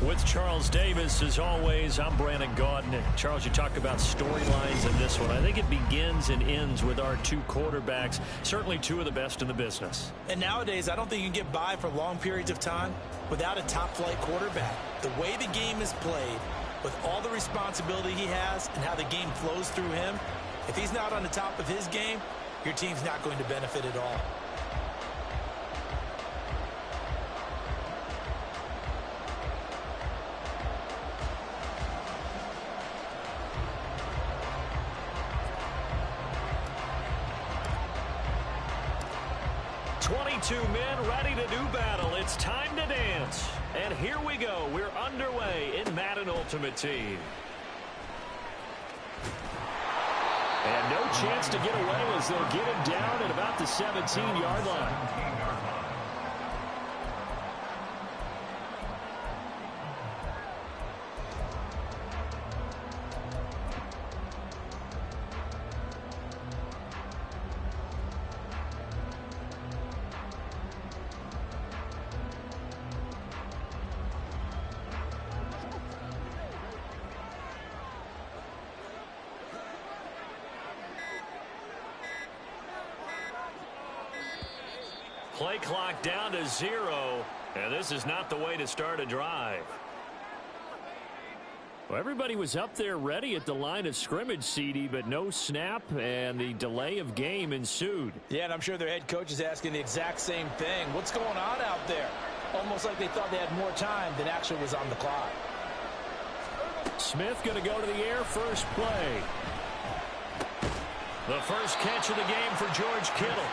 With Charles Davis, as always, I'm Brandon Gaudin. Charles, you talk about storylines in this one. I think it begins and ends with our two quarterbacks, certainly two of the best in the business. And nowadays, I don't think you can get by for long periods of time without a top-flight quarterback. The way the game is played, with all the responsibility he has and how the game flows through him, if he's not on the top of his game, your team's not going to benefit at all. Men ready to do battle. It's time to dance. And here we go. We're underway in Madden Ultimate Team. And no chance to get away as they'll get him down at about the 17-yard line. Play clock down to 0, and this is not the way to start a drive. Well, everybody was up there ready at the line of scrimmage, CD, but no snap, and the delay of game ensued. Yeah, and I'm sure their head coach is asking the exact same thing. What's going on out there? Almost like they thought they had more time than actually was on the clock. Smith going to go to the air first play. The first catch of the game for George Kittle.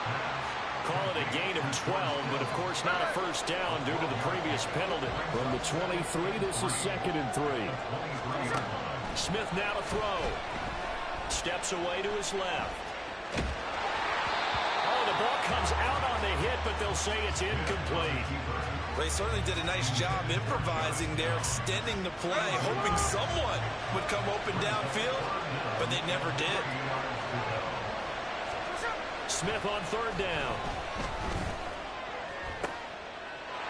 Call it a gain of 12, but of course not a first down due to the previous penalty. From the 23, this is 2nd and 3. Smith now to throw. Steps away to his left. Oh, the ball comes out on the hit, but they'll say it's incomplete. They certainly did a nice job improvising there, extending the play, hoping someone would come open downfield, but they never did. Smith on 3rd down.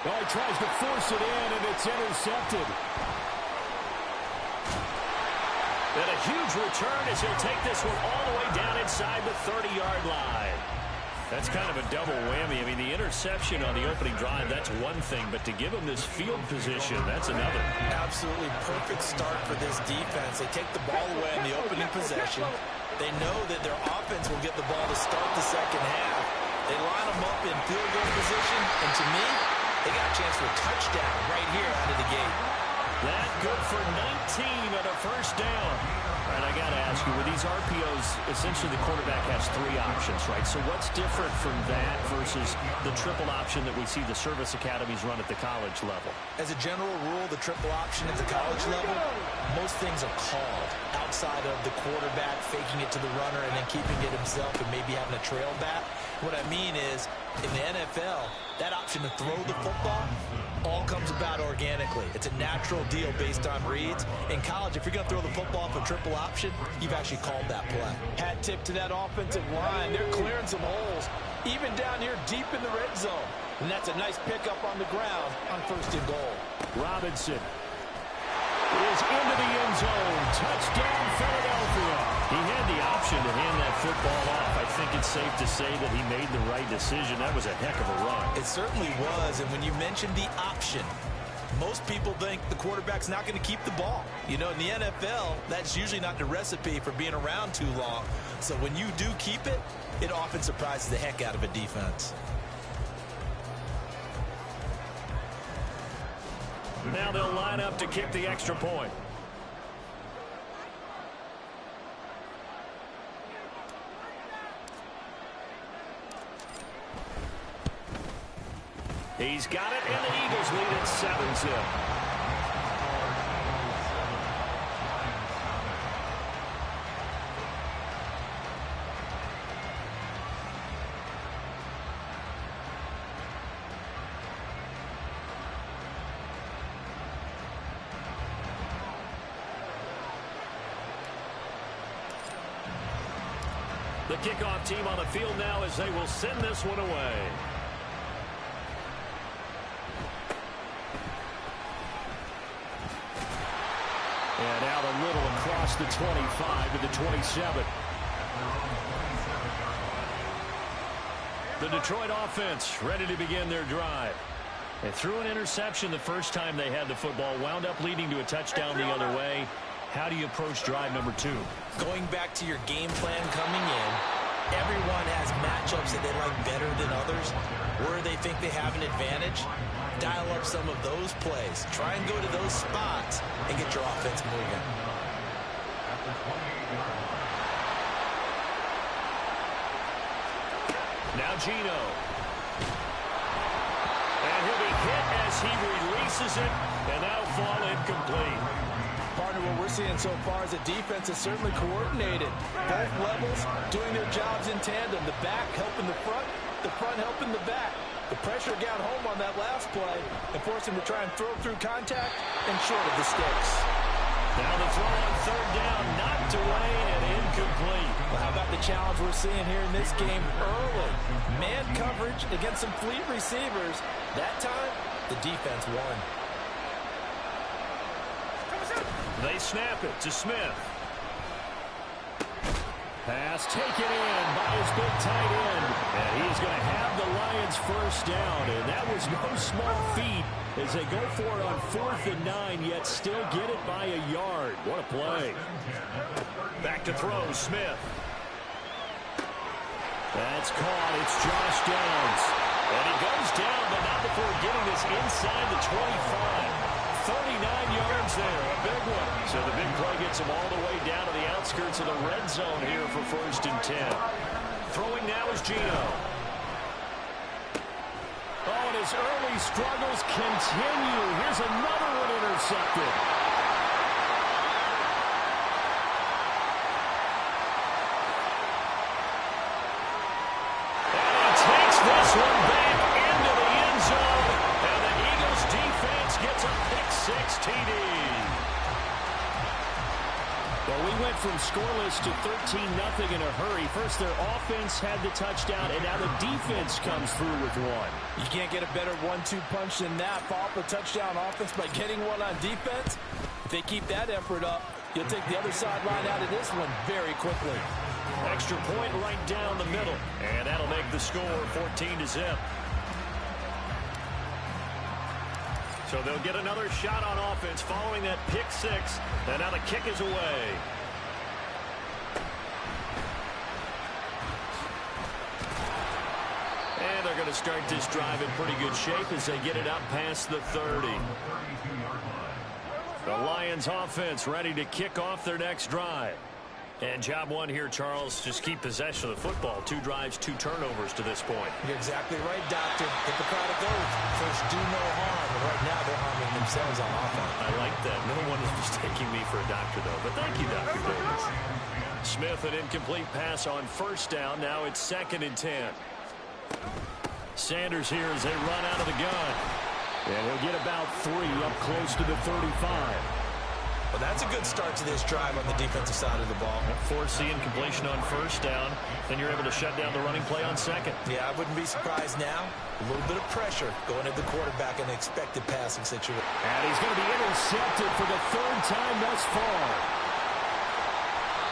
Oh, he tries to force it in, and it's intercepted. And a huge return as he'll take this one all the way down inside the 30-yard line. That's kind of a double whammy. I mean, the interception on the opening drive, that's one thing, but to give him this field position, that's another. Absolutely perfect start for this defense. They take the ball away in the opening possession. They know that their offense will get the ball to start the second half. They line them up in field goal position, and to me, they got a chance for a touchdown right here out of the gate. That good for 19 on a first down. All right, I got to ask you, with these RPOs, essentially the quarterback has 3 options, right? So what's different from that versus the triple option that we see the service academies run at the college level? As a general rule, the triple option at the college level, most things are called outside of the quarterback faking it to the runner and then keeping it himself and maybe having a trail back. What I mean is, in the NFL, that option to throw the football all comes about organically. It's a natural deal based on reads. In college, if you're going to throw the football for triple option, you've actually called that play. Hat tip to that offensive line. They're clearing some holes, even down here deep in the red zone. And that's a nice pickup on the ground on 1st and goal. Robinson is into the end zone. Touchdown, Philadelphia. He had the option to hand that football off. I think it's safe to say that he made the right decision. That was a heck of a run. It certainly was. And when you mentioned the option, most people think the quarterback's not going to keep the ball. You know, in the NFL, that's usually not the recipe for being around too long. So when you do keep it, it often surprises the heck out of a defense. Now they'll line up to kick the extra point. He's got it, and the Eagles lead at 7-0. The kickoff team on the field now as they will send this one away. And out a little across the 25 to the 27. The Detroit offense ready to begin their drive. They threw an interception the first time they had the football, wound up leading to a touchdown the other way. How do you approach drive number 2? Going back to your game plan coming in, everyone has matchups that they like better than others. Where they think they have an advantage, dial up some of those plays. Try and go to those spots and get your offense moving. Now Gino. And he'll be hit as he releases it, and that'll fall incomplete. Partner, what we're seeing so far is the defense is certainly coordinated. Both levels doing their jobs in tandem. The back helping the front helping the back. The pressure got home on that last play and forced him to try and throw through contact and short of the sticks. Now the throw on third down, knocked away and incomplete. Well, how about the challenge we're seeing here in this game early? Man coverage against some fleet receivers. That time, the defense won. They snap it to Smith. Pass taken in by his big tight end. And he's going to have the Lions first down. And that was no small feat as they go for it on 4th and 9, yet still get it by a yard. What a play. Back to throw, Smith. That's caught. It's Josh Downs. And he goes down, but not before getting this inside the 25. 39 yards there, a big one. So the big play gets him all the way down to the outskirts of the red zone here for 1st and 10. Throwing now is Gino. Oh, and his early struggles continue. Here's another one intercepted. And he takes this one back into the end zone. And the Eagles defense gets a pick-6 TD. Well, we went from scoreless to 13-0 in a hurry. First, their offense had the touchdown, and now the defense comes through with one. You can't get a better 1-2 punch than that. Follow up a touchdown offense by getting one on defense. If they keep that effort up, you'll take the other sideline out of this one very quickly. Extra point right down the middle, and that'll make the score 14-0. So they'll get another shot on offense following that pick-6, and now the kick is away. And they're going to start this drive in pretty good shape as they get it out past the 30. The Lions offense ready to kick off their next drive. And job one here, Charles, just keep possession of the football. 2 drives, 2 turnovers to this point. You're exactly right, Doctor. Hippocratic oath. First, do no harm. And right now, they're harming themselves on offense. I like that. No one is mistaking me for a doctor, though. But thank you, Dr. Davis. Smith, an incomplete pass on 1st down. Now it's 2nd and 10. Sanders here as they run out of the gun. And he'll get about 3 up close to the 35. Well, that's a good start to this drive on the defensive side of the ball. Force the incompletion on 1st down. Then you're able to shut down the running play on 2nd. Yeah, I wouldn't be surprised now. A little bit of pressure going at the quarterback in an expected passing situation. And he's going to be intercepted for the 3rd time thus far.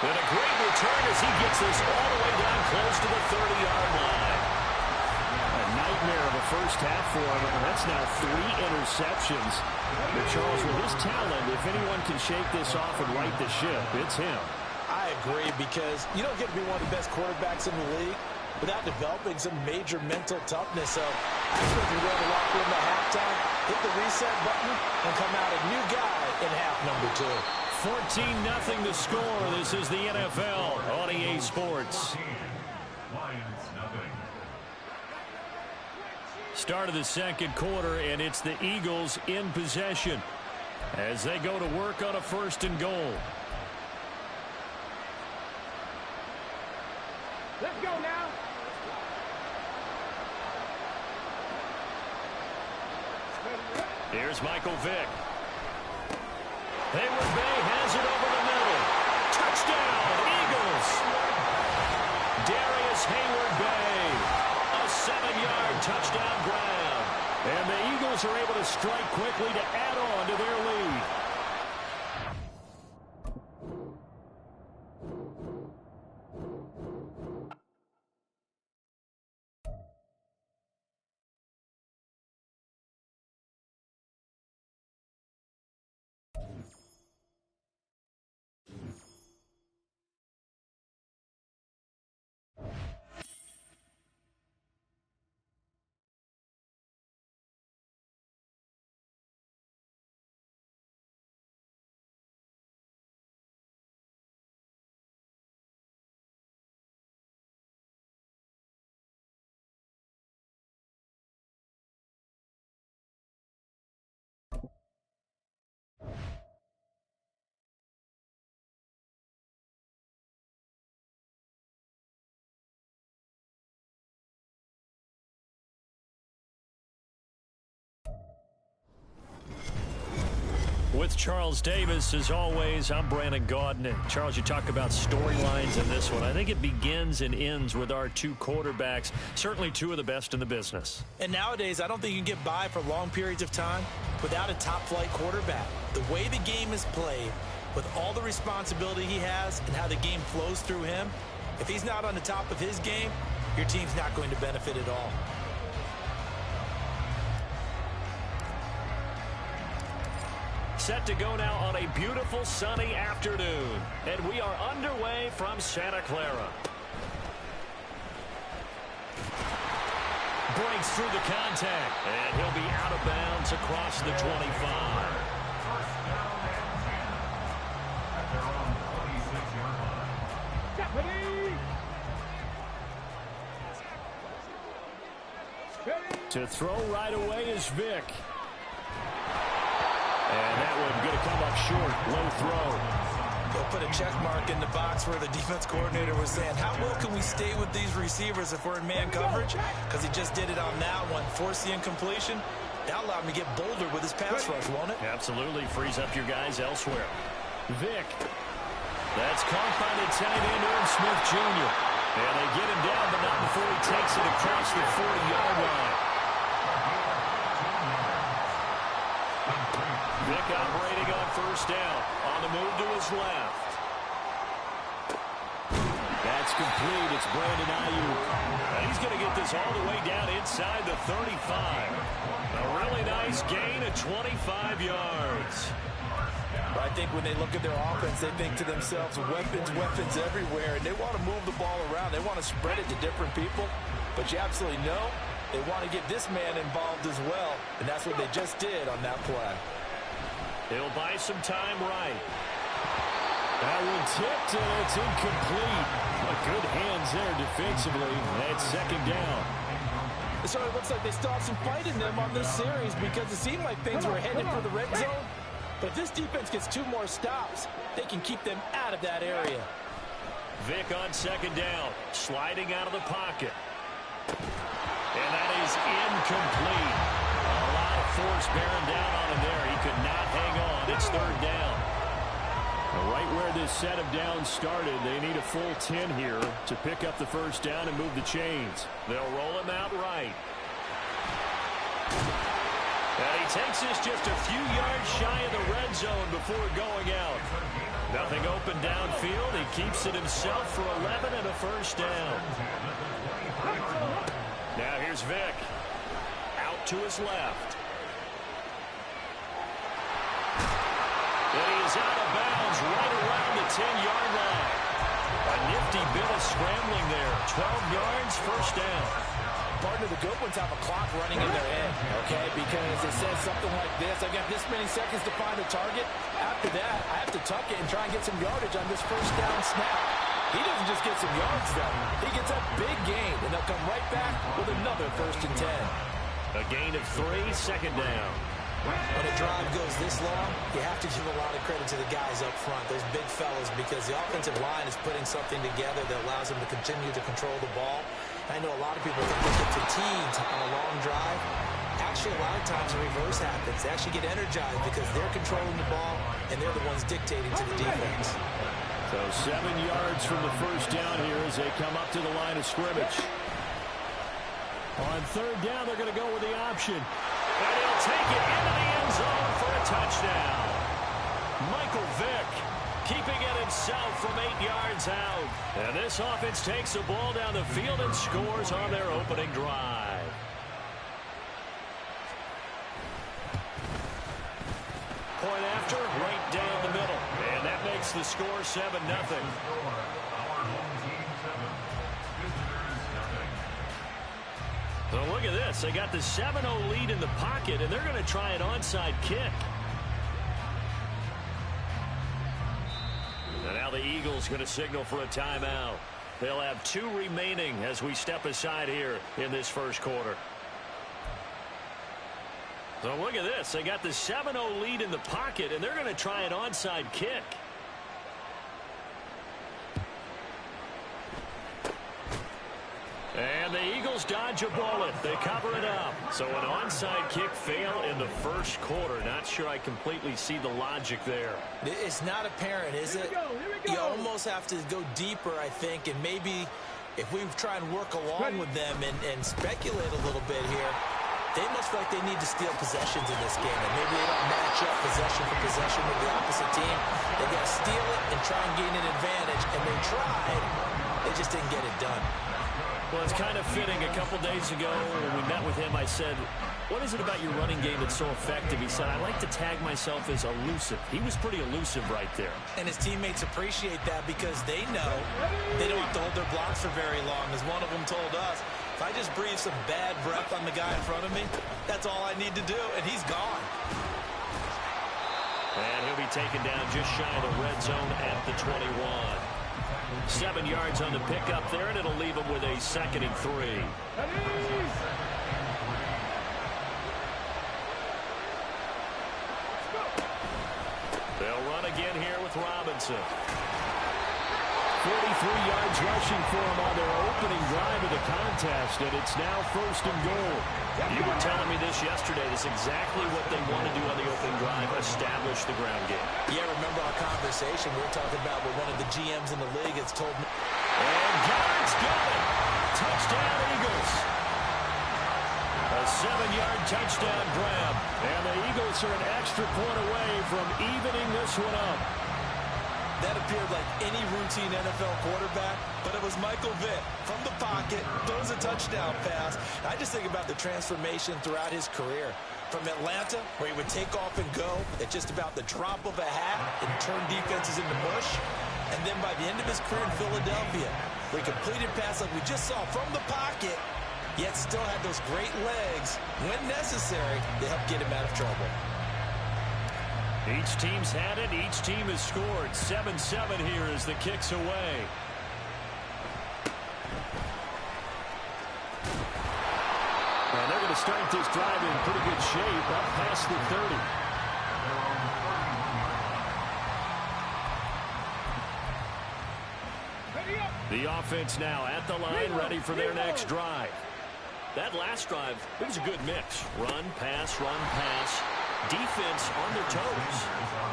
And a great return as he gets this all the way down close to the 30-yard line. A nightmare of a first half for him, and that's now 3 interceptions. But Charles, with his talent, if anyone can shake this off and right the ship, it's him. I agree, because you don't get to be one of the best quarterbacks in the league without developing some major mental toughness. So I expect you to go in the locker room at halftime, hit the reset button, and come out a new guy in half number 2. 14-0 to score. This is the NFL on EA Sports. Start of the 2nd quarter, and it's the Eagles in possession as they go to work on a 1st and goal. Let's go now. Here's Michael Vick. Hayward Bay has it over the middle. Touchdown, Eagles. Darius Hayward Bay. A 7-yard touchdown grab. And the Eagles are able to strike quickly to add on to their lead. with Charles Davis. As always, I'm Brandon Gaudin. And Charles, you talk about storylines in this one. I think it begins and ends with our two quarterbacks, certainly two of the best in the business. And nowadays, I don't think you can get by for long periods of time without a top-flight quarterback. The way the game is played, with all the responsibility he has and how the game flows through him, if he's not on the top of his game, your team's not going to benefit at all. Set to go now on a beautiful sunny afternoon. And we are underway from Santa Clara. Breaks through the contact. And he'll be out of bounds across the 25. To throw right away is Vic. And that one going to come up short. Low throw. They'll put a check mark in the box where the defense coordinator was saying, how well can we stay with these receivers if we're in man coverage? Because he just did it on that one. Force the incompletion. That'll allow him to get bolder with his pass rush, won't it? Absolutely. Frees up your guys elsewhere. Vic. That's caught by the tight end, Aaron Smith Jr. And they get him down, but not before he takes it across the 40-yard line. Vic operating on first down. On the move to his left. That's complete. It's Brandon Ayuk. And he's going to get this all the way down inside the 35. A really nice gain of 25 yards. I think when they look at their offense, they think to themselves, weapons everywhere, and they want to move the ball around. They want to spread it to different people, but you absolutely know they want to get this man involved as well, and that's what they just did on that play. He'll buy some time right. That one tipped, and it's incomplete. Good hands there defensively. That's second down. So it looks like they still have some fight in them on this series because it seemed like things were headed for the red zone. But if this defense gets 2 more stops, they can keep them out of that area. Vic on second down, sliding out of the pocket. And that is incomplete. A lot of force bearing down on him there. He could not hang on. It's third down. Right where this set of downs started, they need a full 10 here to pick up the first down and move the chains. They'll roll him out right. And he takes this just a few yards shy of the red zone before going out. Nothing open downfield. He keeps it himself for 11 and a first down. Now here's Vic. Out to his left. And he is out of bounds right around the 10-yard line. A nifty bit of scrambling there. 12 yards, first down. Partner, the good ones have a clock running in their head, okay? Because it says something like this. I got this many seconds to find a target. After that, I have to tuck it and try and get some yardage on this first down snap. He doesn't just get some yards, though. He gets a big gain, and they'll come right back with another first and 10. A gain of 3, second down. When a drive goes this long, you have to give a lot of credit to the guys up front, those big fellas, because the offensive line is putting something together that allows them to continue to control the ball. I know a lot of people think they get fatigued on a long drive. Actually, a lot of times the reverse happens. They actually get energized because they're controlling the ball, and they're the ones dictating to the defense. So 7 yards from the first down here as they come up to the line of scrimmage. On third down, they're going to go with the option. And he'll take it into the end zone for a touchdown. Michael Vick keeping it himself from 8 yards out. And this offense takes the ball down the field and scores on their opening drive. Point after, right down the middle. And that makes the score 7-0. So look at this. They got the 7-0 lead in the pocket, and they're going to try an onside kick. And now the Eagles going to signal for a timeout. They'll have 2 remaining as we step aside here in this first quarter. So look at this. They got the 7-0 lead in the pocket, and they're going to try an onside kick. And the Eagles Eagles dodge a bullet. They cover it up. So an onside kick fail in the first quarter. Not sure I completely see the logic there. It's not apparent, is it? You almost have to go deeper, I think, and maybe if we try and work along with them and speculate a little bit here, they must feel like they need to steal possessions in this game, and maybe they don't match up possession for possession with the opposite team. They got to steal it and try and gain an advantage, and they tried. They just didn't get it done. Well, it's kind of fitting. A couple days ago when we met with him, I said, what is it about your running game that's so effective? He said, I like to tag myself as elusive. He was pretty elusive right there. And his teammates appreciate that because they know they don't have to hold their blocks for very long, as one of them told us. If I just breathe some bad breath on the guy in front of me, that's all I need to do, and he's gone. And he'll be taken down just shy of the red zone at the 21. 7 yards on the pickup there, and it'll leave him with a 2nd and 3. They'll run again here with Robinson. 43 yards rushing for him on their opening drive of the contest, and it's now 1st and goal. You were telling me this yesterday. This is exactly what they want to do on the opening drive, establish the ground game. Yeah, remember our conversation. We were talking about what one of the GMs in the league has told me. And Garrett's got it. Touchdown, Eagles. A 7-yard touchdown grab. And the Eagles are an extra point away from evening this one up. That appeared like any routine NFL quarterback, but it was Michael Vick from the pocket, throws a touchdown pass. I just think about the transformation throughout his career. From Atlanta, where he would take off and go at just about the drop of a hat and turn defenses into mush. And then by the end of his career in Philadelphia, where he completed passes like we just saw from the pocket, yet still had those great legs, when necessary, to help get him out of trouble. Each team's had it. Each team has scored. 7-7 here as the kick's away. And they're going to start this drive in pretty good shape up past the 30. The offense now at the line, ready for their next drive. That last drive, it was a good mix. Run, pass, defense on their toes.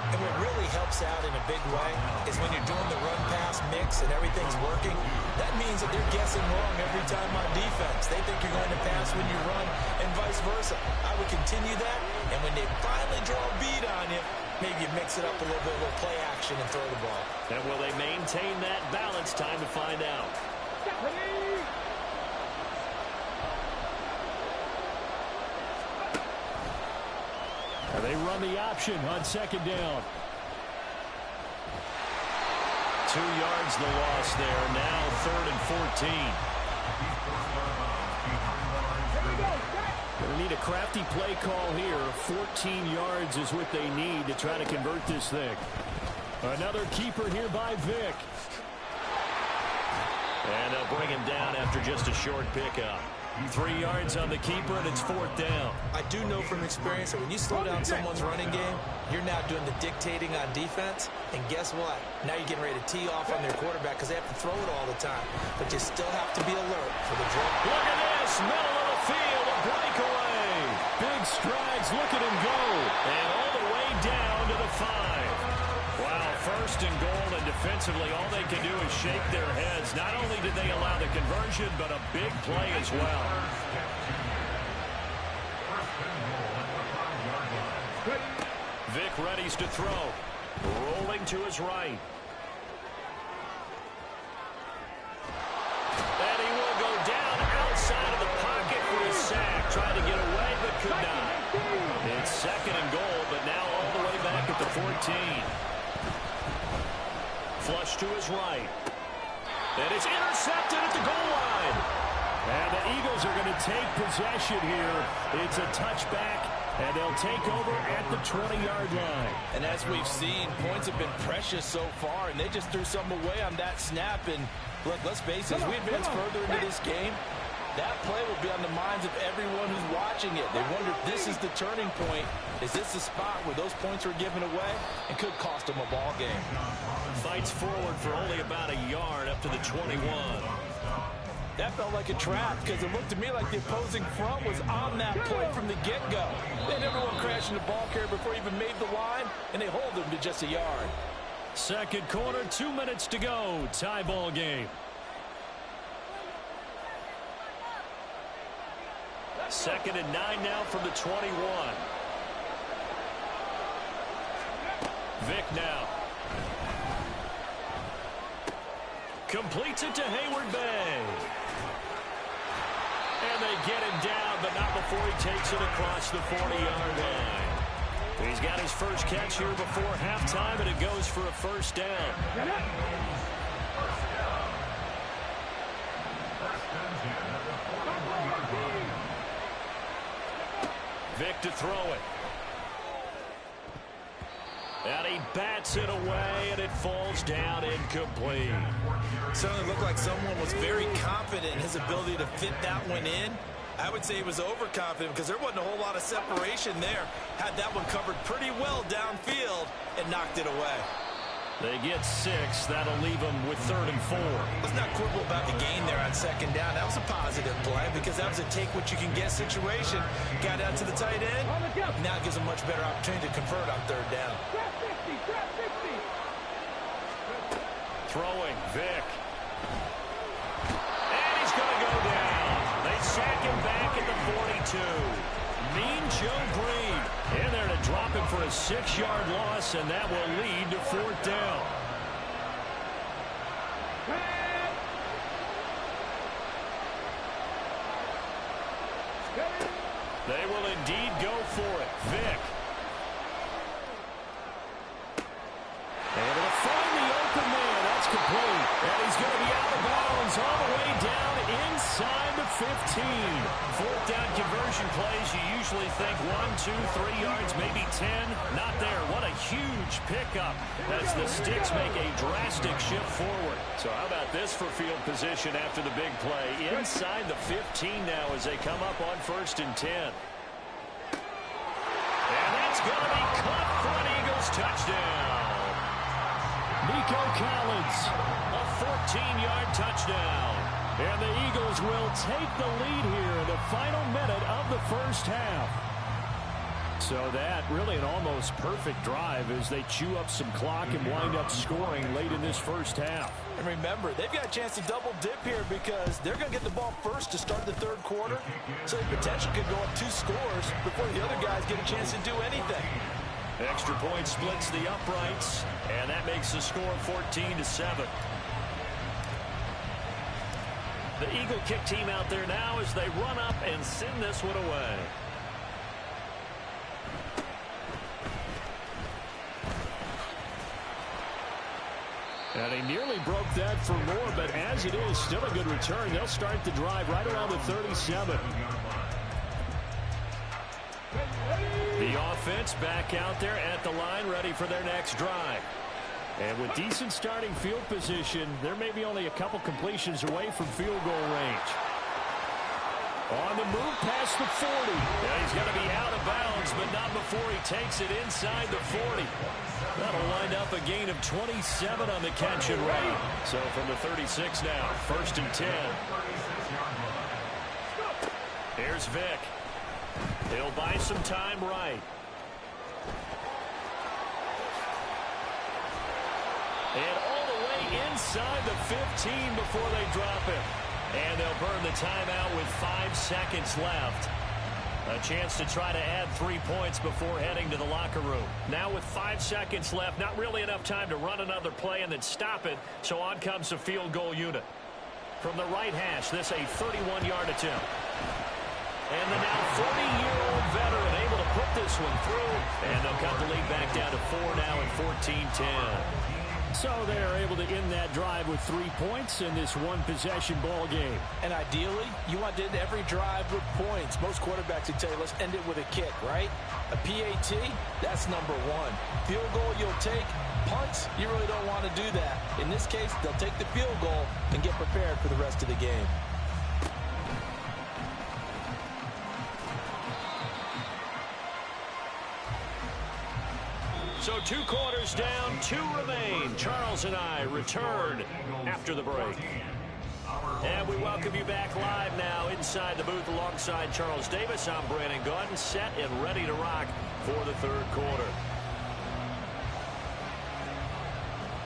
And what really helps out in a big way is when you're doing the run-pass mix and everything's working, that means that they're guessing wrong every time on defense. They think you're going to pass when you run and vice versa. I would continue that, and when they finally draw a beat on you, maybe you mix it up a little bit, a little play action and throw the ball. And will they maintain that balance? Time to find out. They run the option on 2nd down. 2 yards the loss there. Now 3rd and 14. Going to need a crafty play call here. 14 yards is what they need to try to convert this thing. Another keeper here by Vick. And they'll bring him down after just a short pickup. 3 yards on the keeper, and it's 4th down. I do know from experience that when you slow down someone's running game, you're now doing the dictating on defense. And guess what? Now you're getting ready to tee off on their quarterback because they have to throw it all the time. But you still have to be alert for the draw. Look at this. Middle of the field, a breakaway. Big strides. Look at him go. And all the way down to the 5. Wow, 1st and goal, and defensively all they can do is shake their heads. Not only did they allow the conversion, but a big play as well. Vick readies to throw. Rolling to his right. And he will go down outside of the pocket for a sack. Trying to get away, but could not. It's 2nd and goal, but now all the way back at the 14. Flush to his right. And it's intercepted at the goal line. And the Eagles are going to take possession here. It's a touchback, and they'll take over at the 20-yard line. And as we've seen, points have been precious so far, and they just threw some away on that snap. And look, let's face it, as we advance further into this game, that play will be on the minds of everyone who's watching it. They wonder if this is the turning point. Is this the spot where those points were given away and could cost them a ball game? Fights forward for only about a yard up to the 21. That felt like a trap because it looked to me like the opposing front was on that play from the get-go. They never went crashing the ball carrier before he even made the line, and they hold him to just a yard. Second quarter, 2 minutes to go. Tie ball game. Second and 9 now from the 21. Vick now. Completes it to Hayward Bay. And they get him down, but not before he takes it across the 40-yard line. He's got his first catch here before halftime, and it goes for a first down. Vick to throw it. And he bats it away, and it falls down incomplete. Certainly looked like someone was very confident in his ability to fit that one in. I would say he was overconfident because there wasn't a whole lot of separation there. Had that one covered pretty well downfield and knocked it away. They get 6. That'll leave them with 3rd and 4. Let's not quibble about the gain there on second down. That was a positive play because that was a take-what-you-can-get situation. Got out to the tight end. Now it gives a much better opportunity to convert on 3rd down. Throwing, Vick. And he's going to go down. They sack him back at the 42. Mean Joe Green in there to drop him for a 6-yard loss, and that will lead to 4th down. They will indeed go for it. Vick. And to find the open man. That's complete. And he's going to be out of bounds all the way down inside the 15. 4th down conversion plays. You usually think 1, 2, 3 yards, maybe 10. Not there. What a huge pickup as the Sticks make a drastic shift forward. So how about this for field position after the big play? Inside the 15 now as they come up on 1st and 10. And that's going to be caught for an Eagles touchdown. Nico Collins, a 14-yard touchdown. And the Eagles will take the lead here in the final minute of the first half. So that really an almost perfect drive as they chew up some clock and wind up scoring late in this first half. And remember, they've got a chance to double dip here because they're going to get the ball first to start the 3rd quarter. So the potential could go up 2 scores before the other guys get a chance to do anything. Extra point splits the uprights, and that makes the score 14-7. The Eagle kick team out there now as they run up and send this one away. And he nearly broke that for more, but as it is, still a good return. They'll start the drive right around the 37. The offense back out there at the line, ready for their next drive. And with decent starting field position, there may be only a couple completions away from field goal range. On the move past the 40. Yeah, he's going to be out of bounds, but not before he takes it inside the 40. That'll wind up a gain of 27 on the catch and run. So from the 36 now, 1st and 10. Here's Vick. He'll buy some time right. And all the way inside the 15 before they drop him. And they'll burn the timeout with 5 seconds left. A chance to try to add 3 points before heading to the locker room. Now with 5 seconds left, not really enough time to run another play and then stop it. So on comes the field goal unit. From the right hash, this a 31-yard attempt. And the now 40-year-old veteran able to put this one through. And they'll cut the lead back down to 4 now at 14-10. So they are able to end that drive with 3 points in this one-possession ball game. And ideally, you want to end every drive with points. Most quarterbacks would tell you, let's end it with a kick, right? A PAT, that's number 1. Field goal you'll take. Punts, you really don't want to do that. In this case, they'll take the field goal and get prepared for the rest of the game. So 2 quarters down, 2 remain. Charles and I return after the break. And we welcome you back live now inside the booth alongside Charles Davis. I'm Brandon Gaudin, set and ready to rock for the third quarter.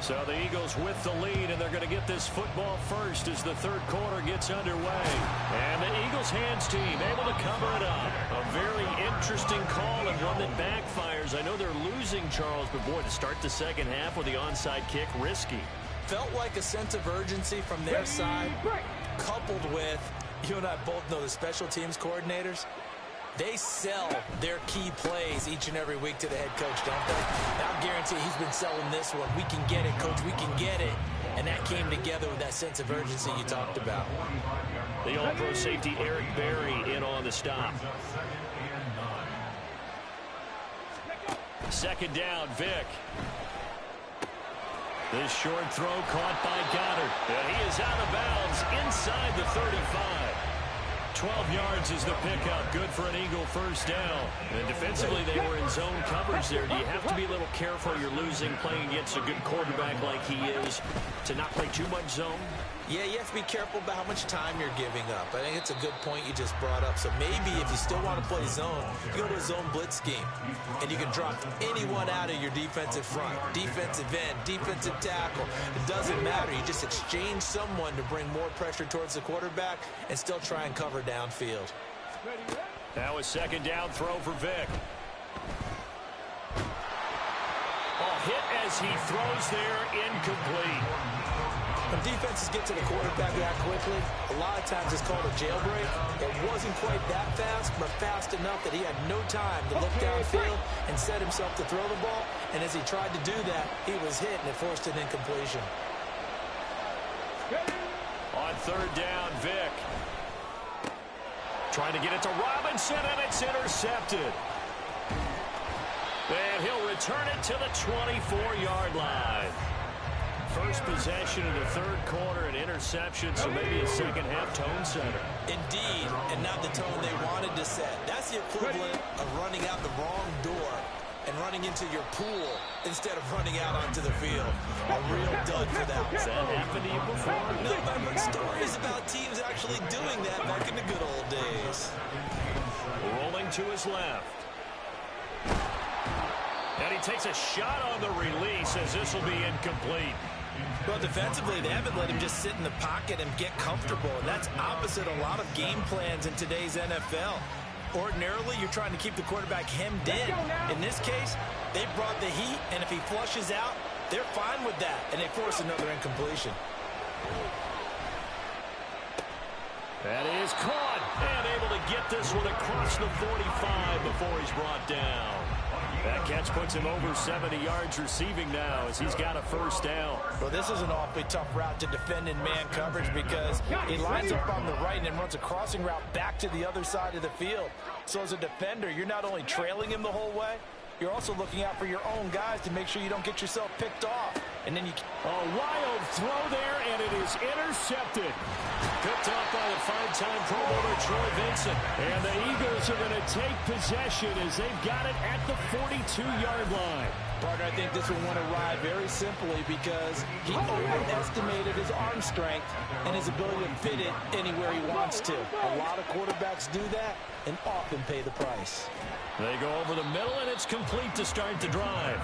So the Eagles with the lead, and they're going to get this football first as the third quarter gets underway. And the Eagles hands team able to cover it up. A very interesting call and one that backfires. I know they're losing, Charles, but boy, to start the second half with the onside kick, risky. Felt like a sense of urgency from their side, coupled with, you and I both know the special teams coordinators, they sell their key plays each and every week to the head coach, don't they? And I'll guarantee he's been selling this one. We can get it, coach, we can get it. And that came together with that sense of urgency you talked about. The All-Pro safety Eric Berry in on the stop. Second down, Vick. This short throw caught by Goddard. And he is out of bounds inside the 35. 12 yards is the pickup. Good for an Eagle first down. And defensively, they were in zone coverage there. Do you have to be a little careful? You're losing, playing against a good quarterback like he is, to not play too much zone? Yeah, you have to be careful about how much time you're giving up. I think it's a good point you just brought up. So maybe if you still want to play zone, you go to a zone blitz scheme. And you can drop anyone out of your defensive front, defensive end, defensive tackle. It doesn't matter. You just exchange someone to bring more pressure towards the quarterback and still try and cover downfield. Now a second down throw for Vick. Hit as he throws there, incomplete. When defenses get to the quarterback that quickly, a lot of times it's called a jailbreak. It wasn't quite that fast, but fast enough that he had no time to look downfield and set himself to throw the ball. And as he tried to do that, he was hit, and it forced an incompletion. On third down, Vick. Trying to get it to Robinson, and it's intercepted. And he'll return it to the 24-yard line. First possession of the third quarter, an interception, so maybe a second-half tone setter. Indeed, and not the tone they wanted to set. That's the equivalent of running out the wrong door and running into your pool instead of running out onto the field. A real dud for that. Has that happened to you before? No, but I've heard stories about teams actually doing that back in the good old days. Rolling to his left. And he takes a shot on the release as this will be incomplete. Well, defensively, they haven't let him just sit in the pocket and get comfortable. And that's opposite a lot of game plans in today's NFL. Ordinarily, you're trying to keep the quarterback hemmed in. In this case, they brought the heat, and if he flushes out, they're fine with that. And they force another incompletion. That is caught and able to get this one across the 45 before he's brought down. That catch puts him over 70 yards receiving now as he's got a first down. Well, this is an awfully tough route to defend in man coverage because he lines up on the right and then runs a crossing route back to the other side of the field. So as a defender, you're not only trailing him the whole way, you're also looking out for your own guys to make sure you don't get yourself picked off. And then you... A wild throw there, and it is intercepted. Picked up by the five-time Pro Bowler Troy Vincent. And the Eagles are going to take possession as they've got it at the 42-yard line. Partner, I think this one went awry very simply because he overestimated his arm strength and his ability to fit it anywhere he wants to. A lot of quarterbacks do that and often pay the price. They go over the middle, and it's complete to start the drive.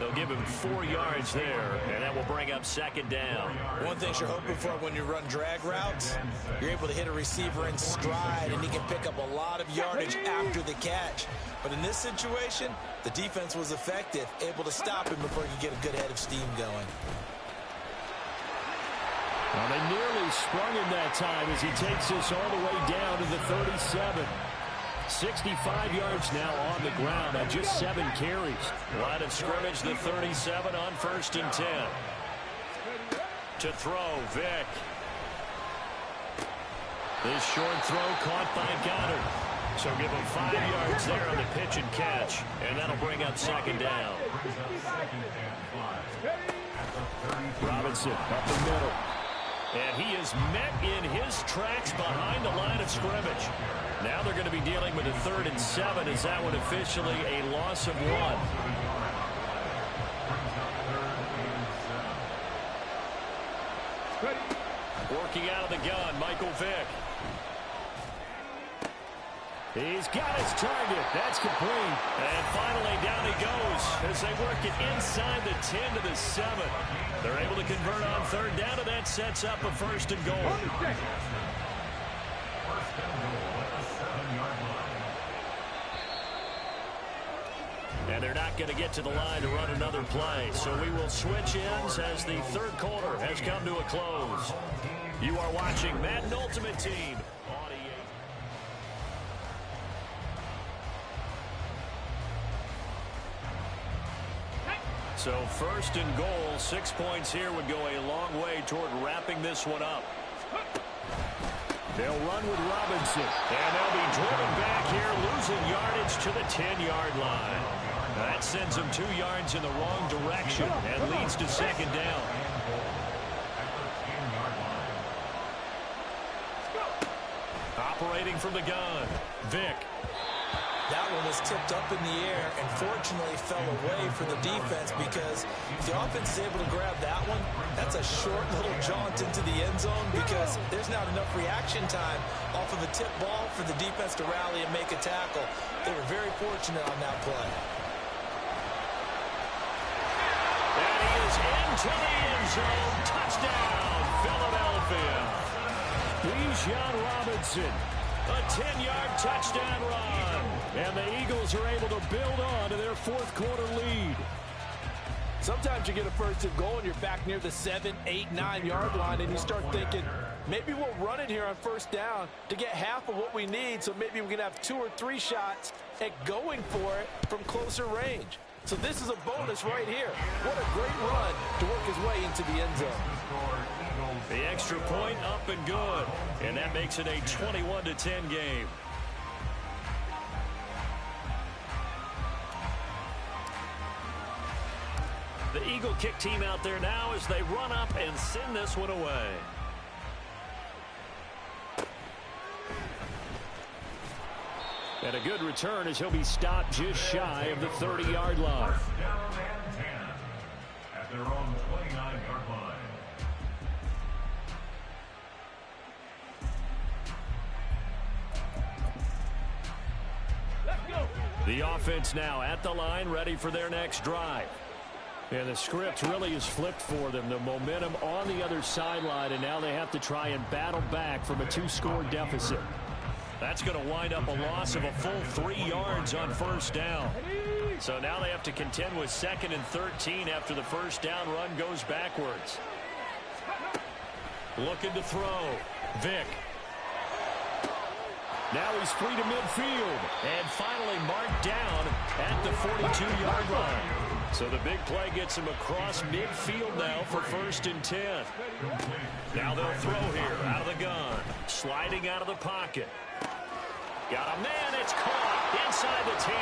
They'll give him 4 yards there, and that will bring up second down. One thing you're hoping for when you run drag routes, you're able to hit a receiver in stride, and he can pick up a lot of yardage after the catch. But in this situation, the defense was effective, able to stop him before he could get a good head of steam going. Well, they nearly sprung him that time as he takes this all the way down to the 37. 65 yards now on the ground on just 7 carries. Line of scrimmage, the 37 on 1st and 10. To throw, Vick. This short throw caught by Goddard. So give him 5 yards there on the pitch and catch, and that'll bring up second down. Robinson up the middle. And he is met in his tracks behind the line of scrimmage. Now they're going to be dealing with a 3rd and 7 as that one officially a loss of 1. Working out of the gun, Michael Vick. He's got his target. That's complete. And finally, down he goes as they work it inside the 10 to the 7. They're able to convert on third down, and that sets up a 1st and goal. And they're not going to get to the line to run another play. So we will switch ends as the 3rd quarter has come to a close. You are watching Madden Ultimate Team. So 1st and goal, 6 points here would go a long way toward wrapping this one up. They'll run with Robinson, and they'll be driven back here, losing yardage to the 10-yard line. That sends them 2 yards in the wrong direction and leads to 2nd down. Operating from the gun, Vick. That one was tipped up in the air and fortunately fell away for the defense, because if the offense is able to grab that one, that's a short little jaunt into the end zone, because there's not enough reaction time off of a tip ball for the defense to rally and make a tackle. They were very fortunate on that play. And he is into the end zone. Touchdown, Philadelphia. Bijan Robinson. A 10-yard touchdown run. And the Eagles are able to build on to their 4th quarter lead. Sometimes you get a 1st and goal and you're back near the 7, 8, 9-yard line, and you start thinking, maybe we'll run it here on 1st down to get half of what we need, so maybe we can have 2 or 3 shots at going for it from closer range. So this is a bonus right here. What a great run to work his way into the end zone. The extra point up and good. And that makes it a 21-10 game. The Eagle kick team out there now as they run up and send this one away. And a good return as he'll be stopped just shy of the 30-yard line. At their own 29-yard line. The offense now at the line, ready for their next drive. And the script really is flipped for them. The momentum on the other sideline, and now they have to try and battle back from a 2-score deficit. That's going to wind up a loss of a full 3 yards on 1st down. So now they have to contend with 2nd and 13 after the 1st down run goes backwards. Looking to throw. Vick. Now he's free to midfield. And finally marked down at the 42-yard line. So the big play gets him across midfield now for 1st and 10. Now they'll throw here out of the gun. Sliding out of the pocket. Got a man, it's caught inside the 10.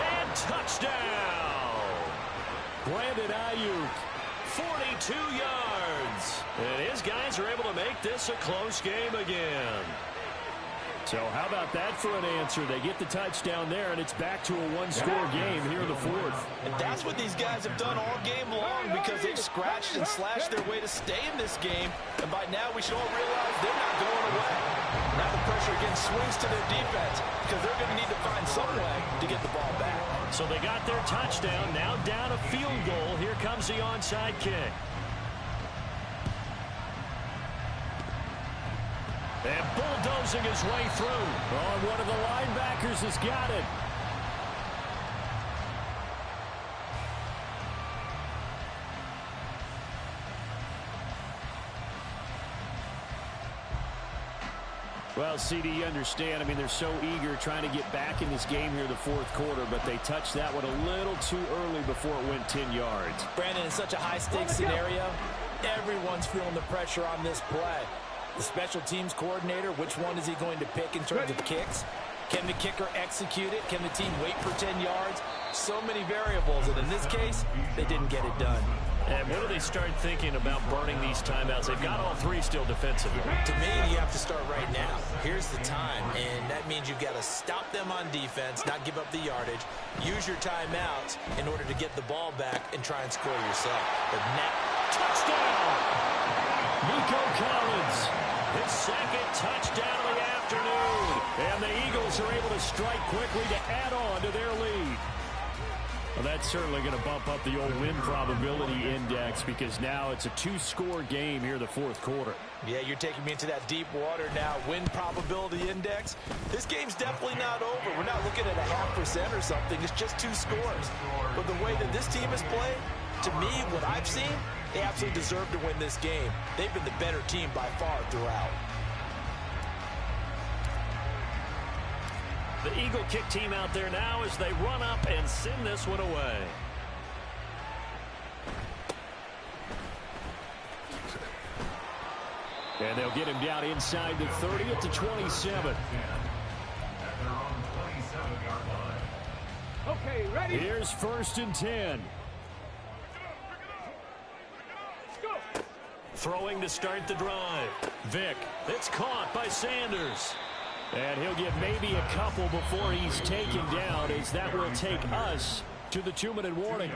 And touchdown. Brandon Ayuk, 42 yards. And his guys are able to make this a close game again. So how about that for an answer? They get the touchdown there, and it's back to a 1-score game here in the 4th. And that's what these guys have done all game long, because they've scratched and slashed their way to stay in this game. And by now, we should all realize they're not going away. Now the pressure again swings to their defense, because they're going to need to find some way to get the ball back. So they got their touchdown, now down a field goal. Here comes the onside kick. And bulldozing his way through. Oh, one of the linebackers has got it. Well, CD, you understand. I mean, they're so eager trying to get back in this game here in the 4th quarter, but they touched that one a little too early before it went 10 yards. Brandon, in such a high-stakes scenario, everyone's feeling the pressure on this play. The special teams coordinator, which one is he going to pick in terms of kicks? Can the kicker execute it? Can the team wait for 10 yards? So many variables, and in this case, they didn't get it done. And when do they start thinking about burning these timeouts? They've got all 3 still defensively. To me, you have to start right now. Here's the time, and that means you've got to stop them on defense, not give up the yardage, use your timeouts in order to get the ball back and try and score yourself. But now, Touchdown! Nico Collins, his second touchdown of the afternoon. And the Eagles are able to strike quickly to add on to their lead. Well, that's certainly going to bump up the old win probability index because now it's a two-score game here in the fourth quarter. Yeah, you're taking me into that deep water now. Win probability index. This game's definitely not over. We're not looking at a 0.5% or something. It's just two scores. But the way that this team has played, to me, what I've seen, they absolutely deserve to win this game. They've been the better team by far throughout. The Eagle kick team out there now as they run up and send this one away. And they'll get him down inside the 30 at the 27. Okay, ready? Here's 1st and 10. Throwing to start the drive. Vick. It's caught by Sanders. And he'll get maybe a couple before he's taken down, as that will take us to the 2-minute warning.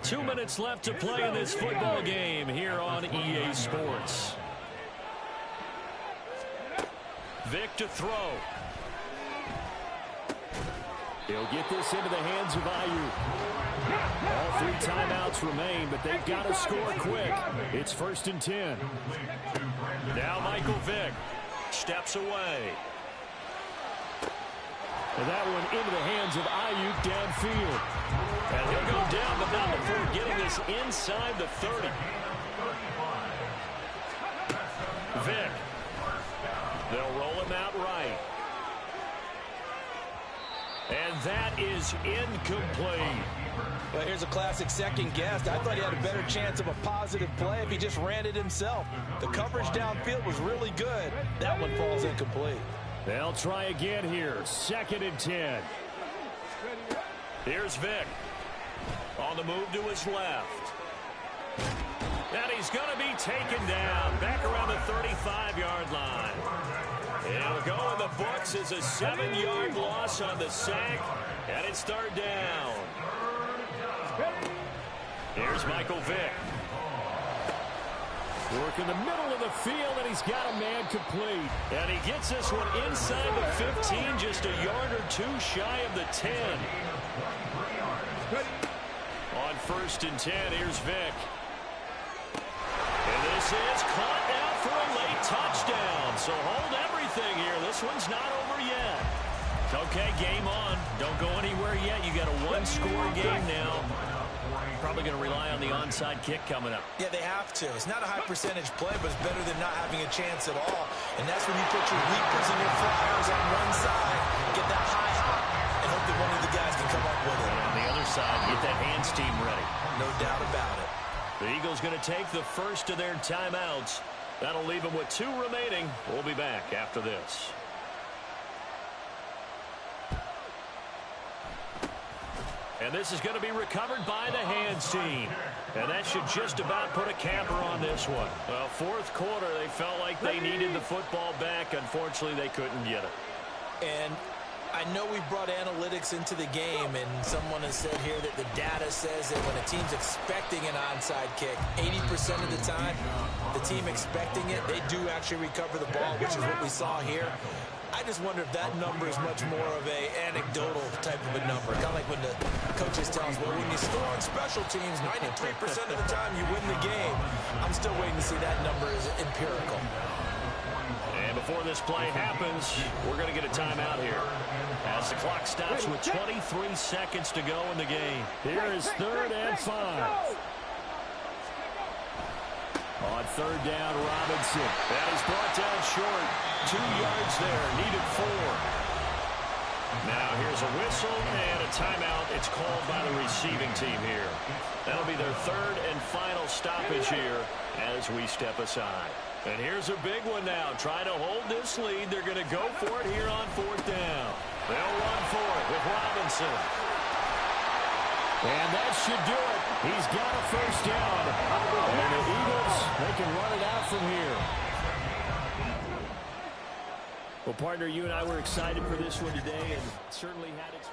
2 minutes left to play in this football game here on EA Sports. Vick to throw. He'll get this into the hands of Ayuk. All 3 timeouts remain, but they've got to score quick. It's 1st and 10. Now Michael Vick steps away. And that one into the hands of Ayuk downfield. And he'll go down, but not before getting this inside the 30. Vick. They'll roll him out right. And that is incomplete. Well, here's a classic second guess. I thought he had a better chance of a positive play if he just ran it himself. The coverage downfield was really good. That one falls incomplete. They'll try again here. 2nd and 10. Here's Vick. On the move to his left. And he's going to be taken down. Back around the 35-yard line. It'll go in the books as a 7-yard loss on the sack. And it's 3rd down. Here's Michael Vick. Work in the middle of the field, and he's got a man complete. And he gets this one inside the 15, just a yard or 2 shy of the 10. On 1st and 10, here's Vick. And this is caught now for a late touchdown. So hold everything here. This one's not over yet. Okay, game on. Don't go anywhere yet. You got a 1-score game now. Probably going to rely on the onside kick coming up. Yeah, they have to. It's not a high percentage play, but it's better than not having a chance at all. And that's when you put your leapers and your flyers on one side, get that high hop, and hope that one of the guys can come up with it. And on the other side, get that hands team ready. No doubt about it. The Eagles going to take the first of their timeouts. That'll leave them with 2 remaining. We'll be back after this. And this is going to be recovered by the hands team. And that should just about put a capper on this one. Well, 4th quarter, they felt like they needed the football back. Unfortunately, they couldn't get it. And I know we brought analytics into the game, and someone has said here that the data says that when a team's expecting an onside kick, 80% of the time, the team expecting it, they do actually recover the ball, which is what we saw here. I just wonder if that number is much more of a anecdotal type of a number. Kind of like when the coaches tell us, well, when you score on special teams, 93% of the time you win the game. I'm still waiting to see that number is empirical. And before this play happens, we're going to get a timeout here. As the clock stops with 23 seconds to go in the game. Here is 3rd and 5. On 3rd down, Robinson. That is brought down short. 2 yards there, needed 4. Now here's a whistle and a timeout. It's called by the receiving team here. That'll be their 3rd and final stoppage here as we step aside. And here's a big one now. Trying to hold this lead. They're going to go for it here on 4th down. They'll run for it with Robinson. And that should do it. He's got a 1st down. And the Eagles, they can run it out from here. Well, partner, you and I were excited for this one today and certainly had its...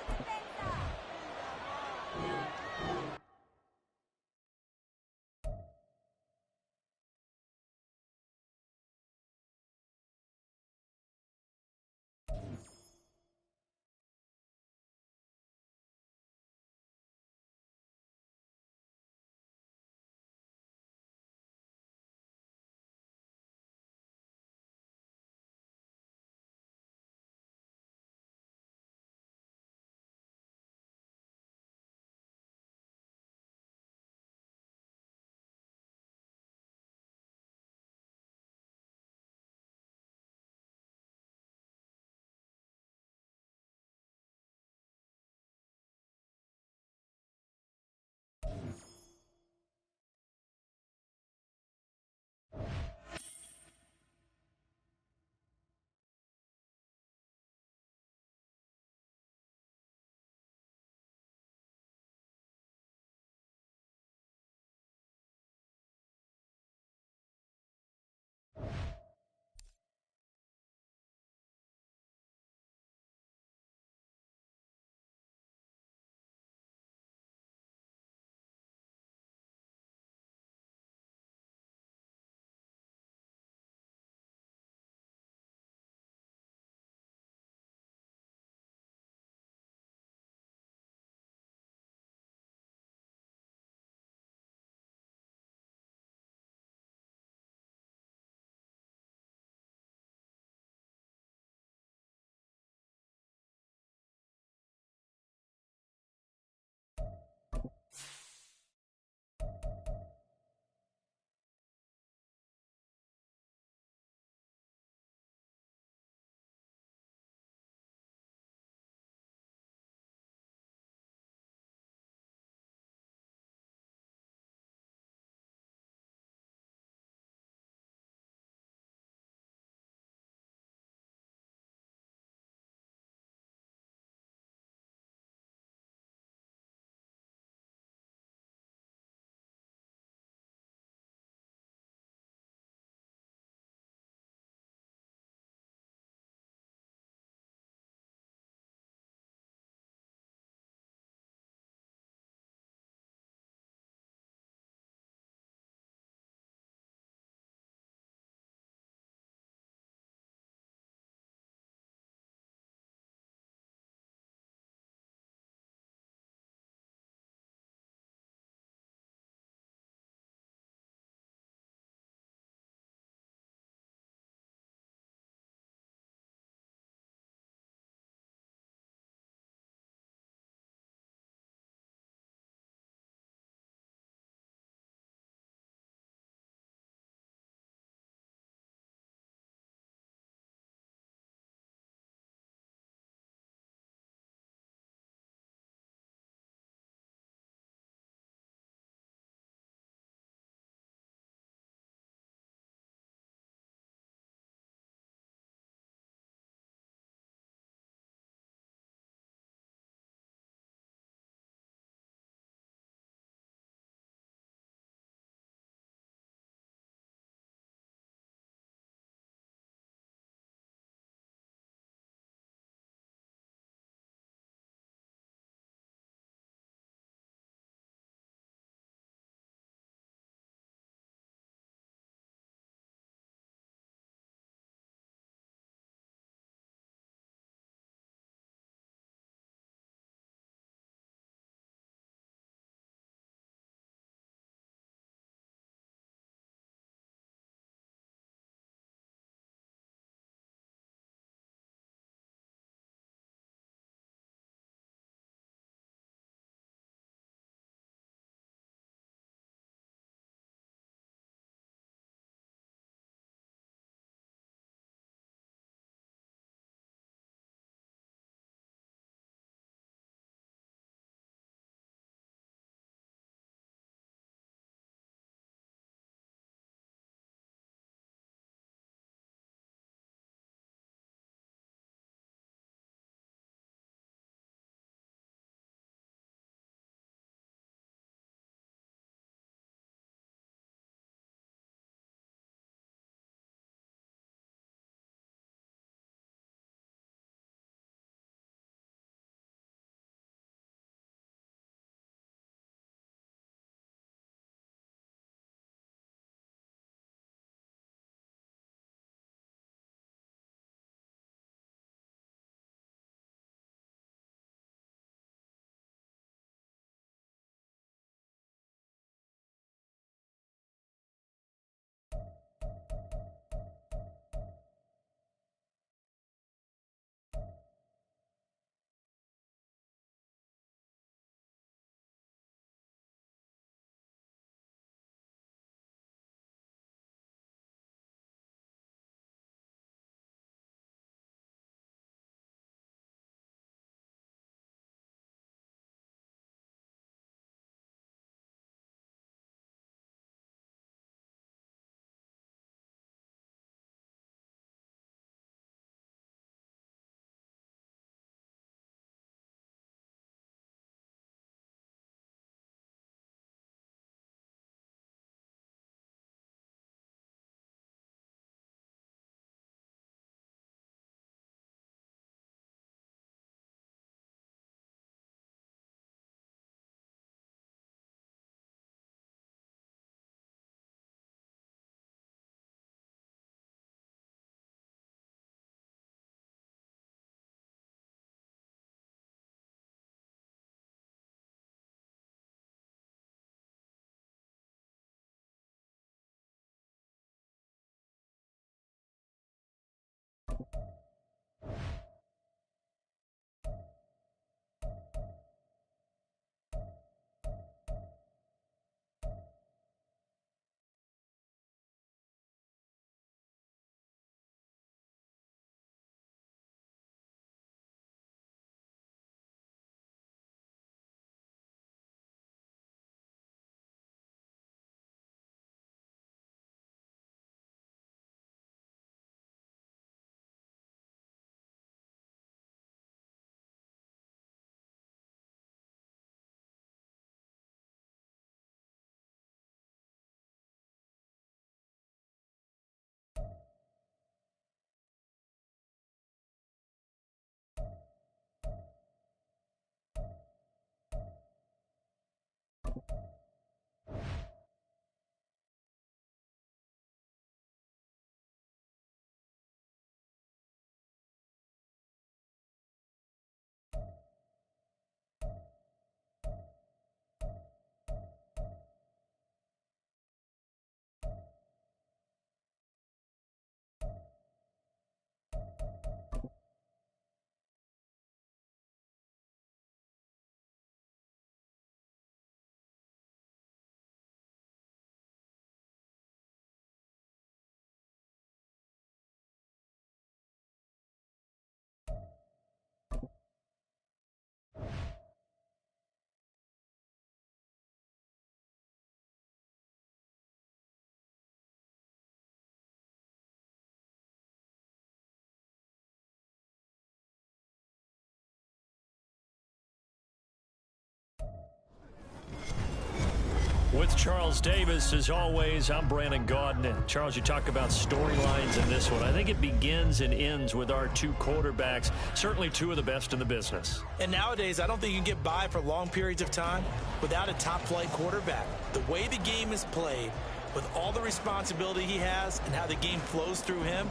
with Charles Davis. As always, I'm Brandon Gaudin. And Charles, you talk about storylines in this one. I think it begins and ends with our two quarterbacks, certainly two of the best in the business. And nowadays, I don't think you can get by for long periods of time without a top-flight quarterback. The way the game is played, with all the responsibility he has and how the game flows through him,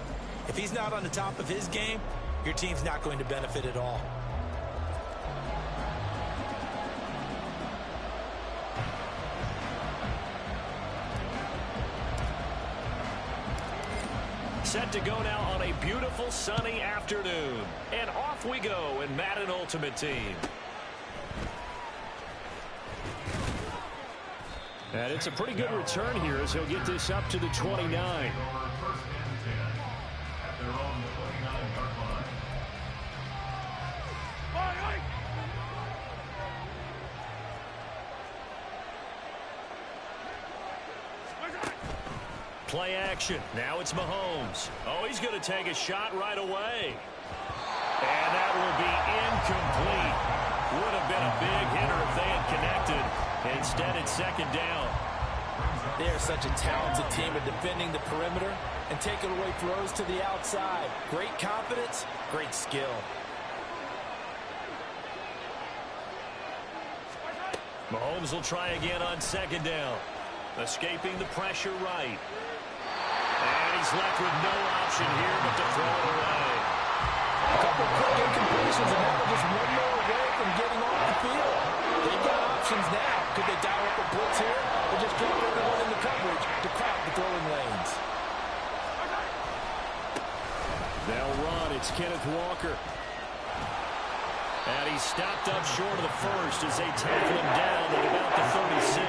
if he's not on the top of his game, your team's not going to benefit at all. Set to go now on a beautiful sunny afternoon. And off we go in Madden Ultimate Team. And it's a pretty good return here as he'll get this up to the 29. Play action. Now it's Mahomes. Oh, he's going to take a shot right away. And that will be incomplete. Would have been a big hitter if they had connected. Instead, it's second down. They are such a talented team at defending the perimeter and taking away throws to the outside. Great confidence, great skill. Mahomes will try again on second down. Escaping the pressure right. And he's left with no option here but to throw it away. A couple quick incompletions, and now they're just one more away from getting off the field. They've got options now. Could they dial up a blitz here or just drop everyone in the coverage to crowd the throwing lanes? They'll run. It's Kenneth Walker. And he's stopped up short of the first as they tackle him down at about the 36.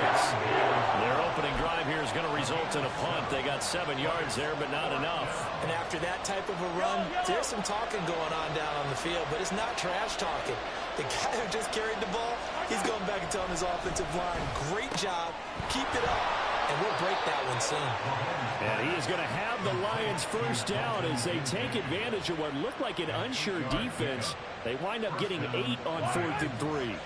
Their opening drive here is going to result in a punt. They got 7 yards there, but not enough. And after that type of a run, there's some talking going on down on the field, but it's not trash talking. The guy who just carried the ball, he's going back and telling his offensive line, great job, keep it up, and we'll break that one soon. And he is going to have the Lions first down as they take advantage of what looked like an unsure defense. They wind up getting 8 on 4th and 3.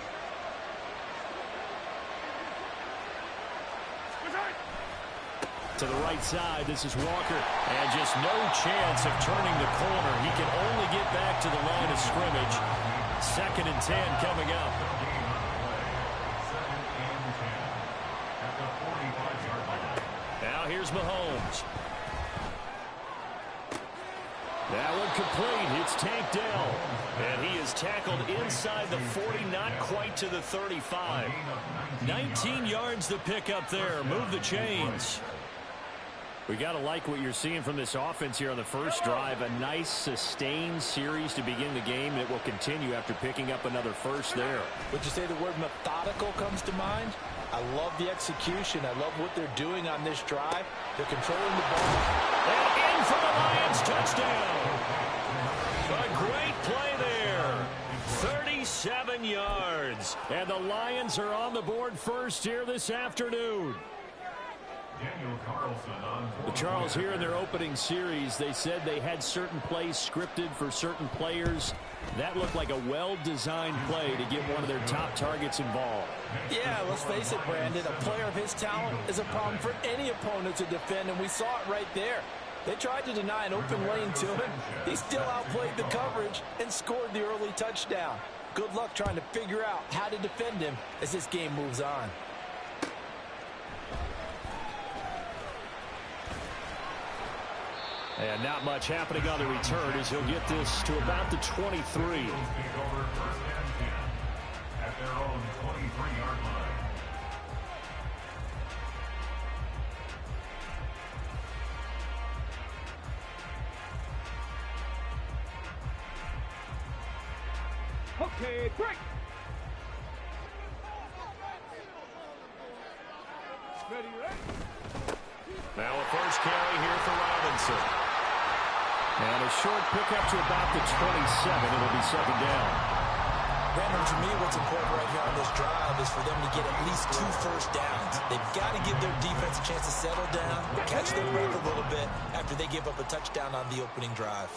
To the right side, this is Walker. And just no chance of turning the corner. He can only get back to the line of scrimmage. 2nd and 10 coming up. Now here's Mahomes. That one complete. It's tanked down. And he is tackled inside the 40, not quite to the 35. 19 yards to pick up there. Move the chains. We got to like what you're seeing from this offense here on the first drive. A nice sustained series to begin the game, and it will continue after picking up another first there. Would you say the word methodical comes to mind? I love the execution. I love what they're doing on this drive. They're controlling the ball. And in for the Lions, touchdown. A great play there. 37 yards. And the Lions are on the board first here this afternoon. The Charles here in their opening series, they said they had certain plays scripted for certain players. That looked like a well-designed play to get one of their top targets involved. Yeah, let's face it, Brandon. A player of his talent is a problem for any opponent to defend, and we saw it right there. They tried to deny an open lane to him. He still outplayed the coverage and scored the early touchdown. Good luck trying to figure out how to defend him as this game moves on. And not much happening on the return as he'll get this to about the 23. At their own 23-yard line. Okay, break. Ready, ready. Now a first carry here for Robinson. And a short pickup to about the 27. It'll be second down. Brandon, to me, what's important right here on this drive is for them to get at least 2 first downs. They've got to give their defense a chance to settle down, catch their breath a little bit after they give up a touchdown on the opening drive.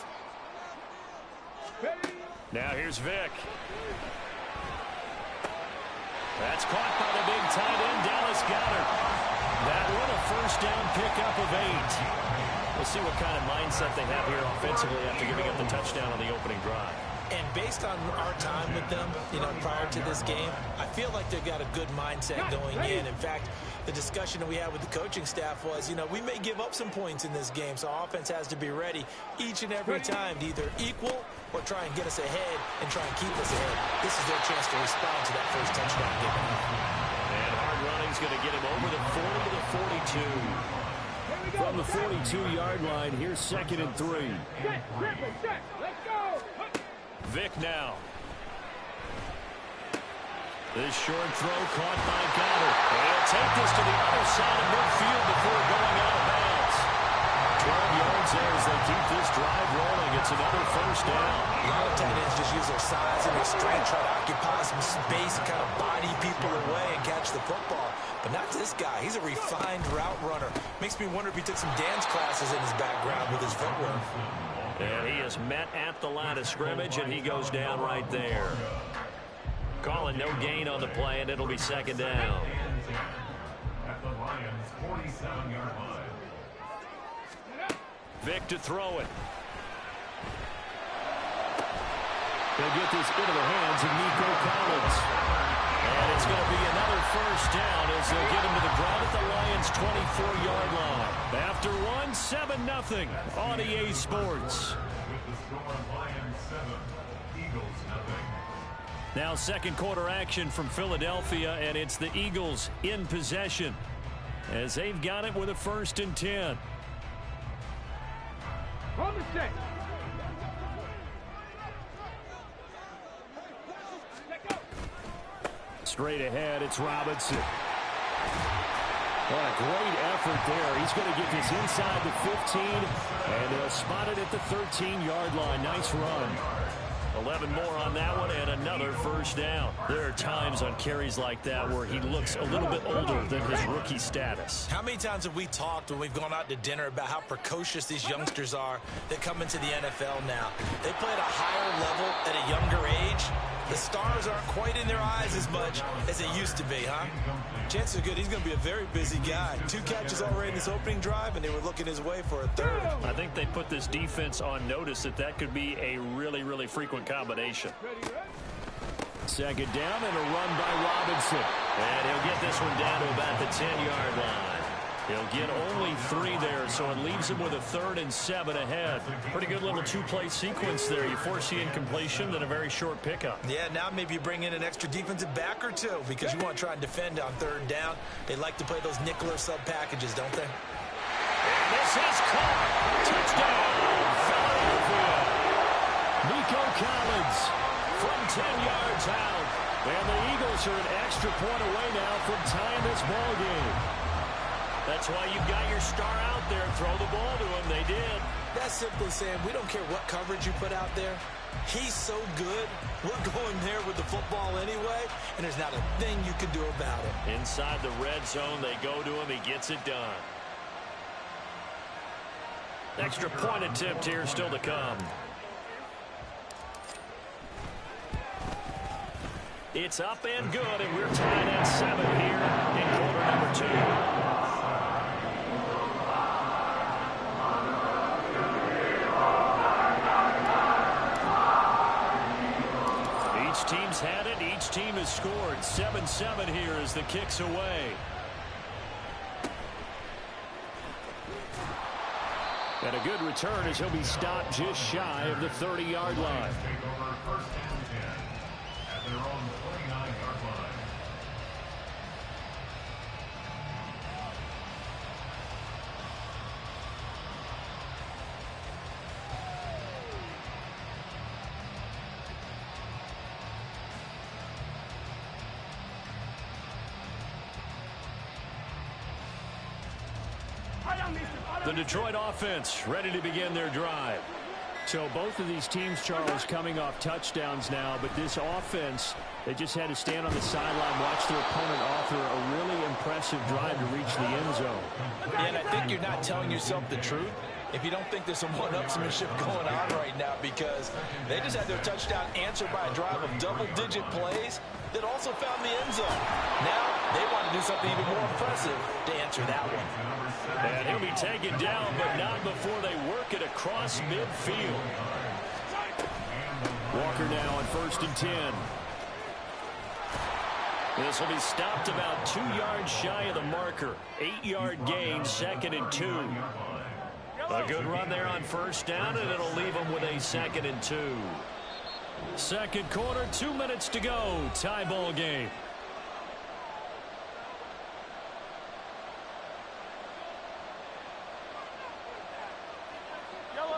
Now here's Vic. That's caught by the big tight end, Dallas Goedert. That one, a first down pickup of 8. We'll see what kind of mindset they have here offensively after giving up the touchdown on the opening drive. And based on our time with them, prior to this game, I feel like they've got a good mindset going in. In fact, the discussion that we had with the coaching staff was, we may give up some points in this game, so our offense has to be ready each and every time to either equal or try and get us ahead and try and keep us ahead. This is their chance to respond to that first touchdown given up. And hard running is going to get him over the 40 to the 42. From the 42-yard line, here's 2nd and 3. Let's go. Vick now. This short throw caught by Goddard. He'll take this to the other side of midfield before going out of bounds. 12 yards there as they keep this drive rolling. It's another first down. A lot of tight ends just use their size and their strength, try to occupy some space and kind of body people away and catch the football. But not this guy. He's a refined route runner. Makes me wonder if he took some dance classes in his background with his footwork. And he is met at the line of scrimmage, and he goes down right there. Calling no gain on the play, and it'll be 2nd down. At the Lions' 47-yard line. Vick to throw it. He'll get this into the hands of Nico Collins. And it's going to be another first down as they'll get him to the ground at the Lions' 24-yard line. After one, 7-0 on EA Sports. With the score, Lions 7, Eagles 0. Now second quarter action from Philadelphia, and it's the Eagles in possession as they've got it with a 1st and 10. On the set. Straight ahead, it's Robinson. What a great effort there. He's going to get this inside the 15, and they'll spot it at the 13-yard line. Nice run. 11 more on that one, and another first down. There are times on carries like that where he looks a little bit older than his rookie status. How many times have we talked when we've gone out to dinner about how precocious these youngsters are that come into the NFL now? They play at a higher level at a younger age. The stars aren't quite in their eyes as much as they used to be, huh? Chances are good he's going to be a very busy guy. 2 catches already in this opening drive, and they were looking his way for a 3rd. I think they put this defense on notice that could be a really, really frequent combination. 2nd down and a run by Robinson. And he'll get this one down to about the 10-yard line. He'll get only 3 there, so it leaves him with a 3rd and 7 ahead. Pretty good little 2-play sequence there. You force the incompletion, then a very short pickup. Yeah, now maybe you bring in an extra defensive back or 2 because you want to try and defend on 3rd down. They like to play those nickel or sub packages, don't they? And this is caught. Touchdown, Philadelphia. Nico Collins from 10 yards out. And the Eagles are an extra point away now from tying this ball game. That's why you've got your star out there. Throw the ball to him. They did. That's simply saying we don't care what coverage you put out there. He's so good. We're going there with the football anyway, and there's not a thing you can do about it. Inside the red zone, they go to him. He gets it done. Extra point attempt here still to come. It's up and good, and we're tied at 7 here in quarter number 2. Each team's had it. Each team has scored. 7-7 here as the kick's away. And a good return as he'll be stopped just shy of the 30-yard line. Take over 1st and 10 at their own 29-yard line. The Detroit offense ready to begin their drive. So both of these teams, Charles, coming off touchdowns now, but this offense, they just had to stand on the sideline, watch their opponent offer a really impressive drive to reach the end zone. Yeah, and I think you're not telling yourself the truth if you don't think there's some one-upsmanship going on right now, because they just had their touchdown answered by a drive of double-digit plays that also found the end zone. Now they want to do something even more impressive to answer that one. And he'll be taken down, but not before they work it across midfield. Walker now on 1st and 10. This will be stopped about 2 yards shy of the marker. 8-yard gain, 2nd and 2. A good run there on 1st down, and it'll leave them with a 2nd and 2. Second quarter, 2 minutes to go. Tie ball game.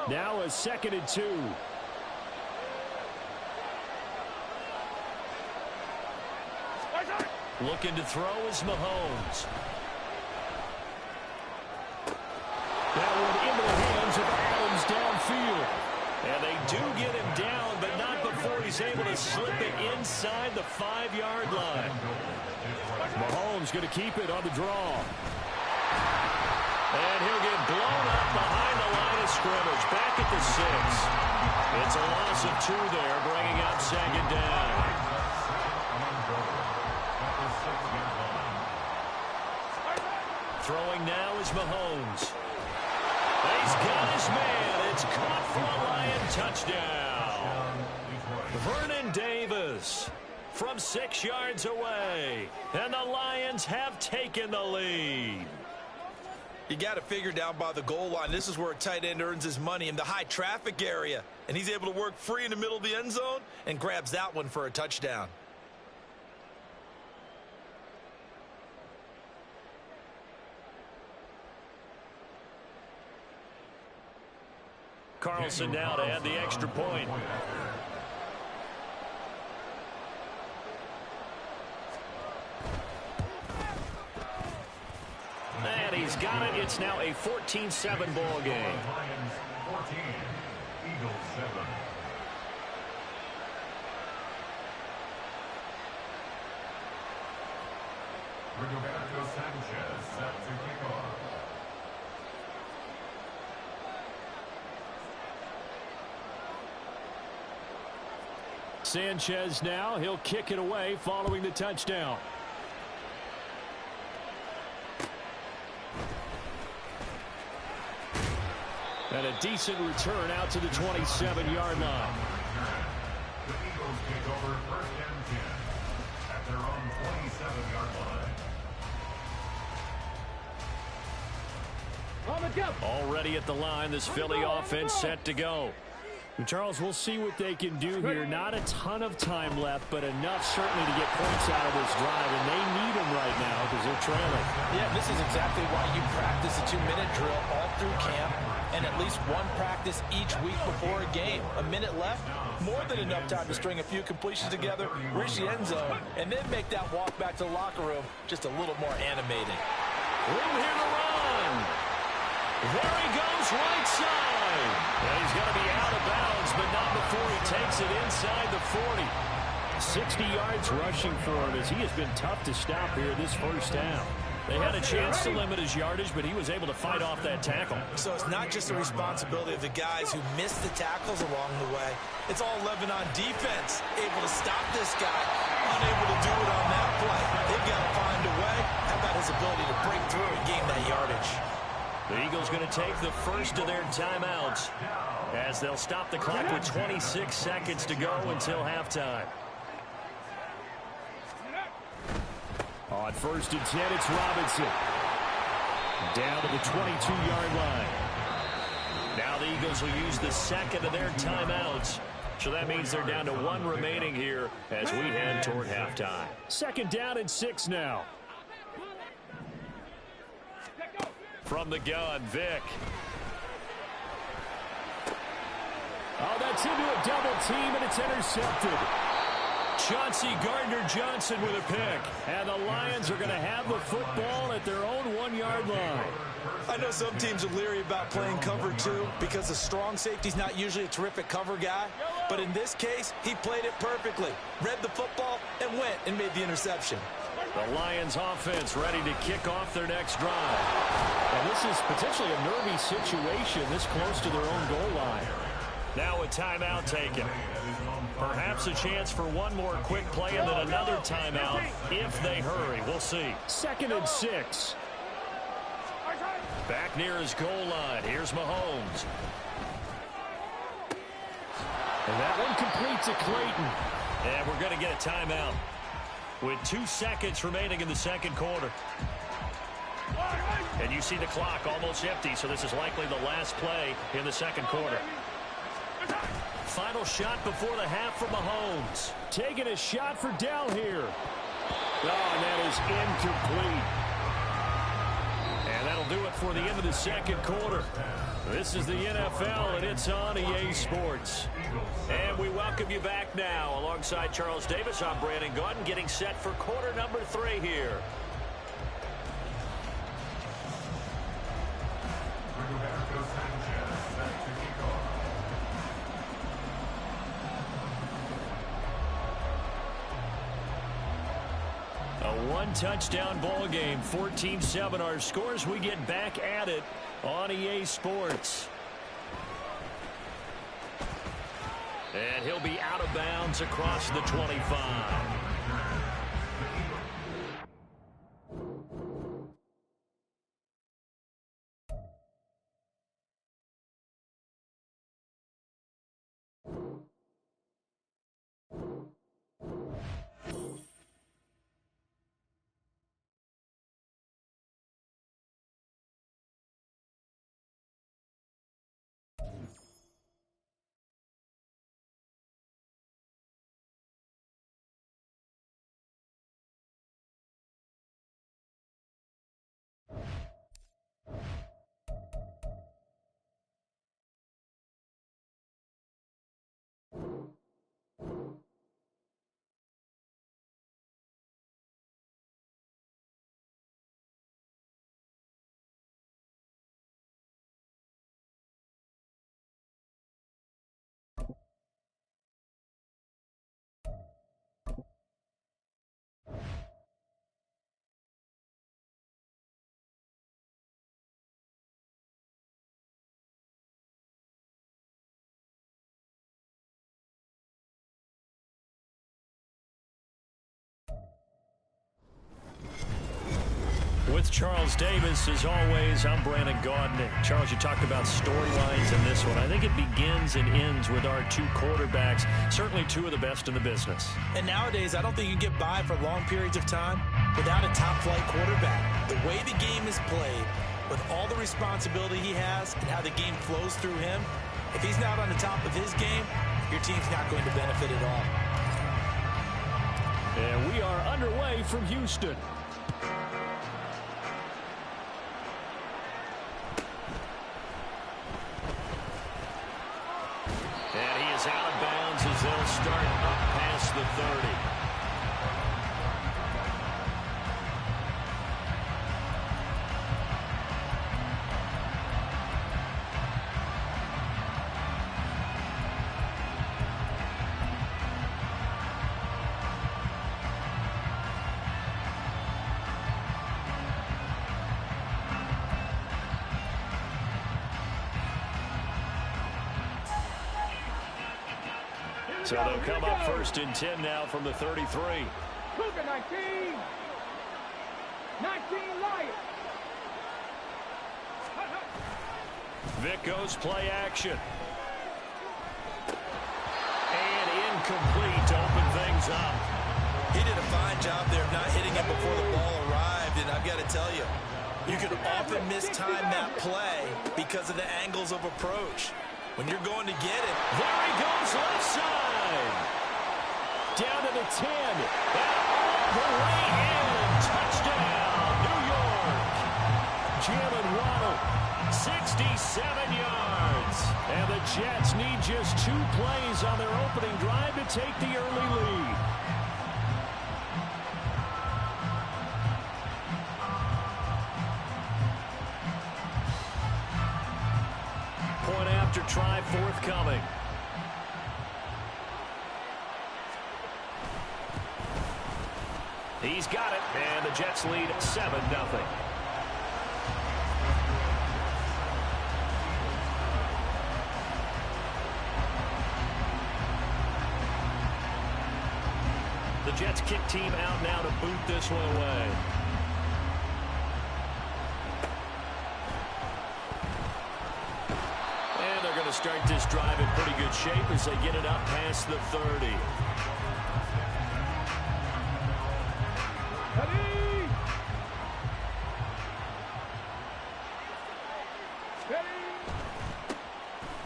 Now a 2nd and 2. Looking to throw is Mahomes. That one into the hands of Adams downfield. And they do get him down, but not before he's able to slip it inside the 5-yard line. Mahomes going to keep it on the draw. And he'll get blown up behind the line of scrimmage, back at the 6. It's a loss of 2 there, bringing up 2nd down. Throwing now is Mahomes. He's got his man. It's caught for a Lion touchdown. Vernon Davis from 6 yards away. And the Lions have taken the lead. You got it figured down by the goal line. This is where a tight end earns his money, in the high traffic area. And he's able to work free in the middle of the end zone and grabs that one for a touchdown. Carlson now to add the extra point. And he's got it. It's now a 14-7 ball game. Lions 14, Eagles 7. Rigoberto Sanchez set to kick off. Sanchez now. He'll kick it away following the touchdown. And a decent return out to the 27-yard line. The Eagles take over 1st and 10 at their own 27-yard line. On the jump. Already at the line, this Philly offense set to go. Charles, we'll see what they can do here. Not a ton of time left, but enough certainly to get points out of this drive, and they need them right now because they're trailing. Yeah, this is exactly why you practice a 2-minute drill all through camp and at least one practice each week before a game. A minute left, more than enough time to string a few completions together, reach the end zone, and then make that walk back to the locker room just a little more animating. Room here to run. There he goes, right side. And he's going to be out of bounds, but not before he takes it inside the 40. 60 yards rushing for him as he has been tough to stop here this first down. They had a chance to limit his yardage, but he was able to fight off that tackle. So it's not just the responsibility of the guys who missed the tackles along the way. It's all Lebanon defense, able to stop this guy, unable to do it on that play. They've got to find a way. How about his ability to break through and gain that yardage? The Eagles going to take the first of their timeouts as they'll stop the clock with 26 seconds to go until halftime. On 1st and 10, it's Robinson. Down to the 22-yard line. Now the Eagles will use the second of their timeouts. So that means they're down to 1 remaining here as we head toward halftime. 2nd down and 6 now. From the gun, Vick. Oh, that's into a double team, and it's intercepted. Chauncey Gardner-Johnson with a pick. And the Lions are going to have the football at their own 1-yard line. I know some teams are leery about playing cover 2 because the strong safety's not usually a terrific cover guy. But in this case, he played it perfectly. Read the football and went and made the interception. The Lions offense ready to kick off their next drive. And this is potentially a nervy situation this close to their own goal line. Now a timeout taken. Perhaps a chance for one more quick play and then another timeout if they hurry. We'll see. 2nd and 6. Back near his goal line. Here's Mahomes. And that one completes to Clayton. And we're going to get a timeout with 2 seconds remaining in the second quarter. And you see the clock almost empty, so this is likely the last play in the second quarter. Final shot before the half for Mahomes. Taking a shot for Dell here. Oh, and that is incomplete. And that'll do it for the end of the second quarter. This is the NFL, and it's on EA Sports. And we welcome you back now. Alongside Charles Davis, I'm Brandon Gaudin, getting set for quarter number 3 here. A one-touchdown ball game, 14-7 our scores. We get back at it on EA Sports. And he'll be out of bounds across the 25. With Charles Davis, as always, I'm Brandon Gaudin. Charles, you talked about storylines in this one. I think it begins and ends with our 2 quarterbacks, certainly 2 of the best in the business. And nowadays, I don't think you can get by for long periods of time without a top-flight quarterback. The way the game is played, with all the responsibility he has and how the game flows through him, if he's not on the top of his game, your team's not going to benefit at all. And we are underway from Houston. Out of bounds as they'll start up past the 30. So they'll come up 1st and 10 now from the 33. Cougar 19. 19 Lions. Vic goes play action. And incomplete to open things up. He did a fine job there of not hitting it before the ball arrived, and I've got to tell you, you can often mistime that play because of the angles of approach. When you're going to get it. There he goes left side. Down to the 10. And all the way in. Touchdown, New York. Jalen Waddle, 67 yards. And the Jets need just 2 plays on their opening drive to take the early lead. Point after try forthcoming. He's got it, and the Jets lead 7-0. Jets kick team out now to boot this one away. And they're going to start this drive in pretty good shape as they get it up past the 30.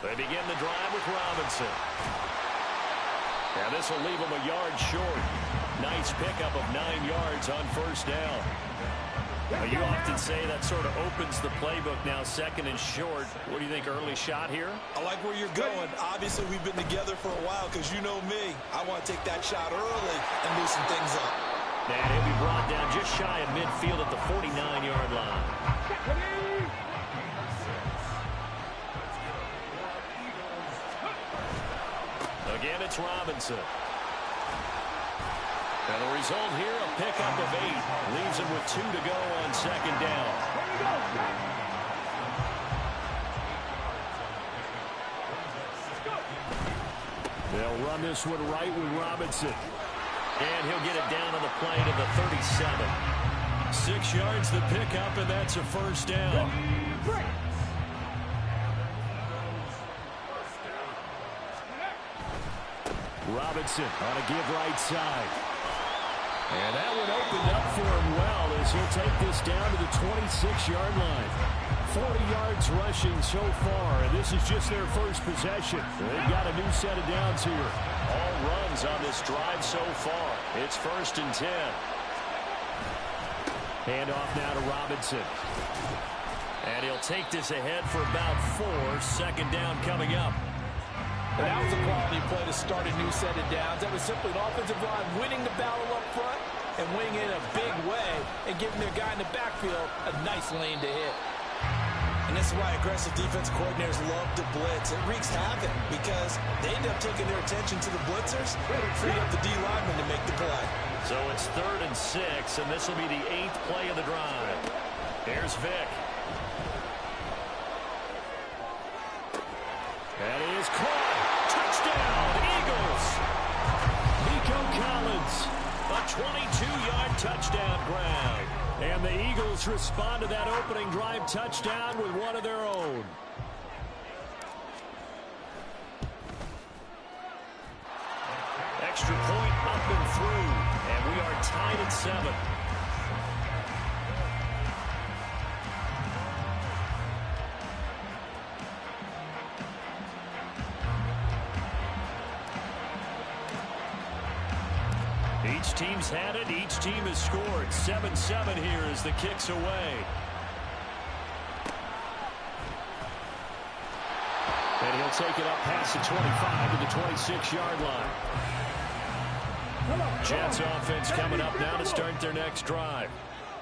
They begin the drive with Robinson. Now this will leave him a yard short. Nice pickup of 9 yards on first down. Well, you often say that sort of opens the playbook now, second and short. What do you think, early shot here? I like where you're going. Obviously, we've been together for a while because you know me. I want to take that shot early and loosen things up. And he'll be brought down just shy of midfield at the 49-yard line. Again, it's Robinson. And the result here, a pickup of 8. Leaves him with 2 to go on second down. They'll run this one right with Robinson. And he'll get it down on the play to the 37. 6 yards the pickup, and that's a first down. Robinson on a give right side. And that one opened up for him well as he'll take this down to the 26-yard line. 40 yards rushing so far, and this is just their first possession. They've got a new set of downs here. All runs on this drive so far. It's 1st and 10. Hand off now to Robinson. And he'll take this ahead for about 4. Second down coming up. And that was a quality play to start a new set of downs. That was simply an offensive line winning the battle up front and winning in a big way and giving their guy in the backfield a nice lane to hit. And this is why aggressive defense coordinators love to blitz. It wreaks havoc because they end up taking their attention to the blitzers, freeing up the D lineman to make the play. So it's 3rd and 6, and this will be the 8th play of the drive. Here's Vick. That is caught. Touchdown, Eagles. Nico Collins, a 22-yard touchdown grab. And the Eagles respond to that opening drive touchdown with one of their own. Extra point up and through, and we are tied at 7. Each team's had it. Each team has scored. 7-7 here as the kick's away. And he'll take it up past the 25 to the 26-yard line. Jets offense coming up now to start their next drive.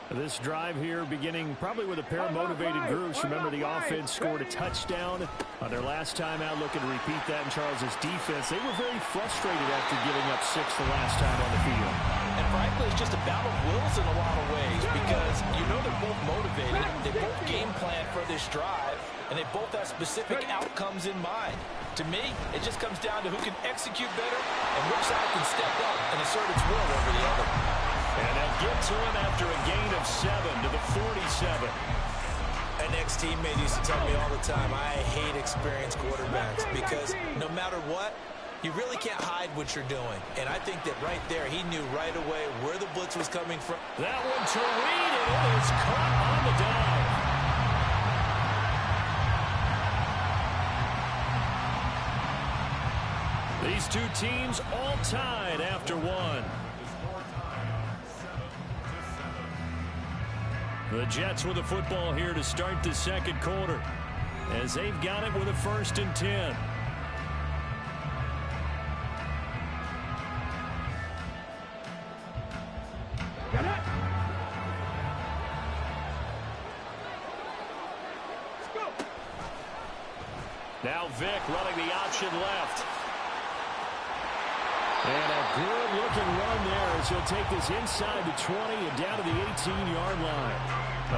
This drive here beginning probably with a pair of motivated groups. Remember, the offense scored a touchdown on their last time out. Looking to repeat that in Charles's defense. They were very frustrated after giving up 6 the last time on the field. And frankly, it's just a battle of wills in a lot of ways because you know they're both motivated. They both game plan for this drive, and they both have specific outcomes in mind. To me, it just comes down to who can execute better and which side can step up and assert its will over the other. And they'll get to him after a gain of 7 to the 47. An ex-teammate used to tell me all the time, I hate experienced quarterbacks because no matter what, you really can't hide what you're doing. And I think that right there, he knew right away where the blitz was coming from. That one to Reed, and it is caught on the dive. These two teams all tied after 1. The Jets with the football here to start the second quarter as they've got it with a 1st and 10. Now Vick running the option left. And a good-looking run there as he'll take this inside the 20 and down to the 18-yard line.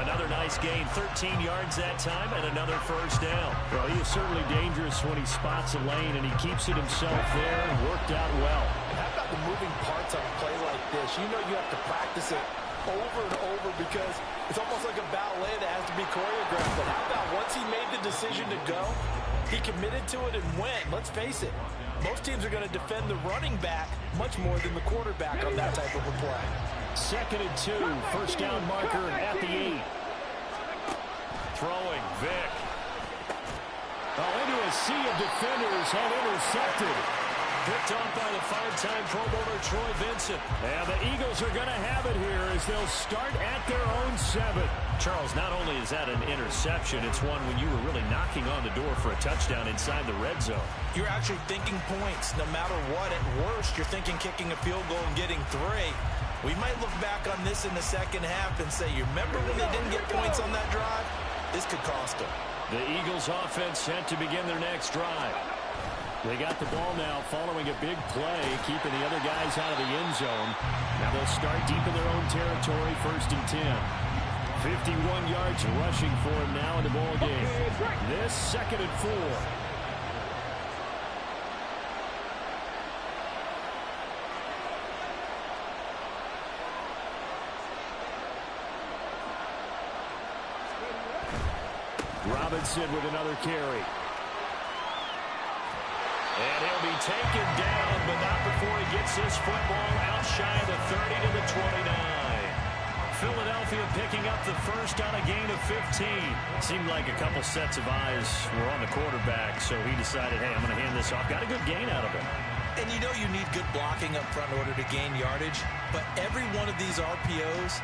Another nice gain, 13 yards that time, and another first down. Well, he is certainly dangerous when he spots a lane, and he keeps it himself there and worked out well. And how about the moving parts on a play like this, you know you have to practice it over and over because it's almost like a ballet that has to be choreographed. But how about once he made the decision to go, he committed to it and went. Let's face it, most teams are going to defend the running back much more than the quarterback on that type of a play. 2nd and 2, first down marker at the 8. Throwing, Vick. Oh, into a sea of defenders and intercepted. Picked off by the 5-time Pro Bowler Troy Vincent. And the Eagles are going to have it here as they'll start at their own 7. Charles, not only is that an interception, it's one when you were really knocking on the door for a touchdown inside the red zone. You're actually thinking points. No matter what, at worst, you're thinking kicking a field goal and getting 3. We might look back on this in the second half and say, you remember when they didn't get points on that drive? This could cost them. The Eagles offense set to begin their next drive. They got the ball now following a big play, keeping the other guys out of the end zone. Now they'll start deep in their own territory, 1st and 10. 51 yards rushing for him now in the ball game. This 2nd and 4. Robinson with another carry. And he'll be taken down, but not before he gets this football out shy of the 30 to the 29. Philadelphia picking up the first on a gain of 15. Seemed like a couple sets of eyes were on the quarterback, so he decided, hey, I'm going to hand this off. Got a good gain out of it. And you know you need good blocking up front in order to gain yardage, but every one of these RPOs,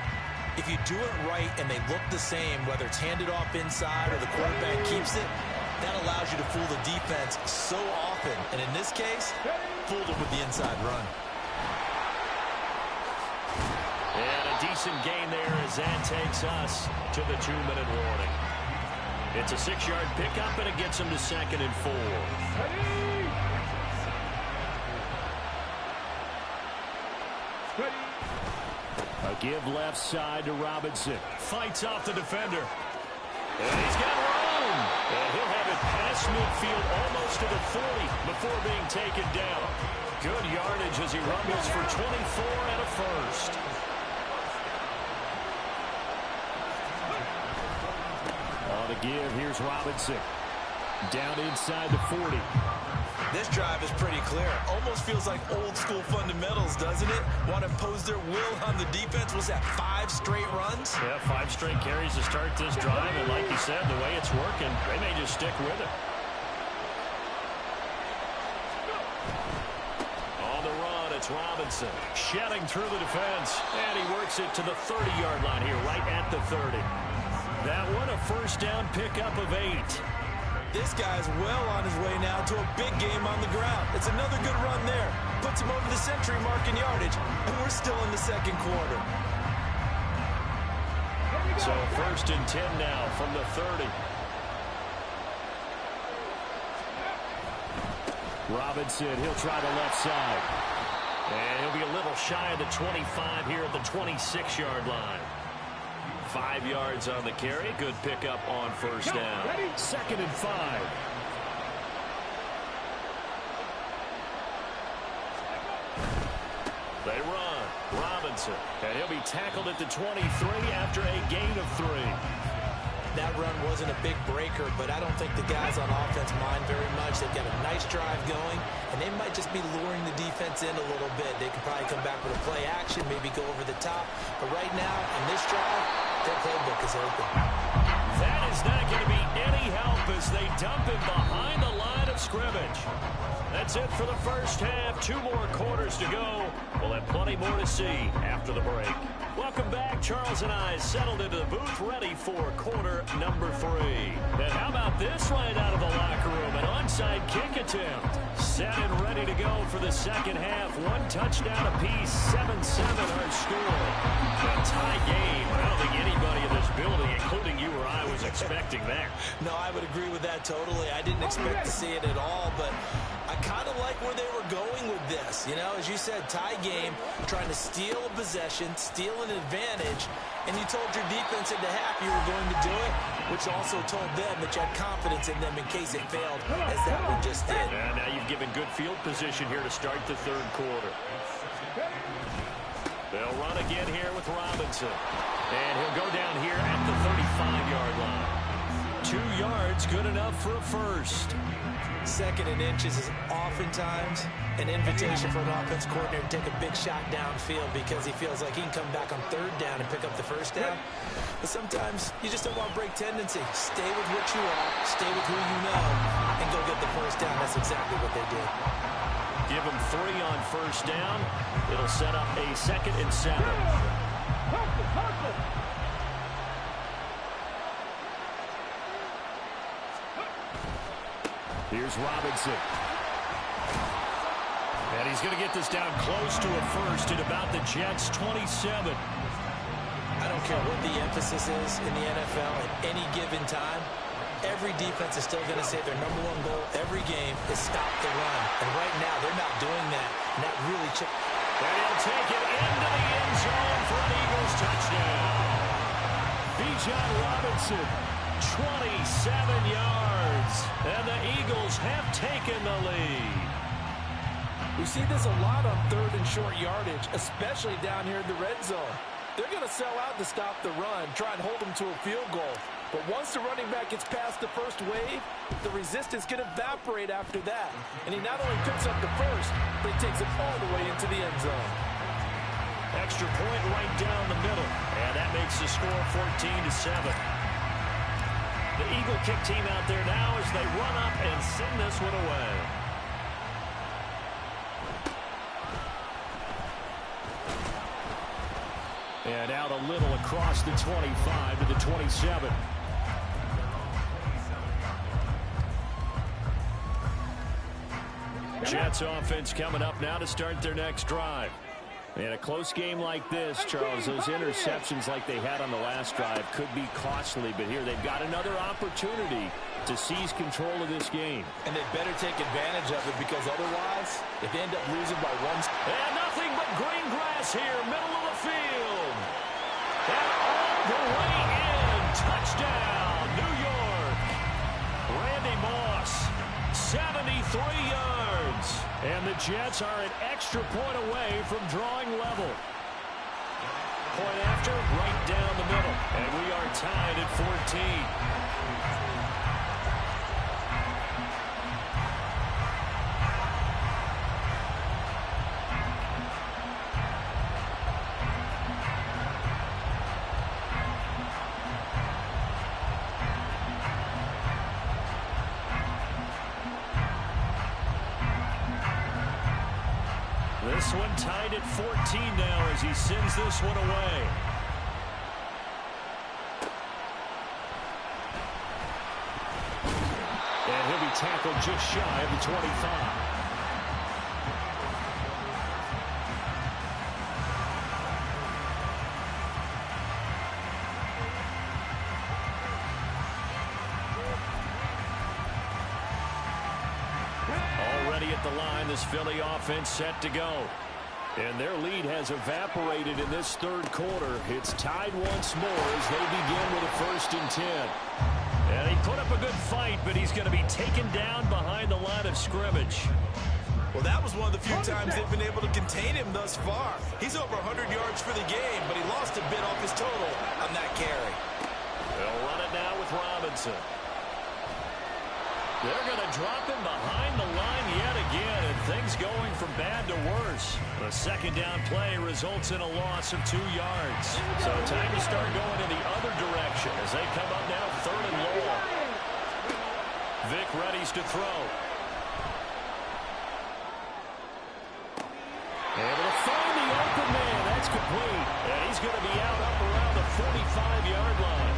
if you do it right and they look the same, whether it's handed off inside or the quarterback keeps it, that allows you to fool the defense so often. And in this case, fooled them with the inside run. And a decent gain there as that takes us to the 2-minute warning. It's a 6-yard pickup, and it gets them to 2nd and 4. A give left side to Robinson. Fights off the defender. And he's got room. And he'll have it past midfield almost to the 40 before being taken down. Good yardage as he rumbles for 24 and a first. On the give, here's Robinson. Down inside the 40. This drive is pretty clear. Almost feels like old school fundamentals, doesn't it? Want to impose their will on the defense. Was that 5 straight runs? Yeah, 5 straight carries to start this drive. And like you said, the way it's working, they may just stick with it. On the run, it's Robinson. Shedding through the defense. And he works it to the 30-yard line here, right at the 30. That one, a first down pickup of 8. This guy's well on his way now to a big game on the ground. It's another good run there. Puts him over the century mark in yardage, and we're still in the second quarter. So 1st and 10 now from the 30. Robinson, he'll try the left side. And he'll be a little shy of the 25 here at the 26-yard line. 5 yards on the carry. Good pickup on first down. 2nd and 5. They run. Robinson. And he'll be tackled at the 23 after a gain of 3. That run wasn't a big breaker, but I don't think the guys on offense mind very much. They've got a nice drive going, and they might just be luring the defense in a little bit. They could probably come back with a play action, maybe go over the top. But right now, in this drive, their playbook is open. That is not going to be any help as they dump him behind the line of scrimmage. That's it for the first half. 2 more quarters to go. We'll have plenty more to see after the break. Welcome back. Charles and I settled into the booth ready for quarter number 3. And how about this right out of the locker room? An onside kick attempt. Set and ready to go for the second half. 1 touchdown apiece. 7-7 our score. A tie game. I don't think anybody in this building, including you or I, was expecting that. No, I would agree with that totally. I didn't expect to see it at all, but I kind of like where they were going with this. You know, as you said, tie game, trying to steal a possession, steal an advantage, and you told your defense at the half you were going to do it, which also told them that you had confidence in them in case it failed, as that one just did. And now you've given good field position here to start the third quarter. They'll run again here with Robinson. And he'll go down here at the 35-yard line. 2 yards, good enough for a first. 2nd and inches is oftentimes an invitation for an offense coordinator to take a big shot downfield because he feels like he can come back on 3rd down and pick up the first down. But sometimes you just don't want to break tendency. Stay with what you are, stay with who you know, and go get the first down. That's exactly what they did. Give them 3 on first down. It'll set up a 2nd and 7. Here's Robinson. And he's going to get this down close to a first at about the Jets' 27. I don't care what the emphasis is in the NFL at any given time. Every defense is still going to say their #1 goal every game is stop the run. And right now, they're not doing that. Not really. And he'll take it into the end zone for an Eagles touchdown. Bijan Robinson, 27 yards. And the Eagles have taken the lead. We see this a lot on 3rd and short yardage, especially down here in the red zone. They're going to sell out to stop the run, try and hold them to a field goal. But once the running back gets past the first wave, the resistance can evaporate after that. And he not only picks up the first, but he takes it all the way into the end zone. Extra point right down the middle. And that makes the score 14-7. The Eagle kick team out there now as they run up and send this one away. And out a little across the 25 to the 27. Jets offense coming up now to start their next drive. And a close game like this, Charles, those interceptions like they had on the last drive could be costly. But here they've got another opportunity to seize control of this game. And they better take advantage of it because otherwise, if they end up losing by 1... And nothing but green grass here, middle of the field. And all the way in. Touchdown, New York. Randy Moss, 73 yards. And the Jets are an extra point away from drawing level. Point after, right down the middle. And we are tied at 14. This one tied at 14 now as he sends this one away. And he'll be tackled just shy of the 25. Already at the line, this Philly offense set to go. And their lead has evaporated in this 3rd quarter. It's tied once more as they begin with a 1st and 10. And he put up a good fight, but he's going to be taken down behind the line of scrimmage. Well, that was one of the few times they've been able to contain him thus far. He's over 100 yards for the game, but he lost a bit off his total on that carry. They'll run it now with Robinson. They're going to drop him behind the line yet again, and things going from bad to worse. The 2nd down play results in a loss of 2 yards. So time to start going in the other direction as they come up now 3rd and long. Vic readies to throw. Able to find the open man. That's complete. And he's going to be out up around the 45-yard line.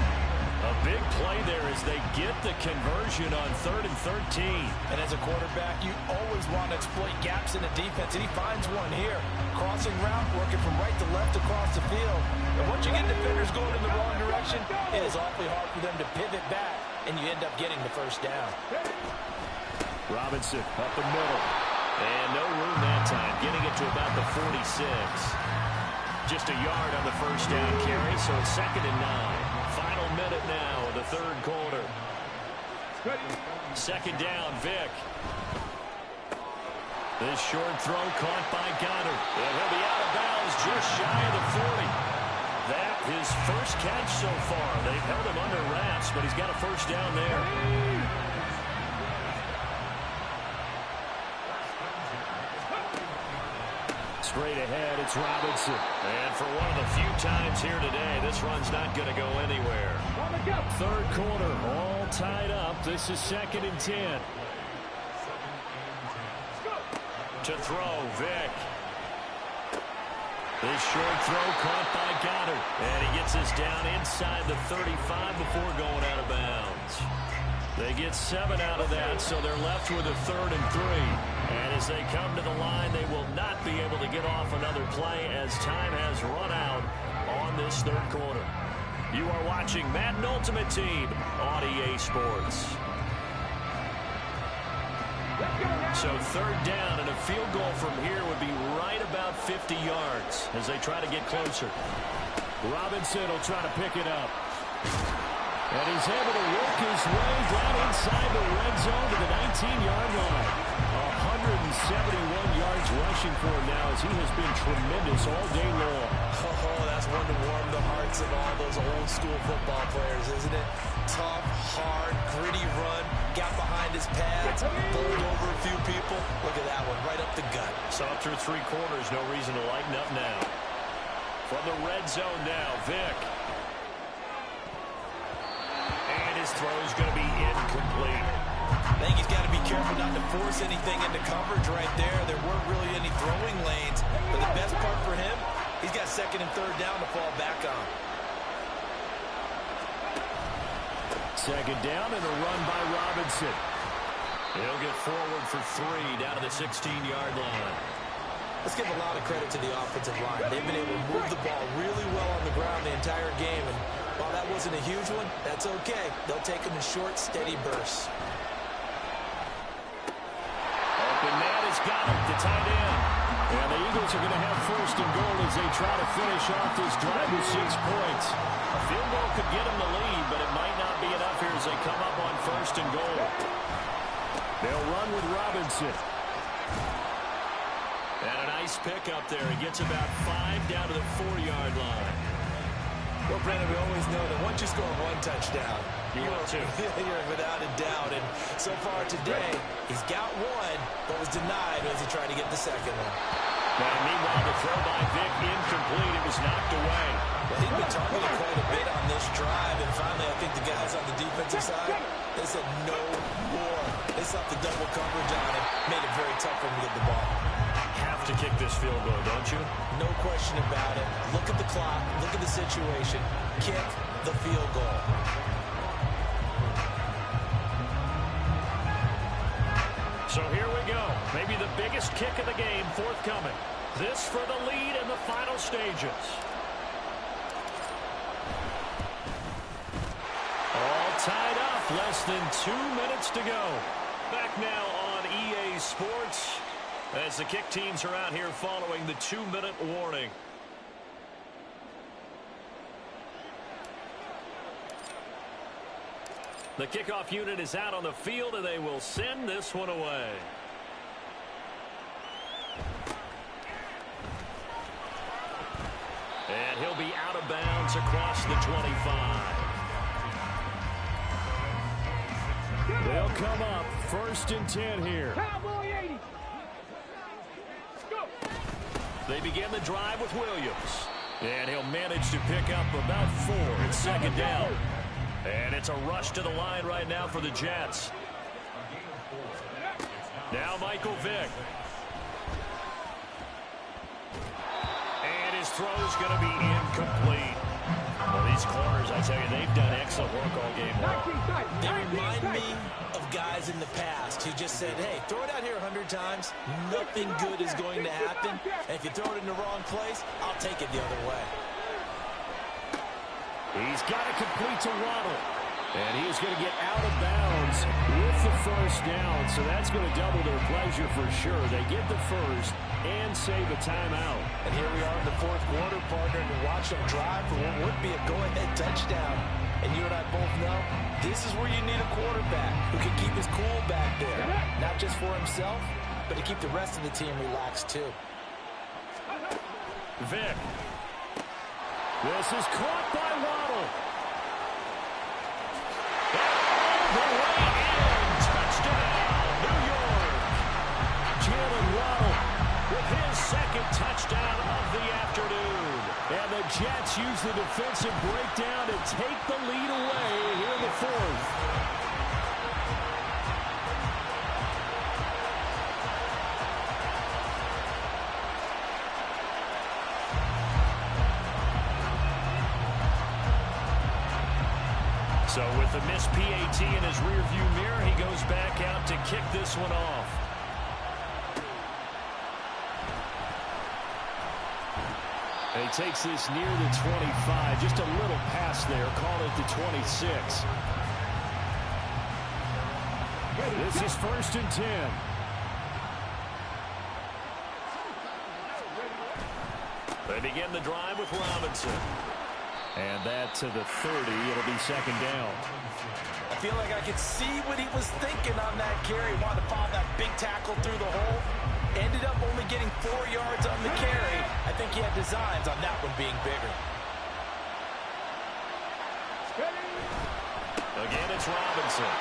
A big play there as they get the conversion on 3rd and 13. And as a quarterback, you always want to exploit gaps in the defense, and he finds one here. Crossing route, working from right to left across the field. And once you get defenders going in the wrong direction, it is awfully hard for them to pivot back, and you end up getting the first down. Robinson up the middle. And no room that time, getting it to about the 46. Just a yard on the first down carry, so it's 2nd and 9. Final minute now of the 3rd quarter. 2nd down, Vic. This short throw caught by Goddard. And he'll be out of bounds just shy of the 40. That his first catch so far. They've held him under wraps, but he's got a first down there. Straight ahead, it's Robinson. And for one of the few times here today, this run's not going to go anywhere. Third quarter, all tied up. This is 2nd and 10. To throw, Vick. This short throw caught by Goddard. And he gets us down inside the 35 before going out of bounds. They get 7 out of that, so they're left with a 3rd and 3. And as they come to the line, they will not be able to get off another play as time has run out on this 3rd quarter. You are watching Madden Ultimate Team on EA Sports. So 3rd down, and a field goal from here would be right about 50 yards as they try to get closer. Robinson will try to pick it up. And he's able to work his way down inside the red zone to the 19-yard line. 171 yards rushing for him now as he has been tremendous all day long. Oh, that's one to warm the hearts of all those old-school football players, isn't it? Tough, hard, gritty run, got behind his pads, bowled over a few people. Look at that one, right up the gut. So up through 3 quarters, no reason to lighten up now. From the red zone now, Vick. And his throw's going to be incomplete. I think he's got to be careful not to force anything into coverage right there. There weren't really any throwing lanes. But the best part for him, he's got 2nd and 3rd down to fall back on. 2nd down and a run by Robinson. He'll get forward for 3 down to the 16-yard line. Let's give a lot of credit to the offensive line. They've been able to move the ball really well on the ground the entire game. And while that wasn't a huge one, that's okay. They'll take them in short, steady bursts. Open man has got him, the tight end. And the Eagles are going to have 1st and goal as they try to finish off this drive with 6 points. A field goal could get them the lead, but it might not be enough here as they come up on 1st and goal. They'll run with Robinson. And a nice pick up there. He gets about 5 down to the 4-yard line. Well, Brandon, we always know that once you score 1 touchdown, you're without a doubt. And so far today, he's got 1, but was denied as he tried to get the 2nd one. Now, meanwhile, the throw by Vick incomplete. It was knocked away. Well, he'd been targeted quite a bit on this drive, and finally I think the guys on the defensive side, they said no more. They slapped the double coverage on him, made it very tough for him to get the ball. Have to kick this field goal, don't you? No question about it. Look at the clock. Look at the situation. Kick the field goal. So here we go. Maybe the biggest kick of the game forthcoming. This for the lead in the final stages. All tied up. Less than 2 minutes to go. Back now on EA Sports as the kick teams are out here following the 2-minute warning. The kickoff unit is out on the field, and they will send this one away. And he'll be out of bounds across the 25. They'll come up 1st and 10 here. Cowboy 80. Go. They begin the drive with Williams. And he'll manage to pick up about 4. It's 2nd down. And it's a rush to the line right now for the Jets. Now Michael Vick. And his throw's going to be incomplete. Well, these corners, I tell you, they've done excellent work all game long. They remind me of guys in the past who just said, hey, throw it out here 100 times. Nothing good is going to happen. And if you throw it in the wrong place, I'll take it the other way. He's got it complete to Waddle. And he is going to get out of bounds with the 1st down. So that's going to double their pleasure for sure. They get the 1st and save a timeout. And here we are in the 4th quarter, partner, to watch them drive for what would be a go-ahead touchdown. And you and I both know this is where you need a quarterback who can keep his cool back there. Not just for himself, but to keep the rest of the team relaxed too. Vic. This is caught by Waddle. And all the way in. Touchdown, New York. Jalen Waddle with his second touchdown of the afternoon. And the Jets use the defensive breakdown to take the lead away here in the fourth. So with the missed PAT in his rearview mirror, he goes back out to kick this one off. And he takes this near the 25. Just a little pass there. Call it the 26. This is 1st and 10. They begin the drive with Robinson. And that to the 30. It'll be 2nd down. I feel like I could see what he was thinking on that carry. Wanted to follow that big tackle through the hole. Ended up only getting 4 yards on the carry. I think he had designs on that one being bigger. Again, it's Robinson.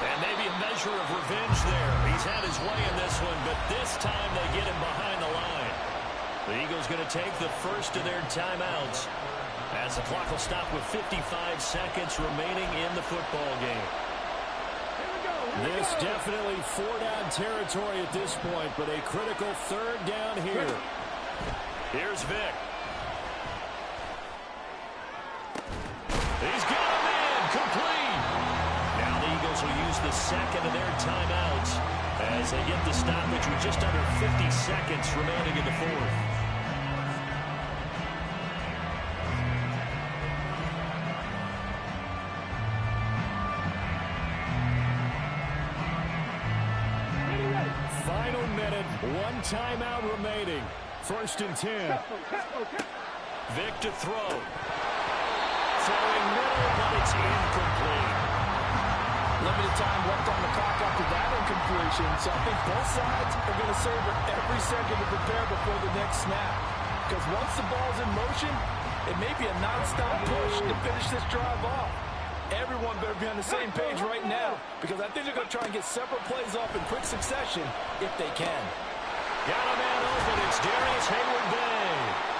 And maybe a measure of revenge there. He's had his way in this one, but this time they get him behind the line. The Eagles going to take the first of their timeouts, as the clock will stop with 55 seconds remaining in the football game. This definitely 4-down territory at this point, but a critical 3rd down here. Here's Vic. He's got him in, complete. Now the Eagles will use the second of their timeouts as they get the stoppage with just under 50 seconds remaining in the fourth. Final minute, 1 timeout remaining. 1st and 10. Vic to throw. Throwing middle, but it's incomplete. Limited time left on the clock after that incompletion, so I think both sides are going to savor every second to prepare before the next snap. Because once the ball's in motion, it may be a non-stop push to finish this drive off. Everyone better be on the same page right now, because I think they're going to try and get separate plays off in quick succession if they can. Got a man open. It's Darius Hayward-Bay.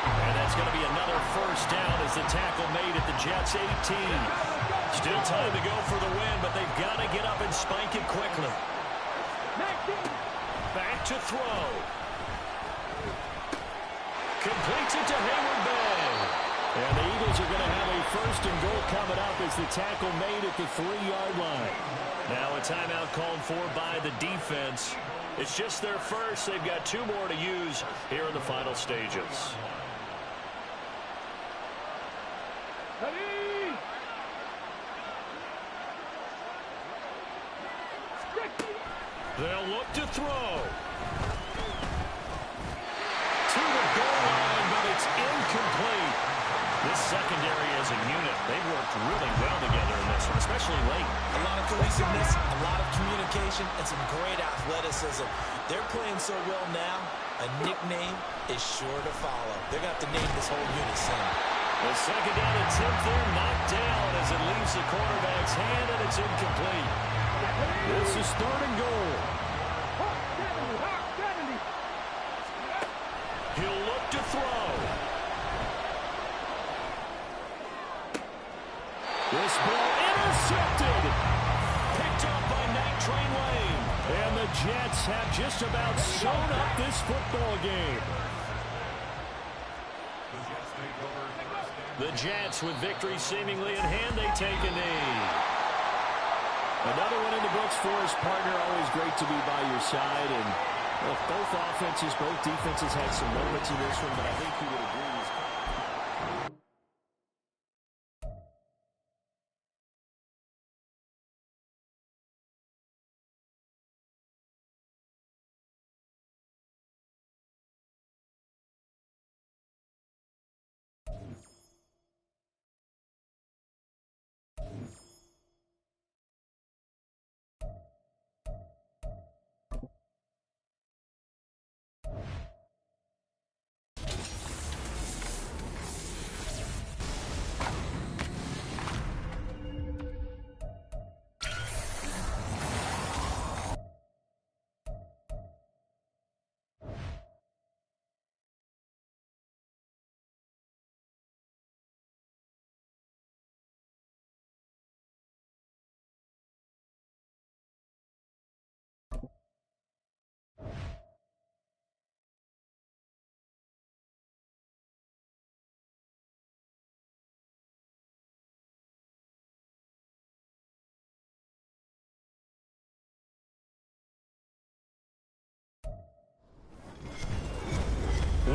And that's going to be another 1st down as the tackle made at the Jets' 18. Still time to go for the win, but they've got to get up and spike it quickly. Back to throw. Completes it to Hayward-Bay. And the Eagles are going to have a 1st and goal coming up as the tackle made at the 3-yard line. Now a timeout called for by the defense. It's just their first. They've got 2 more to use here in the final stages. They'll look to throw. To the goal line, but it's incomplete. This secondary as a unit, they've worked really well together in this one, especially late. A lot of cohesiveness, a lot of communication, and some great athleticism. They're playing so well now, a nickname is sure to follow. They're going to have to name this whole unit soon. The 2nd down attempt there knocked down as it leaves the quarterback's hand, and it's incomplete. This is 3rd and goal. He'll look to throw. This ball intercepted. Picked up by Night Train Lane. And the Jets have just about sewn up this football game. The Jets with victory seemingly in hand, they take a knee. Another one in the books for his partner. Always great to be by your side. And look, both offenses, both defenses had some moments in this one, but I think you would agree.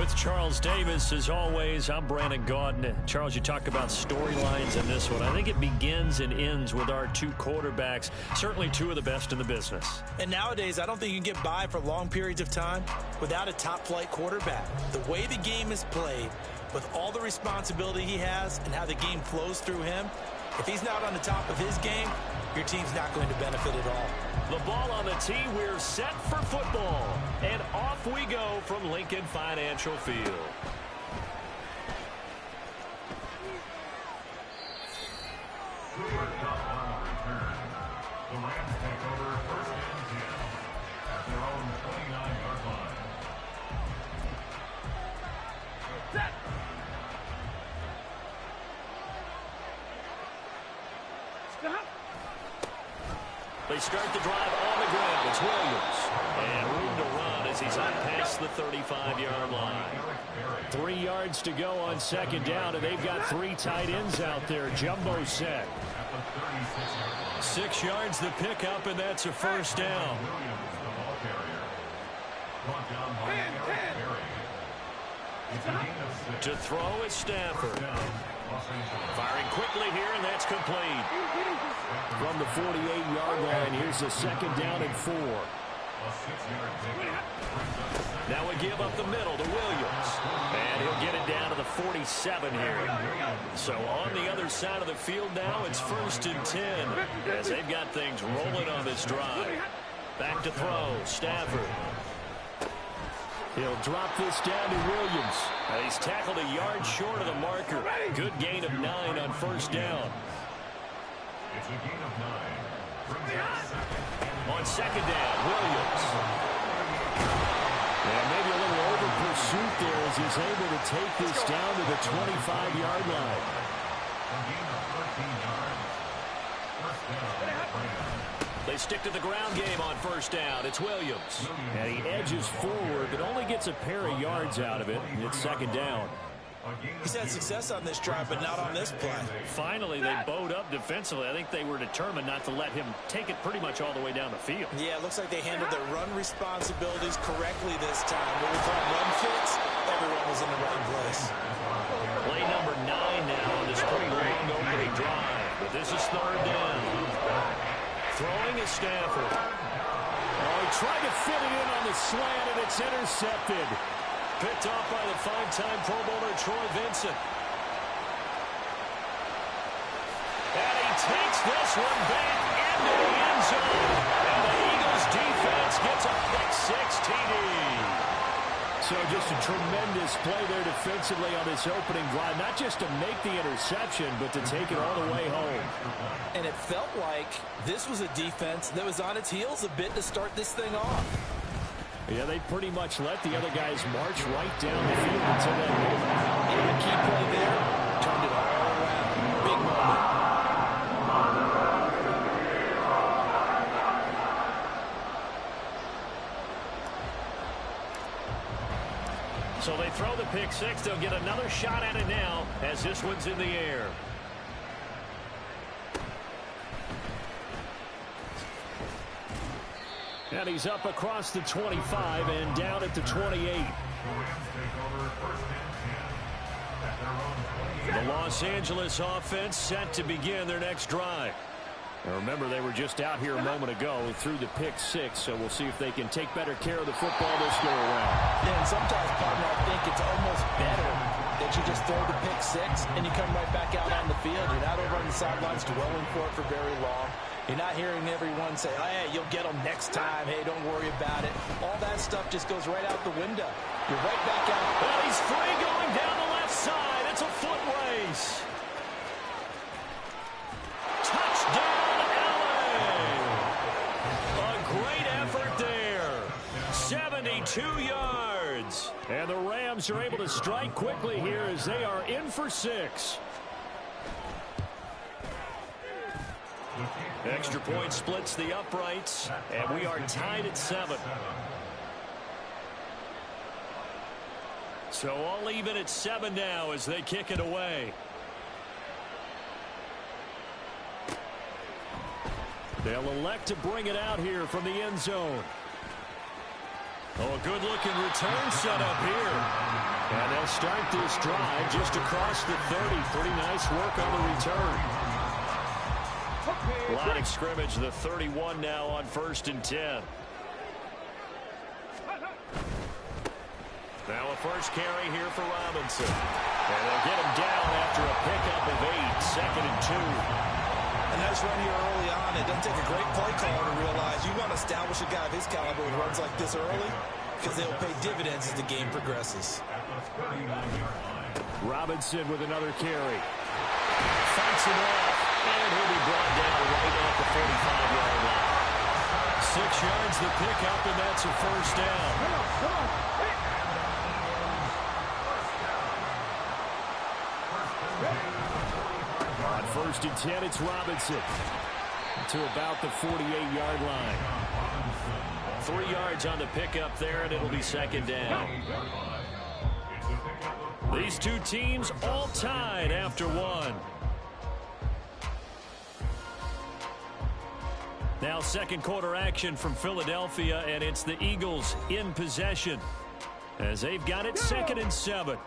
with Charles Davis. As always, I'm Brandon Gaudin. Charles, you talk about storylines in this one. I think it begins and ends with our two quarterbacks, certainly two of the best in the business. And nowadays, I don't think you can get by for long periods of time without a top-flight quarterback. The way the game is played, with all the responsibility he has and how the game flows through him, if he's not on the top of his game, your team's not going to benefit at all. The ball on the tee. We're set for football. And off we go from Lincoln Financial Field. Cooper Kupp on the return. The Rams take over first and 10 at their own 29-yard line. Set. Stop. They start the drive on the ground. It's Williams. And room to run as he's up past the 35-yard line. 3 yards to go on second down, and they've got three tight ends out there. Jumbo set. 6 yards the pickup, and that's a first down. To throw is Stafford. Firing quickly here, and that's complete. From the 48-yard line, here's a second down and 4. Now we give up the middle to Williams. And he'll get it down to the 47 here. So on the other side of the field now, it's first and 10 as they've got things rolling on this drive. Back to throw, Stafford. He'll drop this down to Williams. And he's tackled a yard short of the marker. Good gain of 9 on first down. It's a gain of 9. On second down, Williams. And maybe a little over pursuit there as he's able to take this down to the 25-yard line. A gain of 13 yards. First down. They stick to the ground game on first down. It's Williams. And he edges forward, but only gets a pair of yards out of it. It's second down. He's had success on this drive, but not on this play. Finally, they bowed up defensively. I think they were determined not to let him take it pretty much all the way down the field. Yeah, it looks like they handled their run responsibilities correctly this time. When we call run fits, everyone was in the right place. Play number 9 now on this pretty long opening drive. But this is third down. Throwing is Stafford. Oh, he tried to fit it in on the slant, and it's intercepted. Picked off by the 5-time Pro Bowler Troy Vincent. And he takes this one back into the end zone. And the Eagles defense gets a pick 6 TD. So just a tremendous play there defensively on this opening drive. Not just to make the interception, but to take it all the way home. And it felt like this was a defense that was on its heels a bit to start this thing off. Yeah, they pretty much let the other guys march right down the field until that moment. And the key play there turned it all around. Big moment. So they throw the pick 6. They'll get another shot at it now as this one's in the air. And he's up across the 25 and down at the 28. The Los Angeles offense set to begin their next drive. Now remember, they were just out here a moment ago through the pick 6, so we'll see if they can take better care of the football this go around. Yeah, and sometimes, partner, I think it's almost better that you just throw the pick 6 and you come right back out on the field. You're not over on the sidelines dwelling for it for very long. You're not hearing everyone say, oh, hey, you'll get them next time. Hey, don't worry about it. All that stuff just goes right out the window. You're right back out. Well, he's free going down the left side. It's a foot race. Touchdown, LA. A great effort there. 72 yards. And the Rams are able to strike quickly here as they are in for 6. Extra point splits the uprights, and we are tied at 7. So all even at 7 now as they kick it away. They'll elect to bring it out here from the end zone. Oh, a good-looking return set up here. And they'll start this drive just across the 30. Pretty nice work on the return. Line of scrimmage, the 31 now on 1st and 10. Now a first carry here for Robinson. And they'll get him down after a pickup of 8. 2nd and 2. A nice run here early on. It doesn't take a great play caller to realize you want to establish a guy of his caliber with runs like this early because they'll pay dividends as the game progresses. Robinson with another carry. Fights it off. And he'll be brought down right at the 45-yard line. 6 yards the pickup, and that's a first down. On 1st and 10, it's Robinson to about the 48-yard line. 3 yards on the pickup there, and it'll be 2nd down. These two teams all tied after 1. Now 2nd quarter action from Philadelphia, and it's the Eagles in possession as they've got it 2nd and 7.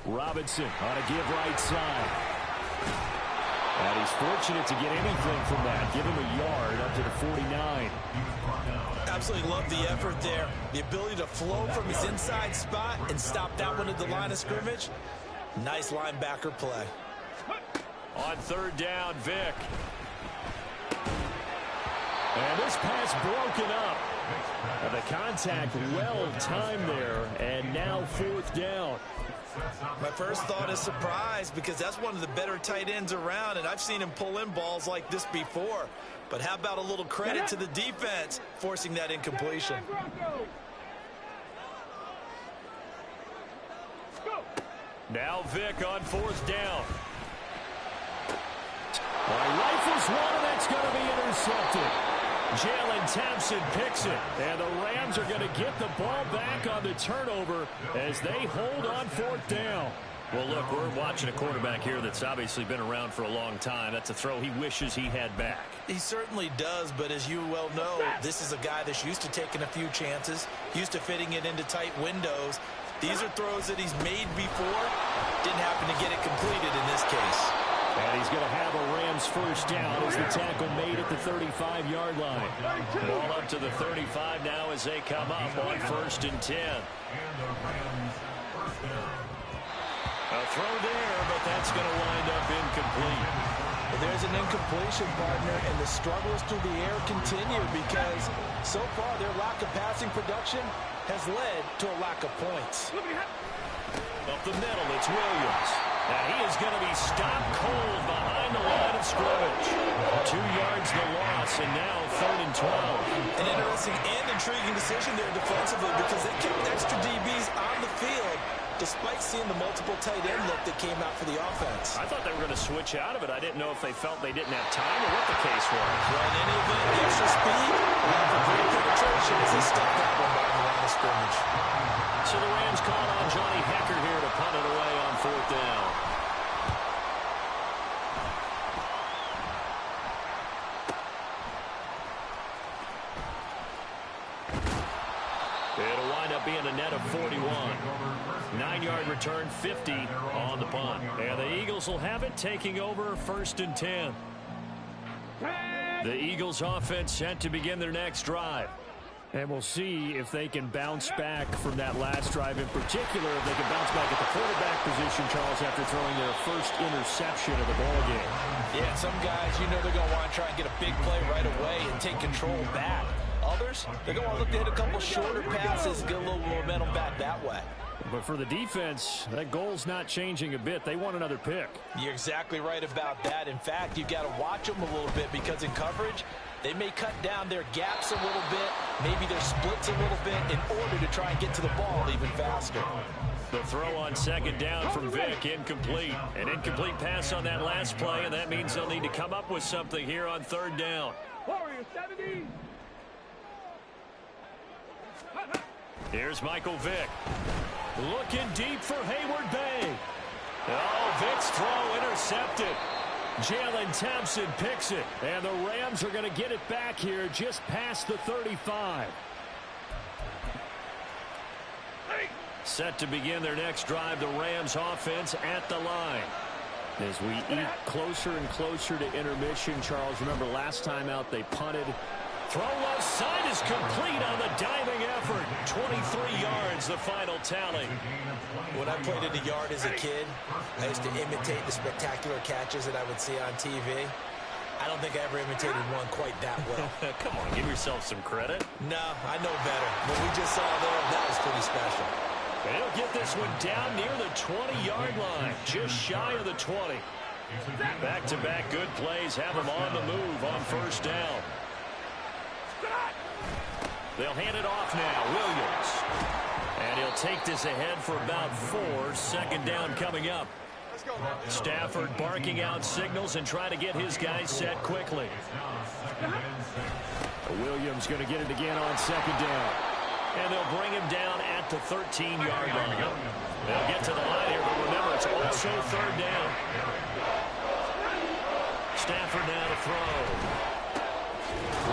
Robinson on a give right side. And he's fortunate to get anything from that. Give him a yard up to the 49. Absolutely love the effort there. The ability to flow from his inside spot and stop that one at the line of scrimmage. Nice linebacker play. On 3rd down, Vick. And this pass broken up. And the contact well timed there. And now 4th down. My first thought is surprise because that's one of the better tight ends around, and I've seen him pull in balls like this before. But how about a little credit to the defense forcing that incompletion? Now Vick on 4th down. Rifles one, and that's going to be intercepted. Jalen Thompson picks it, and the Rams are going to get the ball back on the turnover as they hold on 4th down. Well, look, we're watching a quarterback here that's obviously been around for a long time. That's a throw he wishes he had back. He certainly does, but as you well know, this is a guy that's used to taking a few chances, used to fitting it into tight windows. These are throws that he's made before. Didn't happen to get it completed in this case. And he's going to have a Rams first down as the tackle made at the 35-yard line. Ball up to the 35 now as they come up on 1st and 10. A throw there, but that's going to wind up incomplete. Well, there's an incompletion, partner, and the struggles through the air continue because so far their lack of passing production has led to a lack of points. Up the middle, it's Williams. And he is going to be stopped cold behind the line of scrimmage. 2 yards the loss, and now 3rd and 12. An interesting and intriguing decision there defensively because they kept extra DBs on the field despite seeing the multiple tight end look that came out for the offense. I thought they were going to switch out of it. I didn't know if they felt they didn't have time or what the case was. Well, in any event, the extra speed, for great penetration as they stuck that one behind the line of scrimmage. So the Rams call on Johnny Hecker here to punt it away on 4th down. It'll wind up being a net of 41. 9-yard return, 50 on the punt. And the Eagles will have it, taking over 1st and 10. The Eagles offense set to begin their next drive. And we'll see if they can bounce back from that last drive, in particular, if they can bounce back at the quarterback position, Charles, after throwing their first interception of the ballgame. Yeah, some guys, you know they're going to want to try and get a big play right away and take control back. Others, they're going to want to look to hit a couple shorter passes, get a little momentum back that way. But for the defense, that goal's not changing a bit. They want another pick. You're exactly right about that. In fact, you've got to watch them a little bit because in coverage, they may cut down their gaps a little bit, maybe their splits a little bit in order to try and get to the ball even faster. The throw on 2nd down from Vick, incomplete. An incomplete pass on that last play, and that means they'll need to come up with something here on 3rd down. Warrior 70. Here's Michael Vick. Looking deep for Hayward Bay. Oh, Vick's throw intercepted. Jalen Thompson picks it, and the Rams are going to get it back here just past the 35. Set to begin their next drive, the Rams offense at the line. As we eat closer and closer to intermission, Charles, remember last time out they punted. Throw left side is complete on the diving effort. 23 yards, the final tally. When I played in the yard as a kid, I used to imitate the spectacular catches that I would see on TV. I don't think I ever imitated one quite that well. Come on, give yourself some credit. No, I know better. What we just saw there, that was pretty special. And he'll get this one down near the 20-yard line, just shy of the 20. Back-to-back good plays have him on the move on first down. They'll hand it off now, Williams. And he'll take this ahead for about 4. Second down coming up. Stafford barking out signals and trying to get his guys set quickly. Williams going to get it again on second down. And they'll bring him down at the 13-yard line. They'll get to the line here, but remember, it's also third down. Stafford now to throw.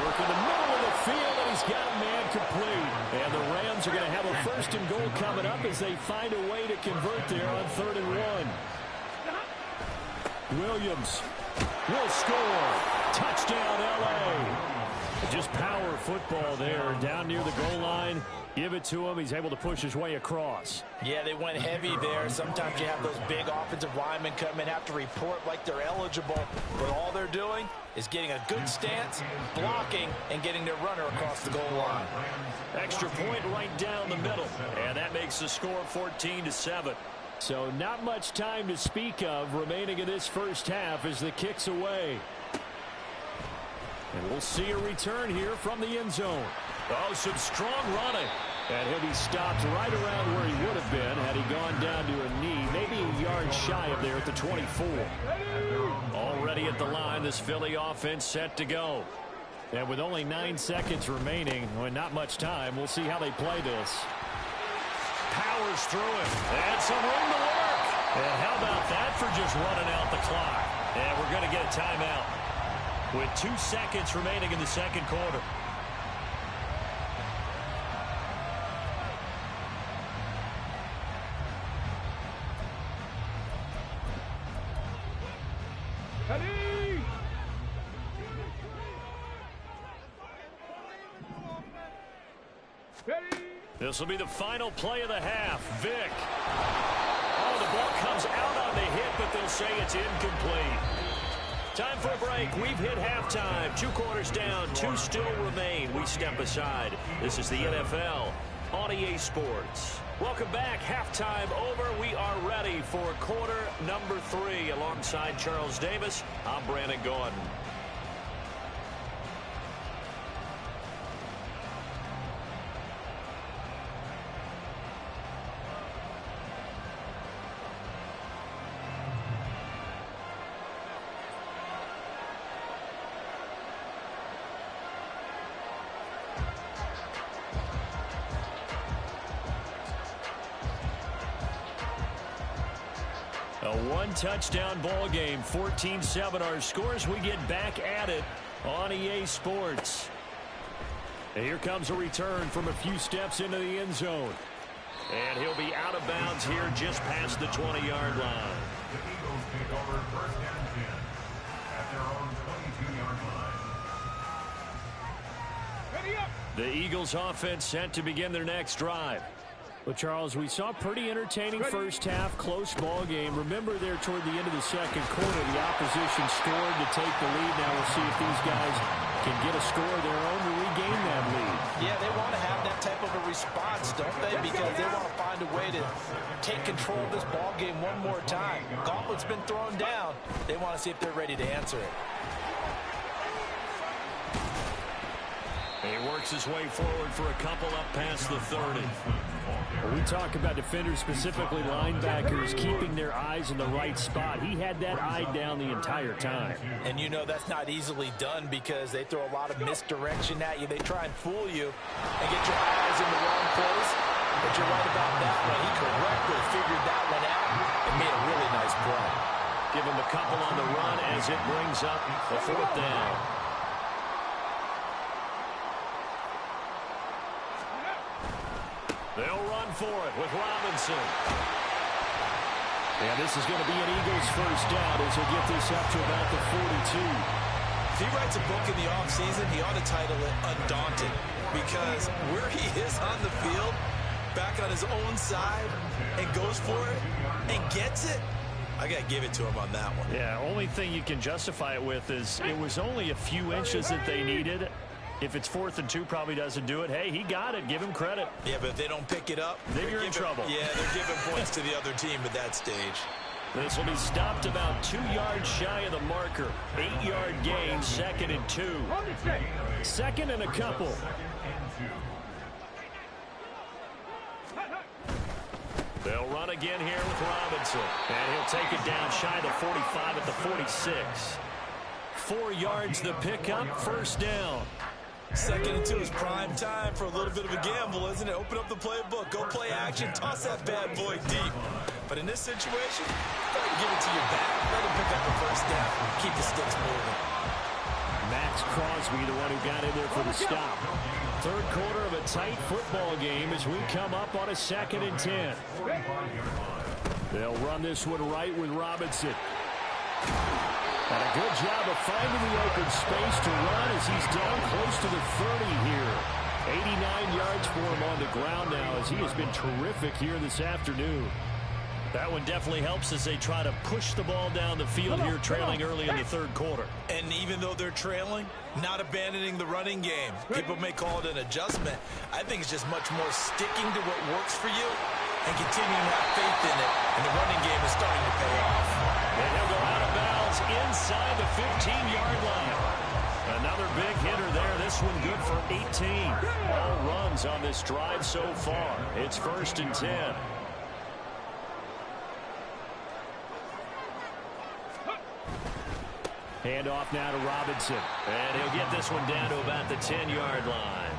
Working the middle of the field, and he's got a man complete. And the Rams are going to have a first and goal coming up as they find a way to convert there on 3rd and 1. Williams will score. Touchdown, L.A. Just power football there down near the goal line. Give it to him. He's able to push his way across. Yeah, they went heavy there. Sometimes you have those big offensive linemen come in, have to report like they're eligible. But all they're doing is getting a good stance, blocking, and getting their runner across the goal line. Extra point right down the middle. And that makes the score 14-7. So not much time to speak of remaining in this first half as the kick's away. And we'll see a return here from the end zone. Oh, some strong running. And he'll be stopped right around where he would have been had he gone down to a knee, maybe a yard shy of there at the 24. Already at the line, this Philly offense set to go. And with only 9 seconds remaining, well, not much time, we'll see how they play this. Powers through it. And some room to work. And how about that for just running out the clock? And we're going to get a timeout with 2 seconds remaining in the second quarter. This will be the final play of the half. Vick. Oh, the ball comes out on the hit, but they'll say it's incomplete. Time for a break. We've hit halftime. 2 quarters down. 2 still remain. We step aside. This is the NFL on EA Sports. Welcome back. Halftime over. We are ready for quarter number 3. Alongside Charles Davis, I'm Brandon Gordon. A 1-touchdown ball game, 14-7 our scores. We get back at it on EA Sports. And here comes a return from a few steps into the end zone. And he'll be out of bounds here just past the 20-yard line. The Eagles take over 1st and 10 at their own 22-yard line. The Eagles offense set to begin their next drive. Well, Charles, we saw a pretty entertaining first half, close ball game. Remember there toward the end of the second quarter, the opposition scored to take the lead. Now we'll see if these guys can get a score of their own to regain that lead. Yeah, they want to have that type of a response, don't they? Because they want to find a way to take control of this ball game one more time. Gauntlet's been thrown down. They want to see if they're ready to answer it. He works his way forward for a couple up past the 30. We talk about defenders, specifically linebackers, keeping their eyes in the right spot. He had that eye down the entire time. And you know that's not easily done because they throw a lot of misdirection at you. They try and fool you and get your eyes in the wrong place. But you're right about that one. He correctly figured that one out and made a really nice play. Give him a couple on the run as as it brings up a 4th down. They'll run for it with Robinson. And this is going to be an Eagles first down as he'll get this up to about the 42. If he writes a book in the offseason, he ought to title it Undaunted, because where he is on the field, back on his own side, and goes for it and gets it, I got to give it to him on that one. Yeah, only thing you can justify it with is it was only a few inches that they needed. If it's 4th and 2, probably doesn't do it. Hey, he got it. Give him credit. Yeah, but if they don't pick it up, then you're in trouble. Yeah, they're giving points to the other team at that stage. This will be stopped about 2 yards shy of the marker. 8-yard gain, 2nd and 2. 2nd and a couple. They'll run again here with Robinson. And he'll take it down shy of the 45 at the 46. 4 yards the pickup, first down. 2nd and 2 is prime time for a little bit of a gamble, isn't it? Open up the playbook, go play action, toss that bad boy deep. But in this situation, go ahead and give it to your back. Let him pick up the first down, keep the sticks moving. Max Crosby, the one who got in there for the stop. 3rd quarter of a tight football game as we come up on a 2nd and 10. They'll run this one right with Robinson. And a good job of finding the open space to run as he's down close to the 30 here. 89 yards for him on the ground now as he has been terrific here this afternoon. That one definitely helps as they try to push the ball down the field here, trailing early in the 3rd quarter. And even though they're trailing, not abandoning the running game. People may call it an adjustment. I think it's just much more sticking to what works for you and continuing to have faith in it. And the running game is starting to pay off. And he'll go out of bounds inside the 15-yard line. Another big hitter there. This one good for 18. All runs on this drive so far. It's 1st and 10. Hand off now to Robinson. And he'll get this one down to about the 10-yard line.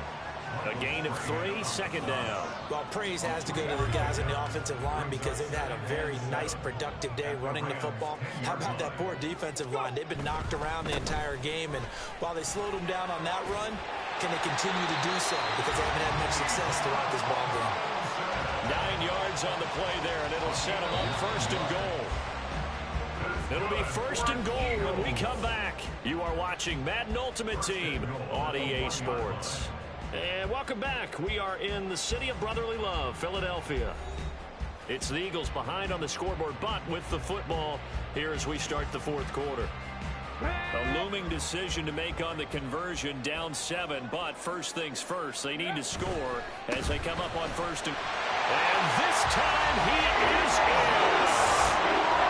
A gain of 3, 2nd down. Well, praise has to go to the guys in the offensive line because they've had a very nice, productive day running the football. How about that poor defensive line? They've been knocked around the entire game, and while they slowed them down on that run, can they continue to do so? Because they haven't had much success throughout this ball game. 9 yards on the play there, and it'll set them up 1st and goal. It'll be 1st and goal when we come back. You are watching Madden Ultimate Team on EA Sports. And welcome back. We are in the city of brotherly love, Philadelphia. It's the Eagles behind on the scoreboard, but with the football here as we start the 4th quarter. A looming decision to make on the conversion, down 7, but first things first, they need to score as they come up on 1st and this time he is in.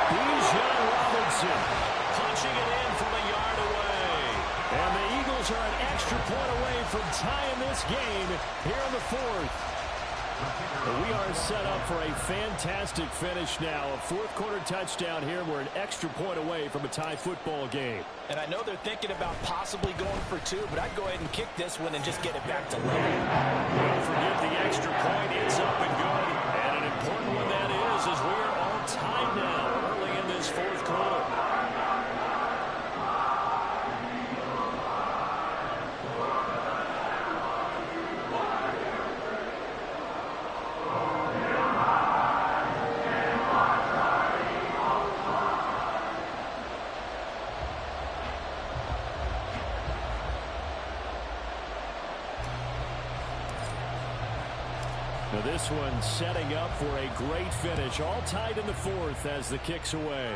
Bijan Robinson punching it in from a yard away. And the Eagles are an extra point away from tying this game here in the 4th. We are set up for a fantastic finish now. A 4th quarter touchdown here. We're an extra point away from a tie football game. And I know they're thinking about possibly going for 2, but I'd go ahead and kick this one and just get it back to level. Don't forget the extra point. It's up and good. And an important one that is as we are all tied now early in this 4th quarter. Now this one setting up for a great finish. All tied in the 4th as the kick's away.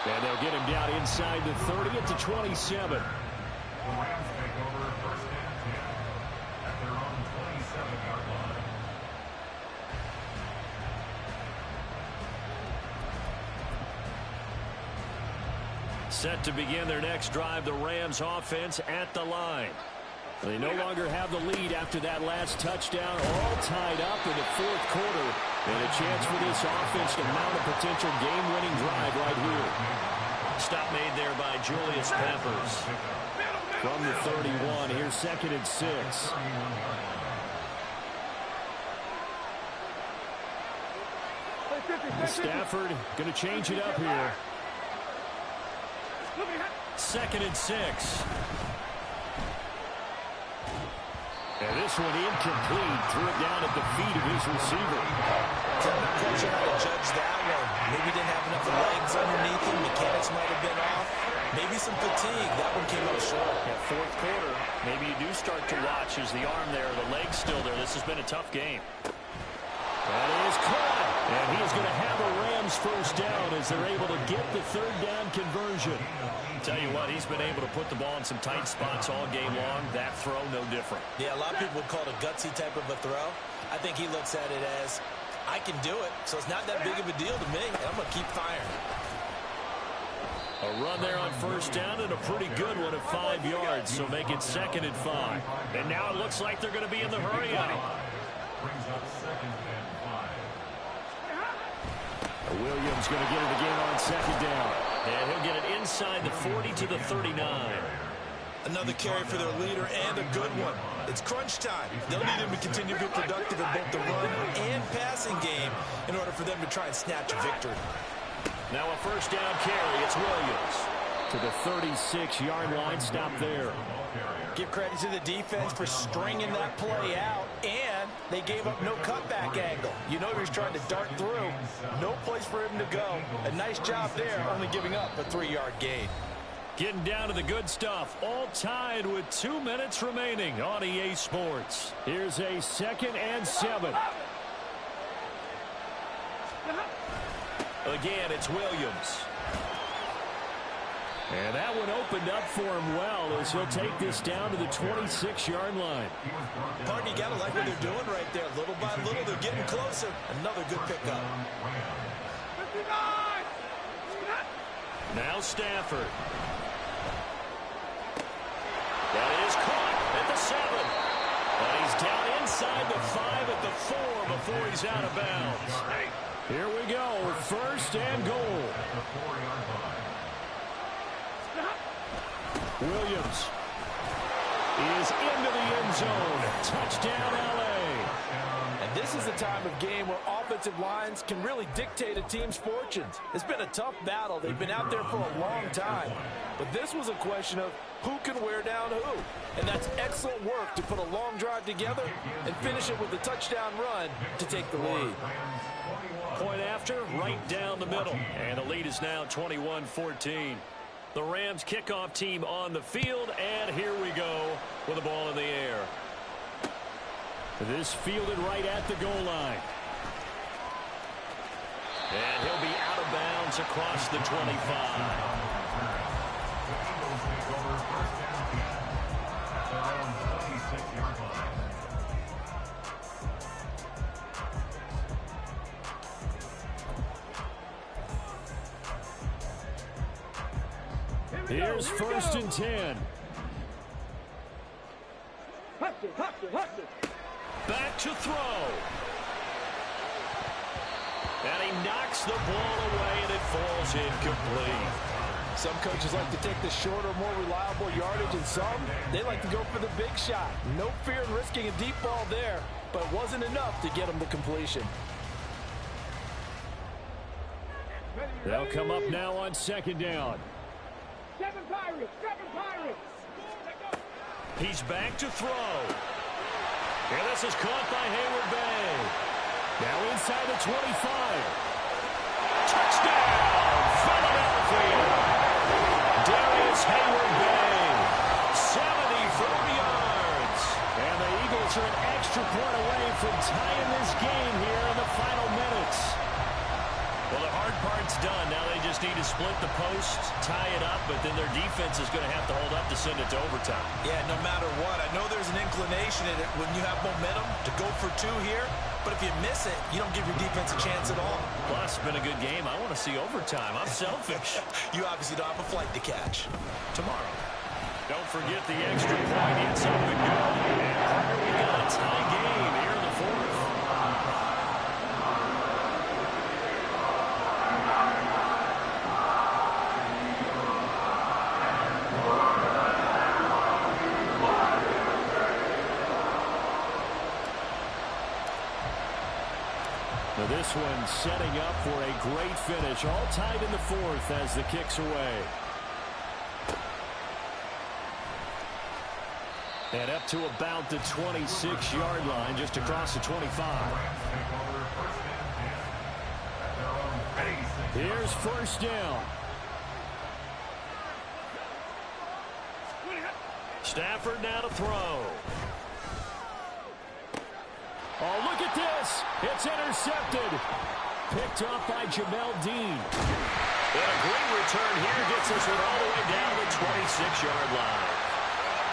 And they'll get him down inside the 30 at the 27. The Rams take over 1st and 10 at their own 27-yard line. Set to begin their next drive, the Rams offense at the line. They no longer have the lead after that last touchdown, all tied up in the 4th quarter. And a chance for this offense to mount a potential game-winning drive right here. Stop made there by Julius Peppers. From the 31, here's 2nd and 6. Stafford going to change it up here. 2nd and 6. And this one incomplete. Threw it down at the feet of his receiver. I'm not quite sure how to judge that one. Maybe didn't have enough legs underneath him. Mechanics might have been off. Maybe some fatigue. That one came up short. At 4th quarter, maybe you do start to watch as the arm there, the leg's still there. This has been a tough game. That is caught. And he is going to have a Rams first down as they're able to get the 3rd down conversion. Tell you what, he's been able to put the ball in some tight spots all game long. That throw, no different. Yeah, a lot of people would call it a gutsy type of a throw. I think he looks at it as, I can do it, so it's not that big of a deal to me, and I'm going to keep firing. A run there on 1st down and a pretty good one at 5 yards, so make it 2nd and 5. And now it looks like they're going to be in the hurry out. Brings up 2nd and 5. Williams going to get it again on 2nd down. And he'll get it inside the 40 to the 39. Another carry for their leader and a good one. It's crunch time. They'll need him to continue to be productive in both the run and passing game in order for them to try and snatch a victory. Now a 1st down carry. It's Williams to the 36-yard line. Stop there. Give credit to the defense for stringing that play out, and they gave up no cutback angle. You know he was trying to dart through. No place for him to go. A nice job there, only giving up a 3-yard gain. Getting down to the good stuff. All tied with 2 minutes remaining on EA Sports. Here's a 2nd and 7. Again, it's Williams. And that one opened up for him well as he'll take this down to the 26-yard line. Pardon, you got to like what they're doing right there. Little by little, they're getting closer. Another good pickup. Now Stafford. That is caught at the 7. And he's down inside the 5 at the 4 before he's out of bounds. Here we go. 1st and goal. Williams is into the end zone. Touchdown, L.A. And this is the time of game where offensive lines can really dictate a team's fortunes. It's been a tough battle. They've been out there for a long time. But this was a question of who can wear down who. And that's excellent work to put a long drive together and finish it with a touchdown run to take the lead. Point after, right down the middle. And the lead is now 21-14. The Rams kickoff team on the field, and here we go with the ball in the air. This fielded right at the goal line. And he'll be out of bounds across the 25. Here's 1st and 10. Back to throw. And he knocks the ball away, and it falls incomplete. Some coaches like to take the shorter, more reliable yardage, and some, they like to go for the big shot. No fear in risking a deep ball there, but it wasn't enough to get him the completion. They'll come up now on 2nd down. 7 Pirates! 7 Pirates! He's back to throw. And this is caught by Hayward Bay. Now inside the 25. Touchdown, Philadelphia. Darius Hayward Bay, 74 yards. And the Eagles are an extra point away from tying this game here in the final minutes. Well, the hard part's done. Now they just need to split the post, tie it up, but then their defense is going to have to hold up to send it to overtime. Yeah, no matter what. I know there's an inclination in it when you have momentum to go for 2 here, but if you miss it, you don't give your defense a chance at all. Plus, it's been a good game. I want to see overtime. I'm selfish. You obviously don't have a flight to catch. Tomorrow. Don't forget the extra point. It's up and go. And we got a tie game here in the 4th. So this one setting up for a great finish. All tied in the fourth as the kick's away. And up to about the 26-yard line, just across the 25. Here's first down. Stafford now to throw. Oh, look at this. It's intercepted. Picked up by Jamel Dean. And a great return here gets us one all the way down the 26-yard line.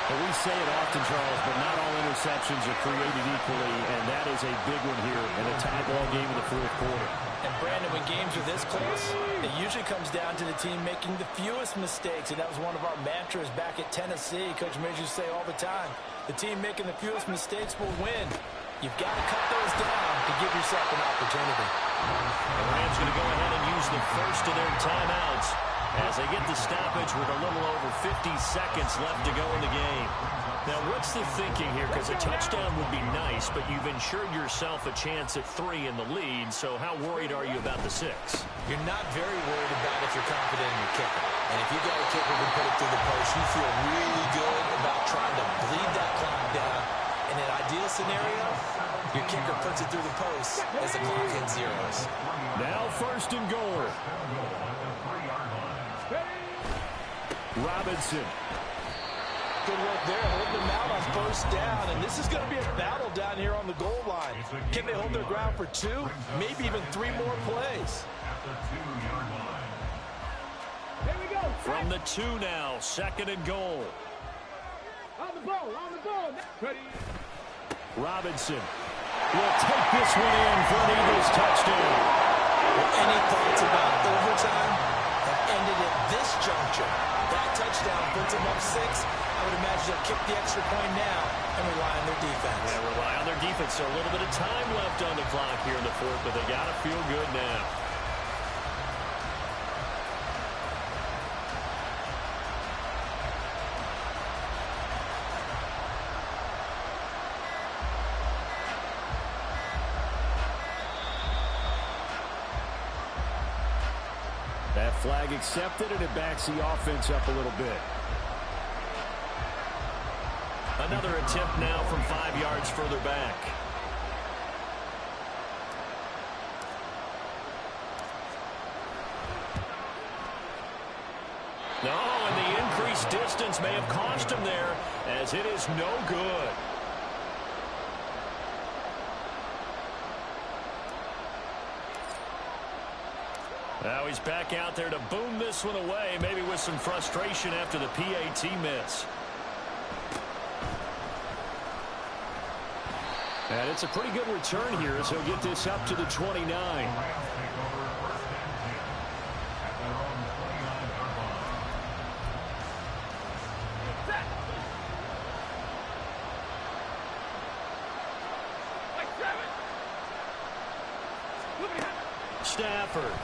And we say it often, Charles, but not all interceptions are created equally, and that is a big one here in a tie ball game in the fourth quarter. And, Brandon, when games are this close, it usually comes down to the team making the fewest mistakes, and that was one of our mantras back at Tennessee. Coach Midge used to say all the time, the team making the fewest mistakes will win. You've got to cut those down to give yourself an opportunity. The Rams going to go ahead and use the first of their timeouts as they get the stoppage with a little over 50 seconds left to go in the game. Now, what's the thinking here? Because a touchdown would be nice, but you've ensured yourself a chance at 3 in the lead, so how worried are you about the 6? You're not very worried about if you're confident in your kicker. And if you got a kicker who put it through the post, you feel really good about trying to bleed that clock down. In an ideal scenario, your kicker puts it through the post as the clock hits zeros. Now first and goal. Robinson. Good work there, holding them out on first down, and this is going to be a battle down here on the goal line. Can they hold their ground for 2, maybe even 3 more plays? Here we go. From the 2 now, second and goal. On the ball, on the ball. Ready. Robinson will take this one in for an Eagles touchdown. Any thoughts about overtime have ended at this juncture. That touchdown puts them up 6. I would imagine they'll kick the extra point now and rely on their defense. Yeah, rely on their defense. So a little bit of time left on the clock here in the fourth, but they got to feel good now. That flag accepted, and it backs the offense up a little bit. Another attempt now from 5 yards further back. No, and the increased distance may have cost him there, as it is no good. Now he's back out there to boom this one away, maybe with some frustration after the PAT miss. And it's a pretty good return here as he'll get this up to the 29. Stafford.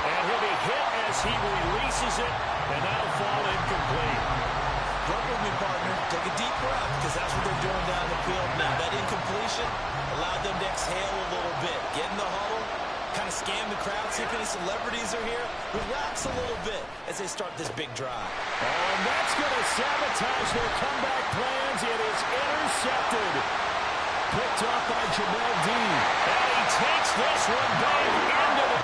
And he'll be hit as he releases it, and that'll fall incomplete. Work with me, partner. Take a deep breath, because that's what they're doing down the field now. That incompletion allowed them to exhale a little bit. Get in the huddle, kind of scan the crowd, see if any celebrities are here. Relax a little bit as they start this big drive. Oh, and that's going to sabotage their comeback plans. It is intercepted. Picked up by Jamel Dean. And he takes this one back into the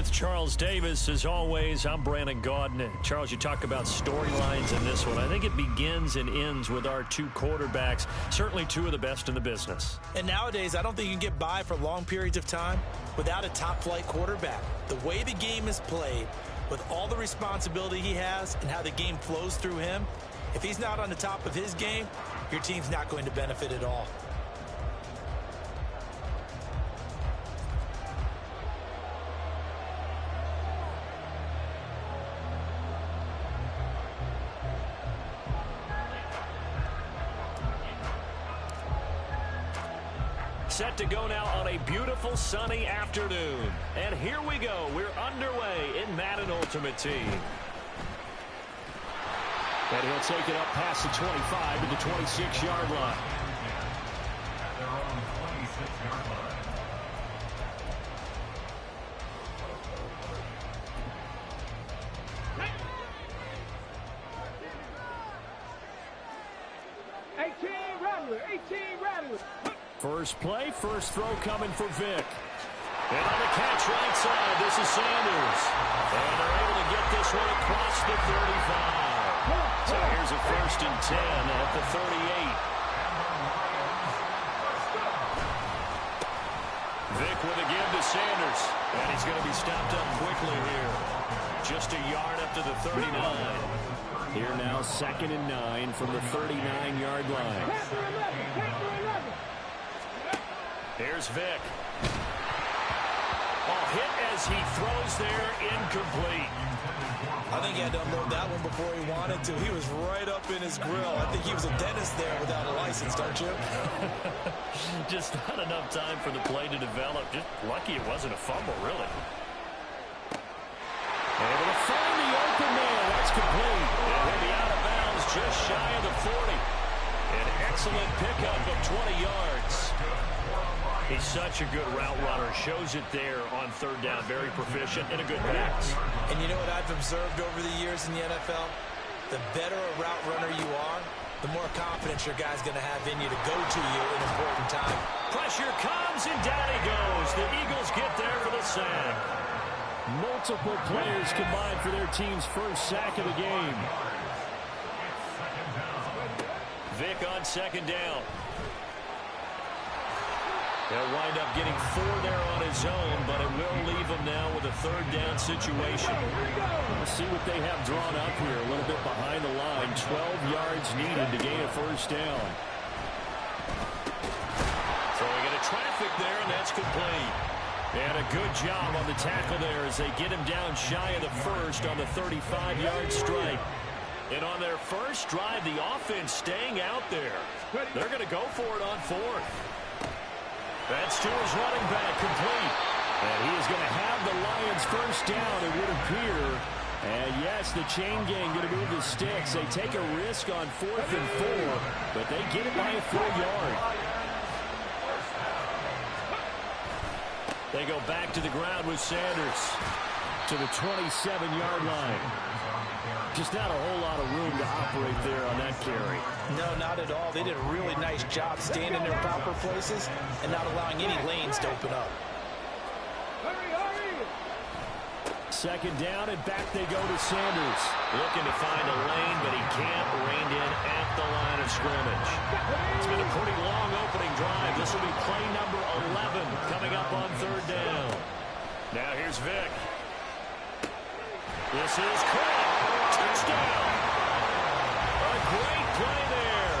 With Charles Davis, as always, I'm Brandon Gaudin. Charles, you talk about storylines in this one. I think it begins and ends with our two quarterbacks, certainly two of the best in the business. And nowadays, I don't think you can get by for long periods of time without a top-flight quarterback. The way the game is played, with all the responsibility he has and how the game flows through him, if he's not on the top of his game, your team's not going to benefit at all. Set to go now on a beautiful sunny afternoon. And here we go. We're underway in Madden Ultimate Team. And he'll take it up past the 25 to the 26-yard line. At their own 26-yard line. First play, first throw coming for Vic. And on the catch right side, this is Sanders. And they're able to get this one across the 35. So here's a 1st and 10 at the 38. Vic with a give to Sanders. And he's going to be stopped up quickly here. Just a yard up to the 39. Here now, 2nd and 9 from the 39-yard line. Here's Vic. Oh, hit as he throws there, incomplete. I think he had to unload that one before he wanted to. He was right up in his grill. I think he was a dentist there without a license, don't you? Just not enough time for the play to develop. Just lucky it wasn't a fumble, really. Able to find the open man. That's complete. And he'll be out of bounds just shy of the 40. An excellent pickup of 20 yards. He's such a good route runner. Shows it there on 3rd down. Very proficient and a good pass. And you know what I've observed over the years in the NFL? The better a route runner you are, the more confidence your guy's going to have in you to go to you in important time. Pressure comes and down he goes. The Eagles get there for the sack. Multiple players combined for their team's first sack of the game. Vic on 2nd down. He'll wind up getting 4 there on his own, but it will leave him now with a 3rd down situation. We'll see what they have drawn up here. A little bit behind the line. 12 yards needed to gain a 1st down. Throwing into traffic there, and that's complete. And a good job on the tackle there as they get him down shy of the 1st on the 35-yard strike. And on their first drive, the offense staying out there. They're going to go for it on 4th. That's to his running back, complete. And he is going to have the Lions 1st down, it would appear. And yes, the chain gang going to move the sticks. They take a risk on 4th and 4, but they get it by a 4-yard. They go back to the ground with Sanders to the 27-yard line. Just not a whole lot of room to operate there on that carry. No, not at all. They did a really nice job staying in their proper places and not allowing any lanes to open up. 2nd down, and back they go to Sanders. Looking to find a lane, but he can't. Reined in at the line of scrimmage. It's been a pretty long opening drive. This will be play number 11 coming up on 3rd down. Now here's Vic. This is quick. Touchdown. A great play there.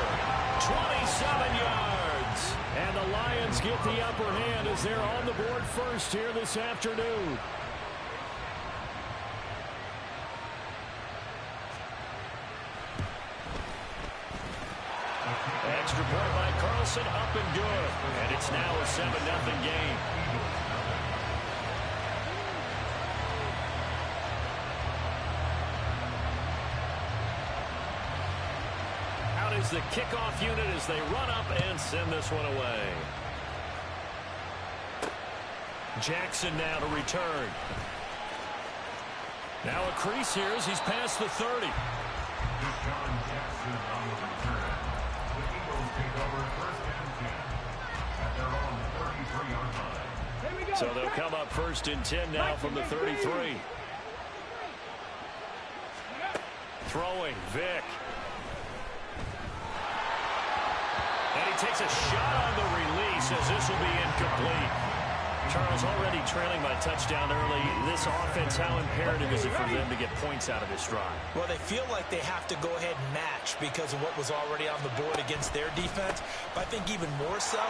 27 yards. And the Lions get the upper hand as they're on the board first here this afternoon. Extra point by Carlson, up and good. And it's now a 7-0 game. Out is the kickoff unit as they run up and send this one away. Jackson now to return. Now a crease here as he's past the 30. Deshaun Jackson on the return. The Eagles take over 1st and 10 at their own 33-yard line. So they'll come up 1st and 10 now from the 33. Throwing, Vick. And he takes a shot on the release as this will be incomplete. Charles, already trailing by touchdown early. This offense, how imperative is it for them to get points out of this drive? Well, they feel like they have to go ahead and match because of what was already on the board against their defense. But I think even more so,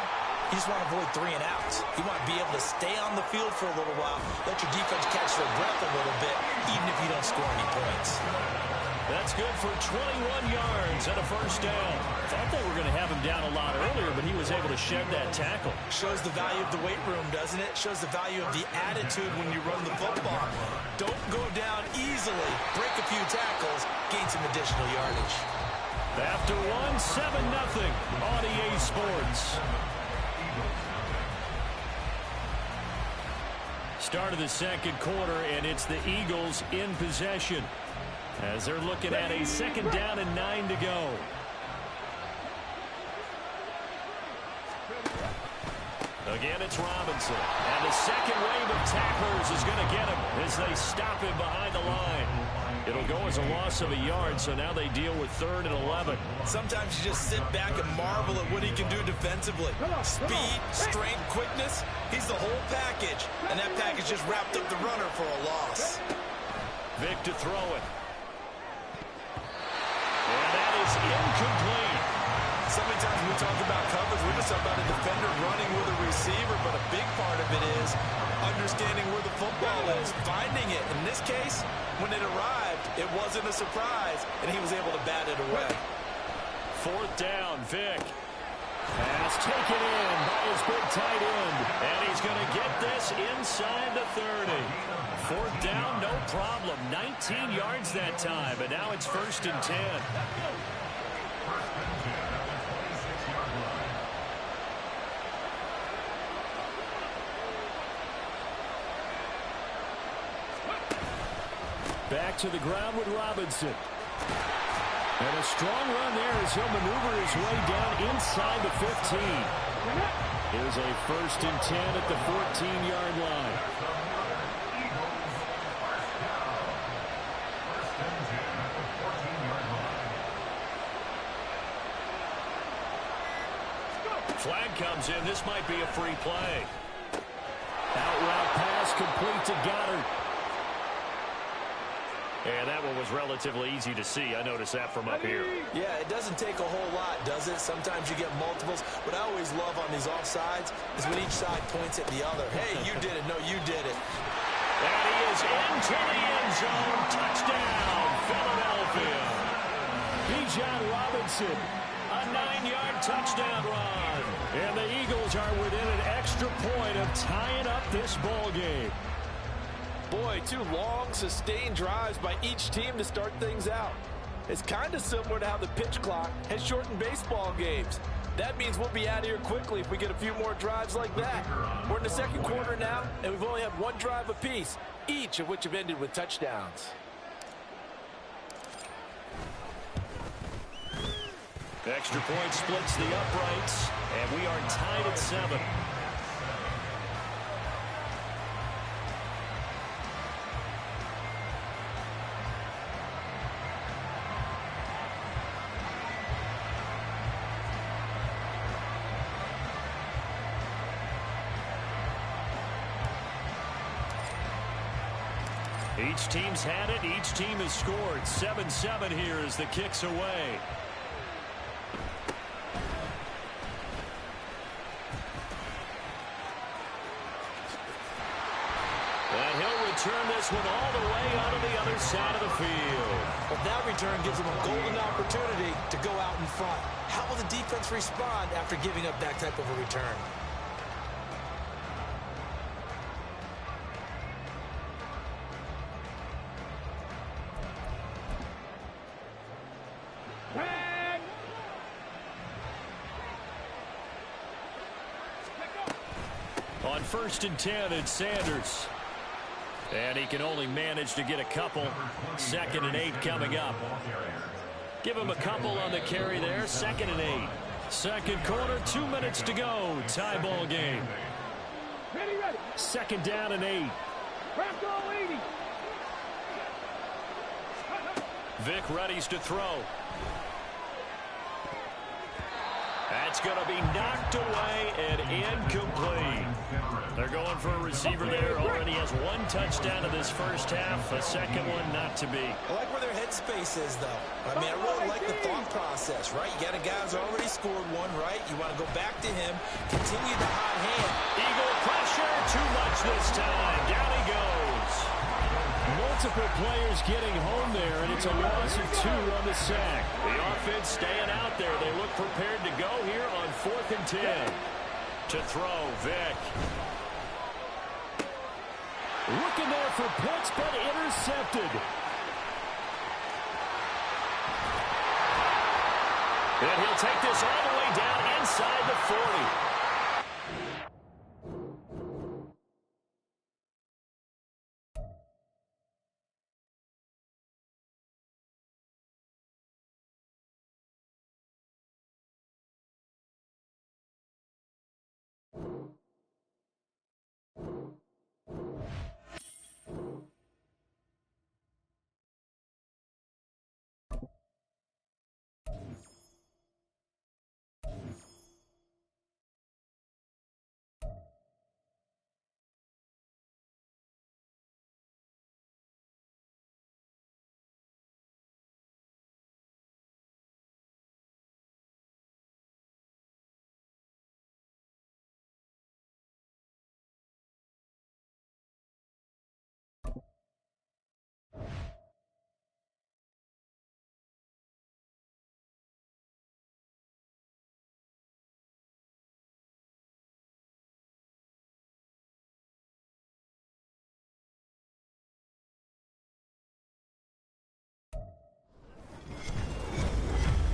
you just want to avoid 3 and outs. You want to be able to stay on the field for a little while, let your defense catch their breath a little bit, even if you don't score any points. That's good for 21 yards and a 1st down. Thought they were going to have him down a lot earlier, but he was able to shed that tackle. Shows the value of the weight room, doesn't it? Shows the value of the attitude when you run the football. Don't go down easily. Break a few tackles. Gain some additional yardage. After 7-0 on EA Sports. Start of the 2nd quarter, and it's the Eagles in possession, as they're looking at a 2nd down and 9 to go. Again, it's Robinson. And the second wave of tacklers is going to get him as they stop him behind the line. It'll go as a loss of a yard, so now they deal with 3rd and 11. Sometimes you just sit back and marvel at what he can do defensively. Speed, strength, quickness, he's the whole package. And that package just wrapped up the runner for a loss. Vick to throw it. And that is incomplete. So many times we talk about coverage, we're just about a defender running with a receiver, but a big part of it is understanding where the football is, finding it. In this case, when it arrived, it wasn't a surprise, and he was able to bat it away. 4th down, Vick. Pass taken in by his big tight end, and he's going to get this inside the 30. 4th down, no problem. 19 yards that time, and now it's 1st and 10. Back to the ground with Robinson. And a strong run there as he'll maneuver his way down inside the 15. Here's a 1st and 10 at the 14-yard line. Flag comes in. This might be a free play. Out route pass complete to Goddard. And that one was relatively easy to see. I noticed that from up here. Yeah, it doesn't take a whole lot, does it? Sometimes you get multiples. What I always love on these offsides is when each side points at the other. Hey, you did it. No, you did it. And he is into the end zone. Touchdown, Philadelphia. Bijan Robinson, a 9-yard touchdown run. And the Eagles are within an extra point of tying up this ball game. Boy, 2 long, sustained drives by each team to start things out. It's kind of similar to how the pitch clock has shortened baseball games. That means we'll be out of here quickly if we get a few more drives like that. We're in the 2nd quarter now, and we've only had 1 drive apiece, each of which have ended with touchdowns. Extra point splits the uprights, and we are tied at 7. Each team's had it. Each team has scored. 7-7 here as the kick's away. And he'll return this one all the way onto the other side of the field. Well, that return gives him a golden opportunity to go out in front. How will the defense respond after giving up that type of a return? On 1st and 10, it's Sanders. And he can only manage to get a couple. 2nd and 8 coming up. Give him a couple on the carry there. 2nd and 8. 2nd quarter, 2 minutes to go. Tie ball game. Ready, ready. Second down and 8. Craft all 80. Vic readies to throw. That's going to be knocked away and incomplete. They're going for a receiver there. Already has one touchdown in this first half. A second one not to be. I like where their headspace is, though. I mean, I really like the thought process, right? You got a guy who's already scored one, right? You want to go back to him, continue the hot hand. Eagle pressure, too much this time. Down he goes. Multiple players getting home there, and it's a loss of 2 on the sack. The offense staying out there. They look prepared to go here on 4th and 10. To throw, Vic. Looking there for Pitts, but intercepted. And he'll take this all the way down inside the 40.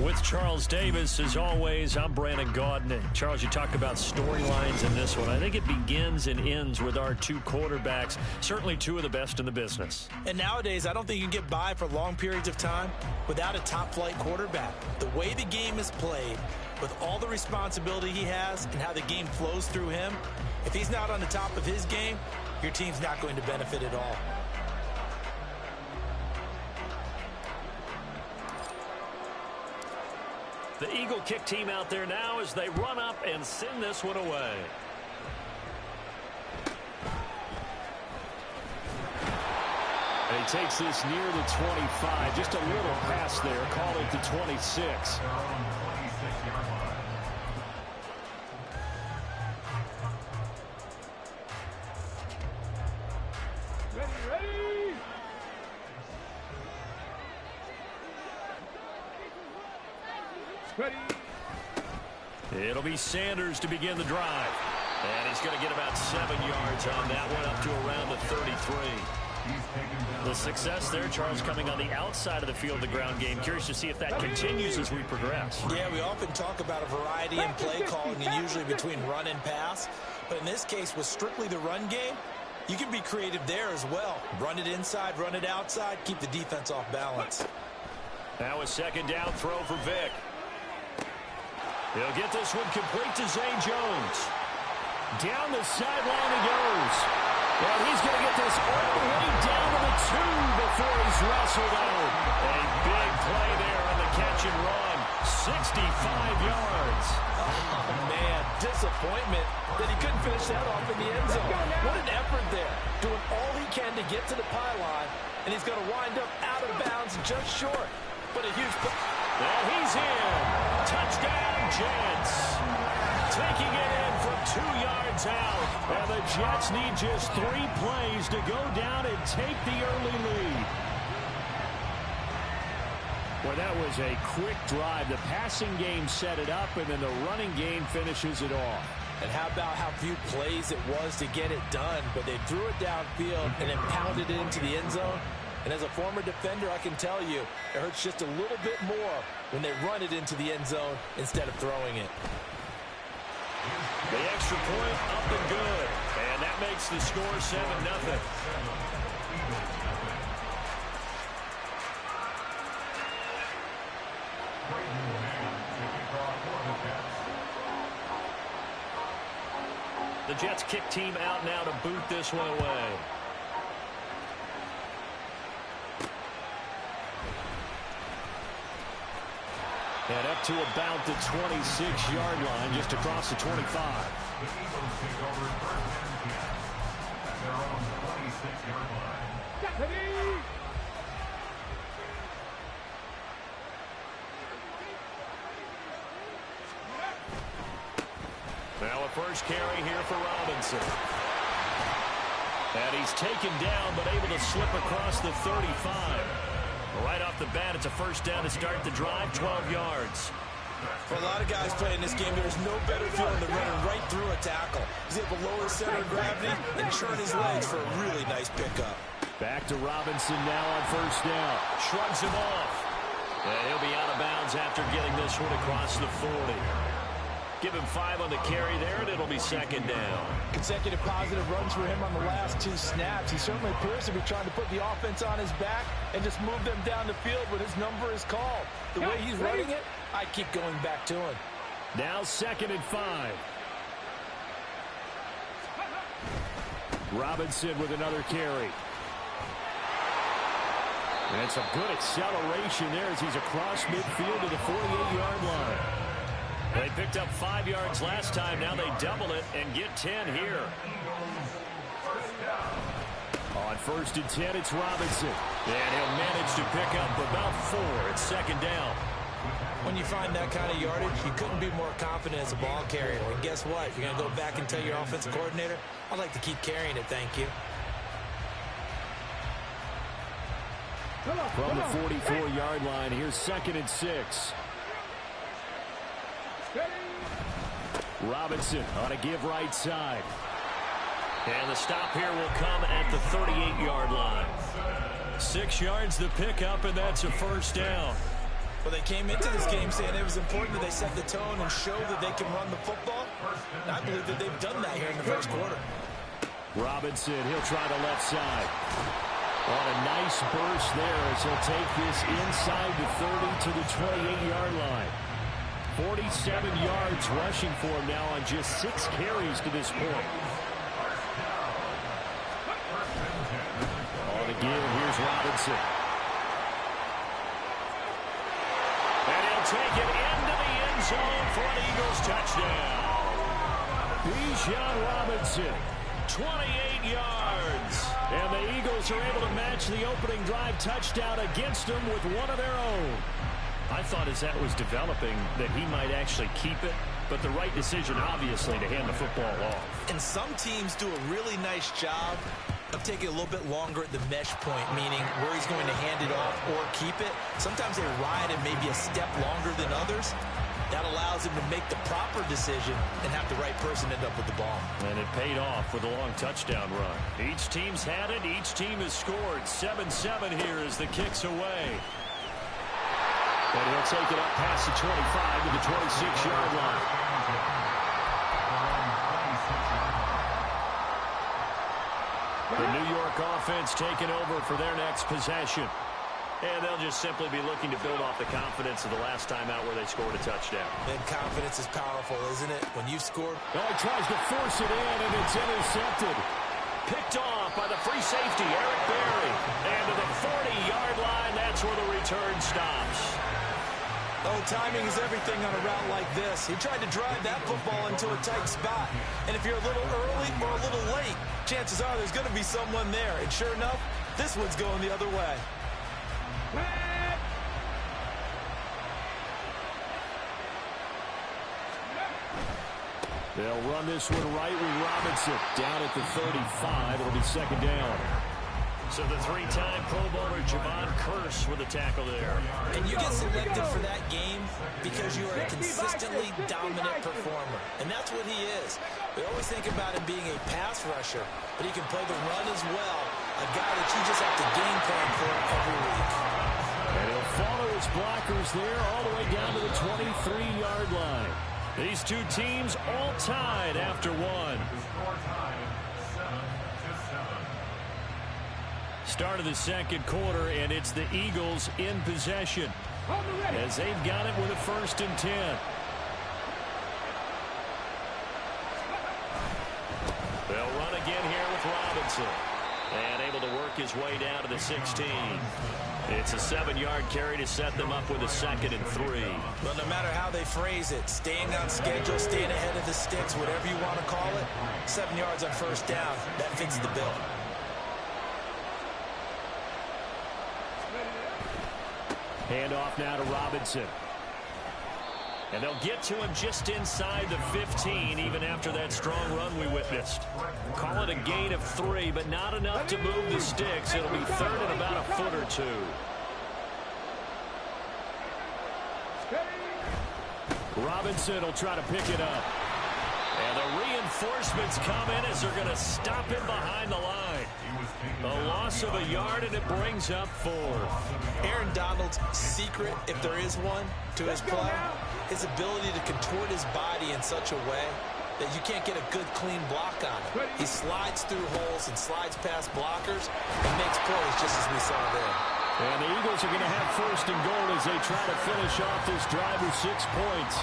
With Charles Davis, as always, I'm Brandon Gaudin. And Charles, you talked about storylines in this one. I think it begins and ends with our 2 quarterbacks, certainly 2 of the best in the business. And nowadays, I don't think you can get by for long periods of time without a top-flight quarterback. The way the game is played, with all the responsibility he has and how the game flows through him, if he's not on the top of his game, your team's not going to benefit at all. The Eagle kick team out there now as they run up and send this one away. And he takes this near the 25. Just a little pass there. Call it the 26. It'll be Sanders to begin the drive. And he's going to get about 7 yards on that one, up to around the 33. The success there, Charles, coming on the outside of the field, the ground game. Curious to see if that continues as we progress. Yeah, we often talk about a variety in play calling, and usually between run and pass. But in this case, with strictly the run game, you can be creative there as well. Run it inside, run it outside, keep the defense off balance. Now a second down throw for Vic. He'll get this one complete to Zay Jones. Down the sideline he goes. And he's going to get this all the way down to the 2 before he's wrestled out. A big play there on the catch and run. 65 yards. Oh, man, disappointment that he couldn't finish that off in the end zone. What an effort there. Doing all he can to get to the pylon, and he's going to wind up out of bounds just short. But a huge play. And he's in. Touchdown, Jets. Taking it in from 2 yards out. And the Jets need just 3 plays to go down and take the early lead. Well, that was a quick drive. The passing game set it up, and then the running game finishes it off. And how about how few plays it was to get it done, but they threw it downfield and then pounded it into the end zone. And as a former defender, I can tell you, it hurts just a little bit more when they run it into the end zone instead of throwing it. The extra point up and good. And that makes the score 7-0. The Jets kick team out now to boot this one away. And up to about the 26-yard line, just across the 25. The Eagles take over first and 10 at their own 26-yard line. Now a first carry here for Robinson. And he's taken down, but able to slip across the 35. Right off the bat, it's a first down to start the drive, 12 yards. For a lot of guys playing this game, there's no better feeling than running right through a tackle. He's able to lower his center of gravity and churn his legs for a really nice pickup. Back to Robinson now on first down. Shrugs him off. And he'll be out of bounds after getting this one across the 40. Give him 5 on the carry there, and it'll be second down. Consecutive positive runs for him on the last 2 snaps. He certainly appears to be trying to put the offense on his back and just move them down the field when his number is called. The way he's running it, I keep going back to him. Now second and 5. Robinson with another carry. And some good acceleration there as he's across midfield to the 48-yard line. They picked up 5 yards last time. Now they double it and get 10 here. On first and 10, it's Robinson. And he'll manage to pick up about 4. It's second down. When you find that kind of yardage, you couldn't be more confident as a ball carrier. And guess what? You're going to go back and tell your offensive coordinator, I'd like to keep carrying it, thank you. From the 44-yard line, here's second and 6. Robinson on a give right side. And the stop here will come at the 38-yard line. 6 yards the pickup, and that's a first down. Well, they came into this game saying it was important that they set the tone and show that they can run the football. And I believe that they've done that here in the first quarter. Robinson, he'll try the left side. On a nice burst there as he'll take this inside the 30 to the 28-yard line. 47 yards rushing for him now on just 6 carries to this point. On the give, here's Robinson. And he'll take it into the end zone for an Eagles touchdown. Bijan Robinson, 28 yards. And the Eagles are able to match the opening drive touchdown against them with one of their own. I thought as that was developing that he might actually keep it, but the right decision, obviously, to hand the football off. And some teams do a really nice job of taking a little bit longer at the mesh point, meaning where he's going to hand it off or keep it. Sometimes they ride it maybe a step longer than others. That allows him to make the proper decision and have the right person end up with the ball. And it paid off with a long touchdown run. Each team's had it. Each team has scored. 7-7 here as the kick's away. And he'll take it up past the 25 to the 26-yard line. The New York offense taking over for their next possession. And they'll just simply be looking to build off the confidence of the last time out where they scored a touchdown. And confidence is powerful, isn't it? When you've scored. Oh, he tries to force it in, and it's intercepted. Picked off by the free safety, Eric Berry. And to the 40-yard line, that's where the return stops. Oh, timing is everything on a route like this. He tried to drive that football into a tight spot. And if you're a little early or a little late, chances are there's going to be someone there. And sure enough, this one's going the other way. They'll run this one right with Robinson. Down at the 35. It'll be second down. So the 3-time Pro Bowler Javon Curse with a tackle there. And you get selected for that game because you are a consistently dominant performer. And that's what he is. We always think about him being a pass rusher, but he can play the run as well. A guy that you just have to game plan for every week. And he'll follow his blockers there all the way down to the 23-yard line. These two teams all tied after one. Start of the second quarter, and it's the Eagles in possession as they've got it with a first and 10. again here with Robinson. And able to work his way down to the 16. It's a 7-yard carry to set them up with a 2nd and 3. Well, no matter how they phrase it, staying on schedule, staying ahead of the sticks, whatever you want to call it, 7 yards on first down, that fits the bill. Handoff now to Robinson. And they'll get to him just inside the 15, even after that strong run we witnessed. Call it a gain of 3, but not enough to move the sticks. It'll be 3rd and about a foot or 2. Robinson will try to pick it up. And the reinforcements come in as they're going to stop him behind the line. A loss of a yard, and it brings up 4. Aaron Donald's secret, if there is one, to his play, his ability to contort his body in such a way that you can't get a good, clean block on him. He slides through holes and slides past blockers and makes plays just as we saw there. And the Eagles are going to have 1st and goal as they try to finish off this drive with 6 points.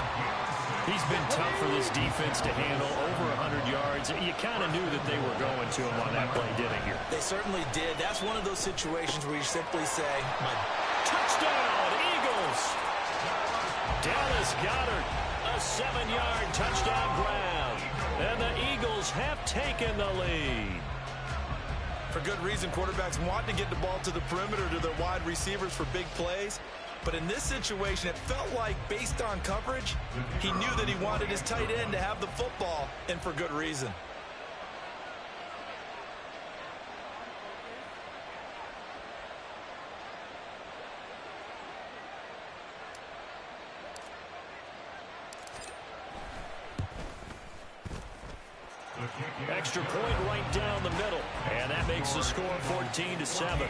He's been tough for this defense to handle, over 100 yards. You kind of knew that they were going to him on that play, didn't you? They certainly did. That's one of those situations where you simply say, my touchdown, Eagles! Dallas Goedert, a 7-yard touchdown grab. And the Eagles have taken the lead. For good reason, quarterbacks want to get the ball to the perimeter to their wide receivers for big plays. But in this situation, it felt like, based on coverage, he knew that he wanted his tight end to have the football, and for good reason. Extra point right down the middle. And that makes the score 14-7.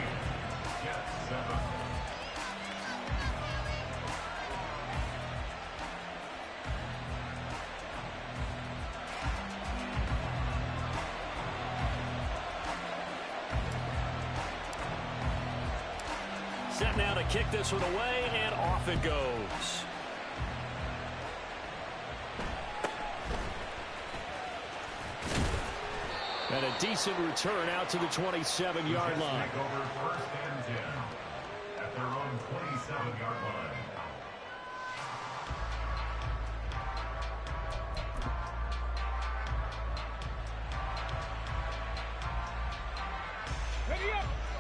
Set now to kick this one away, and off it goes. And a decent return out to the 27-yard line. Over 1st and 10 at their own 27-yard line.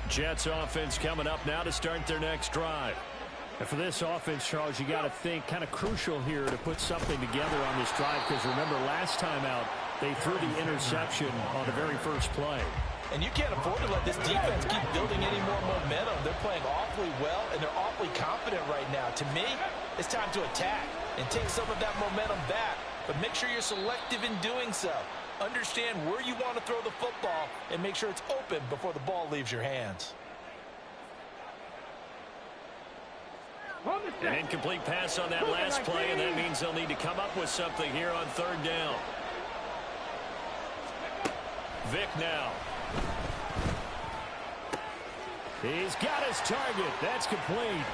Jets offense coming up now to start their next drive. And for this offense, Charles, you got to think kind of crucial here to put something together on this drive, because remember last time out they threw the interception on the very first play. And you can't afford to let this defense keep building any more momentum. They're playing awfully well, and they're awfully confident right now. To me, it's time to attack and take some of that momentum back. But make sure you're selective in doing so. Understand where you want to throw the football and make sure it's open before the ball leaves your hands. An incomplete pass on that last play, and that means they'll need to come up with something here on 3rd down. Vick now. He's got his target. That's complete.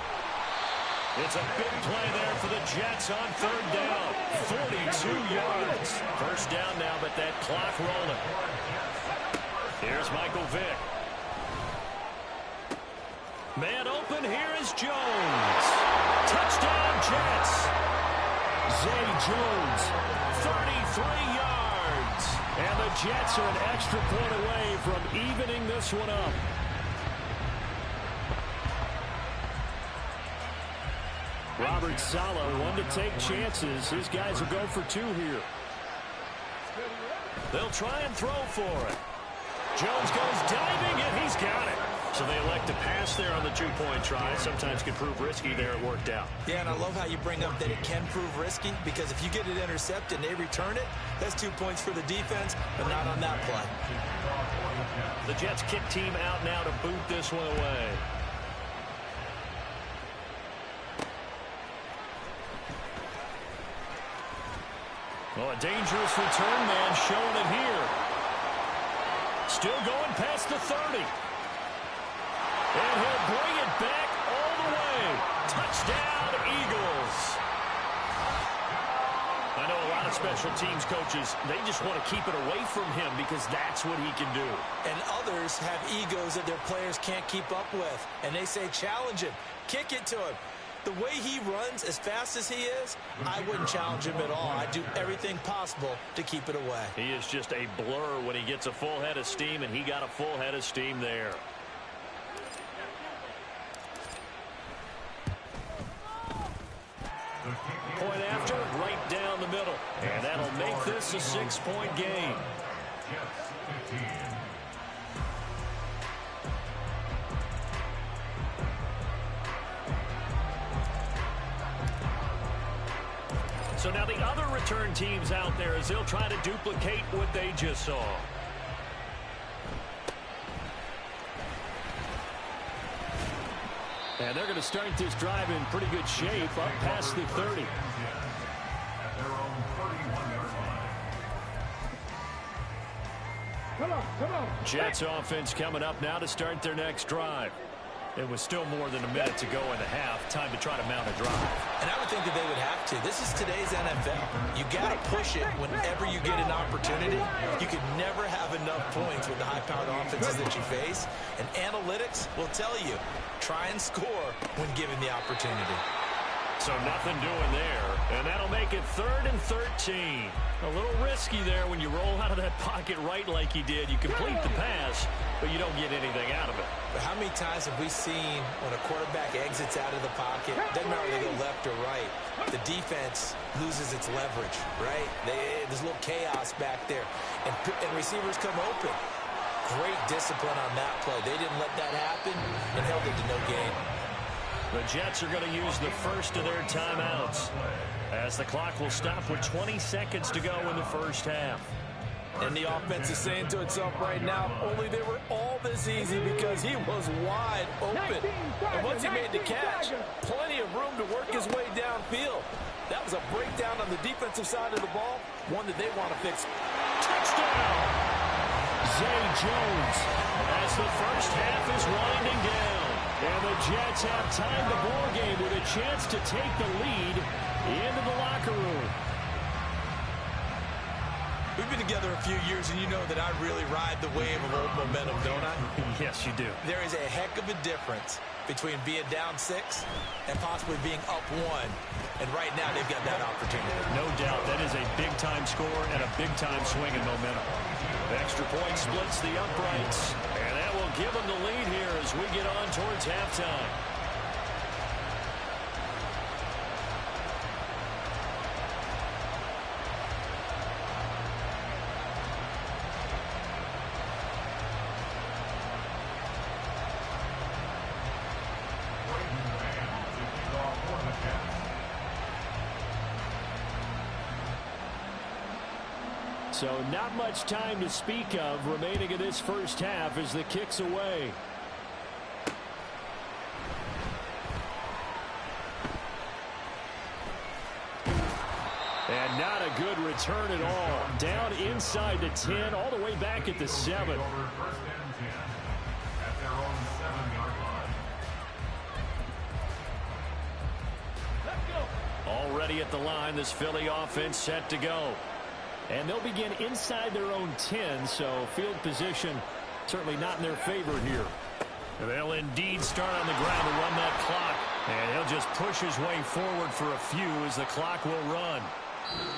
It's a big play there for the Jets on 3rd down. 42 yards. 1st down now, but that clock rolling. Here's Michael Vick. Man open, here is Jones. Touchdown, Jets. Zay Jones, 33 yards. And the Jets are an extra point away from evening this one up. Robert Saleh, one to take chances. His guys will go for 2 here. They'll try and throw for it. Jones goes diving, and he's got it. So they elect to pass there on the 2-point try. Sometimes can prove risky there. It worked out. Yeah, and I love how you bring up that it can prove risky, because if you get it intercepted and they return it, that's 2 points for the defense, but not on that play. The Jets kick team out now to boot this one away. Well, a dangerous return man showing it here. Still going past the 30. And he'll bring it back all the way. Touchdown, Eagles. A know a lot of special teams coaches, they just want to keep it away from him because that's what he can do. And others have egos that their players can't keep up with. And they say, challenge him, kick it to him. The way he runs, as fast as he is, I wouldn't challenge him at all. I'd do everything possible to keep it away. He is just a blur when he gets a full head of steam, and he got a full head of steam there. Point after, right down the middle. And that'll make this a 6-point game. So now the other return teams out there as they'll try to duplicate what they just saw. And they're going to start this drive in pretty good shape up past the 30. Come on. Jets offense coming up now to start their next drive. It was still more than a minute to go in the half. Time to try to mount a drive. And I would think that they would have to. This is today's NFL. You got to push it whenever you get an opportunity. You can never have enough points with the high-powered offenses that you face. And analytics will tell you, try and score when given the opportunity. So nothing doing there. And that'll make it 3rd and 13. A little risky there when you roll out of that pocket right like he did. You complete the pass, but you don't get anything out of it. But how many times have we seen when a quarterback exits out of the pocket, doesn't matter whether they go left or right, the defense loses its leverage, right? There's a little chaos back there, and receivers come open. Great discipline on that play. They didn't let that happen and held it to no gain. The Jets are going to use the first of their timeouts as the clock will stop with 20 seconds to go in the first half. And the offense is saying to itself right now, only they were all this easy because he was wide open. And once he made the catch, plenty of room to work his way downfield. That was a breakdown on the defensive side of the ball, one that they want to fix. Touchdown! Zay Jones as the first half is winding down. And the Jets have tied the ball game with a chance to take the lead into the locker room. We've been together a few years, and you know that I really ride the wave of old momentum, don't I? Yes, you do. There is a heck of a difference between being down 6 and possibly being up 1. And right now, they've got that opportunity. No doubt. That is a big-time score and a big-time swing in momentum. The extra point splits the uprights. And that will give them the lead here as we get on towards halftime. So not much time to speak of remaining in this first half as the kick's away. And not a good return at all. Down inside the 10, all the way back at the 7. Already at the line, this Philly offense set to go. And they'll begin inside their own 10, so field position certainly not in their favor here. They'll indeed start on the ground to run that clock. And he'll just push his way forward for a few as the clock will run.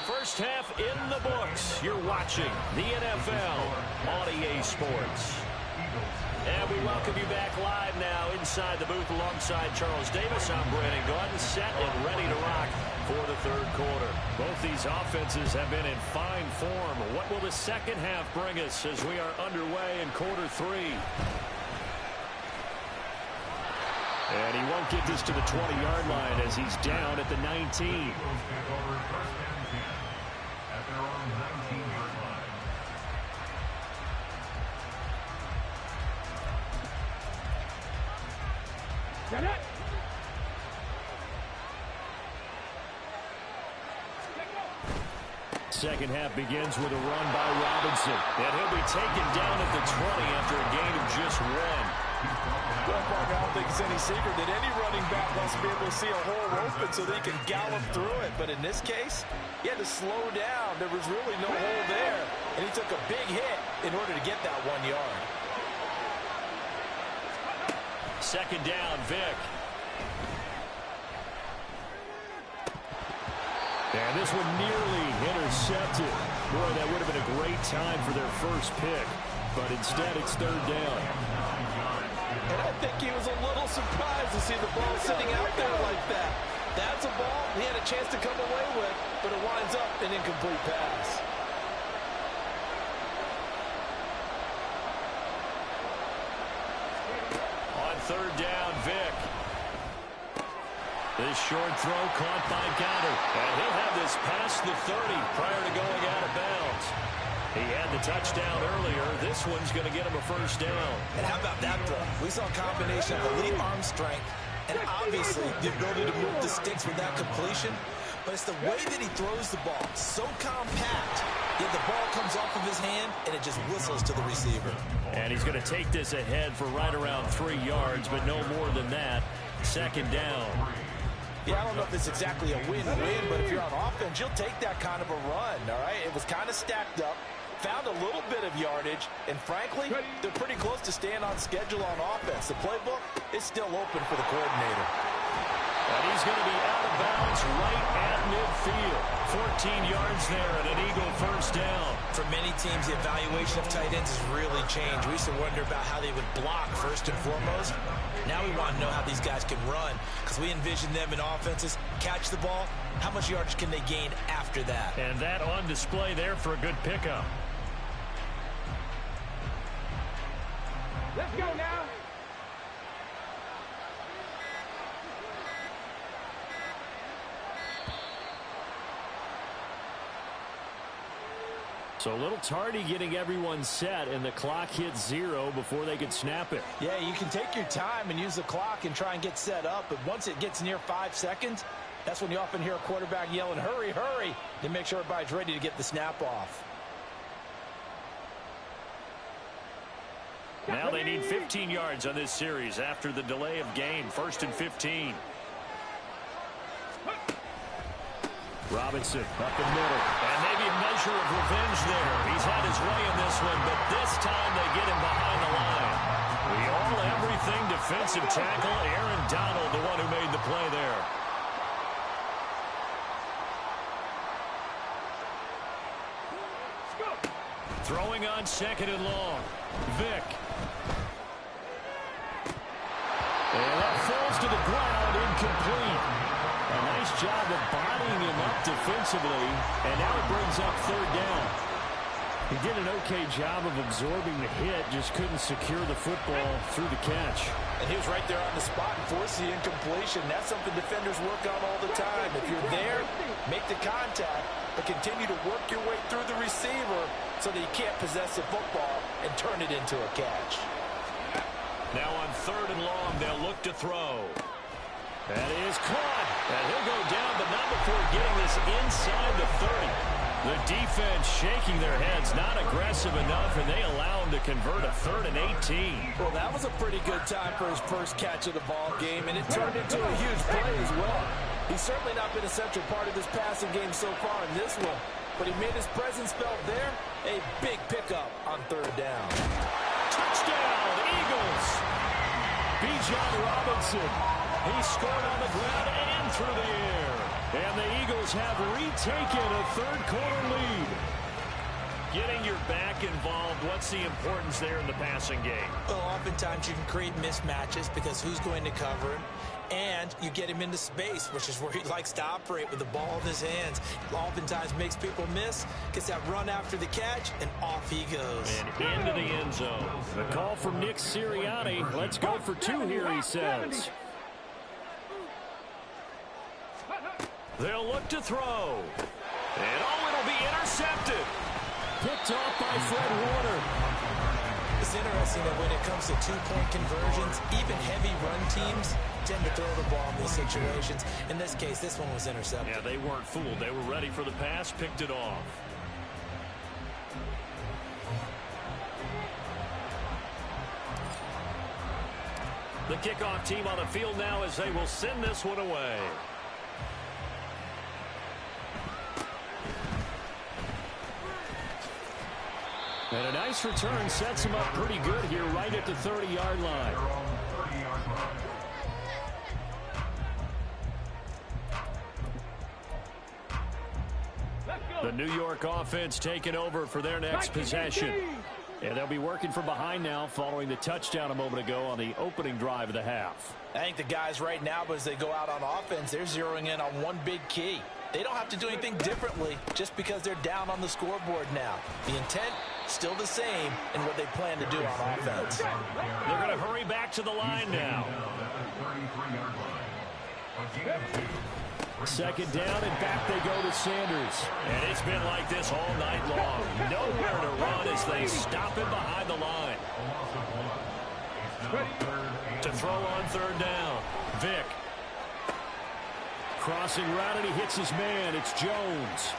First half in the books. You're watching the NFL on EA Sports. And we welcome you back live now inside the booth alongside Charles Davis. I'm Brandon Gordon, set and ready to rock for the third quarter. Both these offenses have been in fine form. What will the second half bring us as we are underway in quarter 3? And he won't get this to the 20-yard line as he's down at the 19. Second half begins with a run by Robinson. And he'll be taken down at the 20 after a gain of just 1. Well, Parker, I don't think it's any secret that any running back wants to be able to see a hole open so that he can gallop through it. But in this case, he had to slow down. There was really no hole there. And he took a big hit in order to get that 1 yard. Second down, Vic. And this one nearly intercepted. Boy, that would have been a great time for their first pick. But instead, it's third down. And I think he was a little surprised to see the ball sitting out there like that. That's a ball he had a chance to come away with, but it winds up an incomplete pass. On third down, Vic. This short throw caught by Goddard. And he'll have this past the 30 prior to going out of bounds. He had the touchdown earlier. This one's going to get him a first down. And how about that throw? We saw a combination of elite arm strength and obviously the ability to move the sticks with that completion. But it's the way that he throws the ball. So compact, yet the ball comes off of his hand and it just whistles to the receiver. And he's going to take this ahead for right around 3 yards, but no more than that. Second down. Yeah, I don't know if it's exactly a win-win, but if you're on offense, you'll take that kind of a run, all right? It was kind of stacked up, found a little bit of yardage, and frankly, they're pretty close to staying on schedule on offense. The playbook is still open for the coordinator. And he's going to be out of bounds right at midfield. 14 yards there and an Eagle first down. For many teams, the evaluation of tight ends has really changed. We used to wonder about how they would block first and foremost. Now we want to know how these guys can run because we envision them in offenses, catch the ball, how much yardage can they gain after that? And that on display there for a good pickup. Let's go now. So a little tardy getting everyone set, and the clock hits 0 before they could snap it. Yeah, you can take your time and use the clock and try and get set up, but once it gets near 5 seconds, that's when you often hear a quarterback yelling, hurry, hurry, to make sure everybody's ready to get the snap off. Now they need 15 yards on this series after the delay of game. First and 15. Robinson up the middle. And maybe a measure of revenge there. He's had his way in this one, but this time they get him behind the line. The all-everything defensive tackle, Aaron Donald, the one who made the play there. Throwing on second and long. Vic. And that falls to the ground, incomplete. A nice job of bodying him up defensively, and now it brings up third down. He did an okay job of absorbing the hit, just couldn't secure the football through the catch. And he was right there on the spot and forced the incompletion. That's something defenders work on all the time. If you're there, make the contact, but continue to work your way through the receiver so that you can't possess the football and turn it into a catch. Now on third and long, they'll look to throw. That is caught. And he'll go down, but not before getting this inside the 30. The defense shaking their heads, not aggressive enough, and they allow him to convert a 3rd and 18. Well, that was a pretty good time for his first catch of the ball game, and it turned into a huge play as well. He's certainly not been a central part of this passing game so far in this one, but he made his presence felt there. A big pickup on third down. Touchdown, Eagles! Bijan Robinson. He scored on the ground and through the air. And the Eagles have retaken a third-quarter lead. Getting your back involved, what's the importance there in the passing game? Well, oftentimes you can create mismatches because who's going to cover him? And you get him into space, which is where he likes to operate with the ball in his hands. Oftentimes makes people miss, gets that run after the catch, and off he goes. And into the end zone. The call from Nick Sirianni. Let's go for 2 here, he says. They'll look to throw. And it'll be intercepted. Picked off by Fred Warner. It's interesting that when it comes to two-point conversions, even heavy run teams tend to throw the ball in these situations. In this case, this one was intercepted. Yeah, they weren't fooled. They were ready for the pass, picked it off. The kickoff team on the field now as they will send this one away. And a nice return sets him up pretty good here right at the 30-yard line. The New York offense taking over for their next possession. And they'll be working from behind now following the touchdown a moment ago on the opening drive of the half. I think the guys right now, as they go out on offense, they're zeroing in on one big key. They don't have to do anything differently just because they're down on the scoreboard now. The intent, still the same in what they plan to do on offense. They're going to hurry back to the line now. Second down, and back they go to Sanders. And it's been like this all night long. Nowhere to run as they stop him behind the line. To throw on third down. Vick. Crossing route, and he hits his man. It's Jones.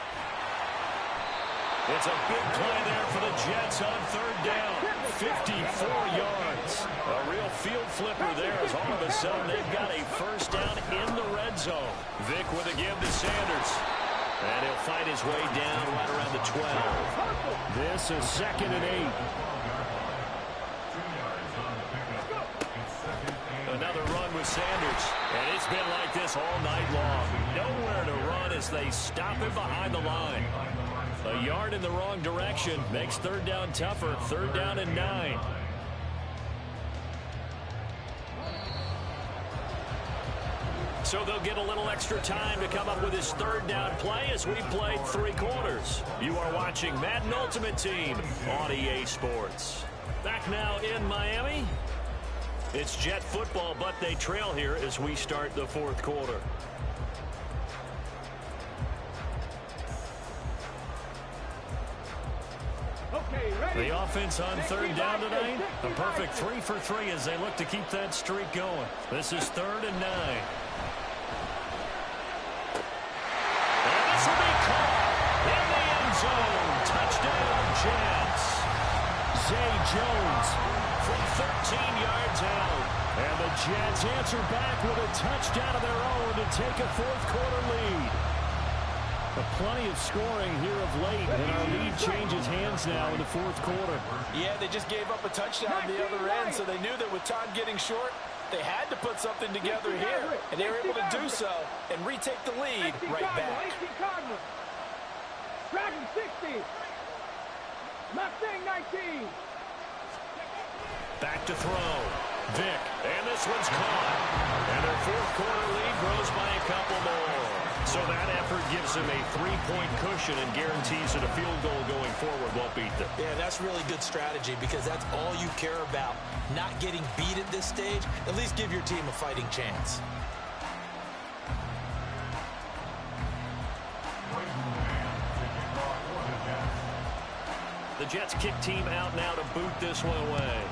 It's a big play there for the Jets on third down. 54 yards. A real field flipper there as all of a sudden they've got a first down in the red zone. Vick with a give to Sanders. And he'll fight his way down right around the 12. This is 2nd and 8. Another run with Sanders. And it's been like this all night long. Nowhere to run as they stop him behind the line. A yard in the wrong direction makes third down tougher. Third down and 9. So they'll get a little extra time to come up with his third down play as we played 3 quarters. You are watching Madden Ultimate Team on EA Sports. Back now in Miami. It's Jet football, but they trail here as we start the 4th quarter. The offense on third down tonight, a perfect 3 for 3 as they look to keep that streak going. This is 3rd and 9. And this will be caught in the end zone. Touchdown, Jets. Zay Jones from 13 yards out. And the Jets answer back with a touchdown of their own to take a 4th quarter lead. Plenty of scoring here of late, and our lead changes hands now in the 4th quarter. Yeah, they just gave up a touchdown on the other end, so they knew that with time getting short, they had to put something together here, and they were able to do so and retake the lead right back. Dragon 60. Mustang 19. Back to throw. Vick, and this one's caught. And their 4th quarter lead grows by a couple more. So that effort gives them a 3-point cushion and guarantees that a field goal going forward won't beat them. Yeah, that's really good strategy because that's all you care about. Not getting beat at this stage. At least give your team a fighting chance. The Jets kick team out now to boot this one away.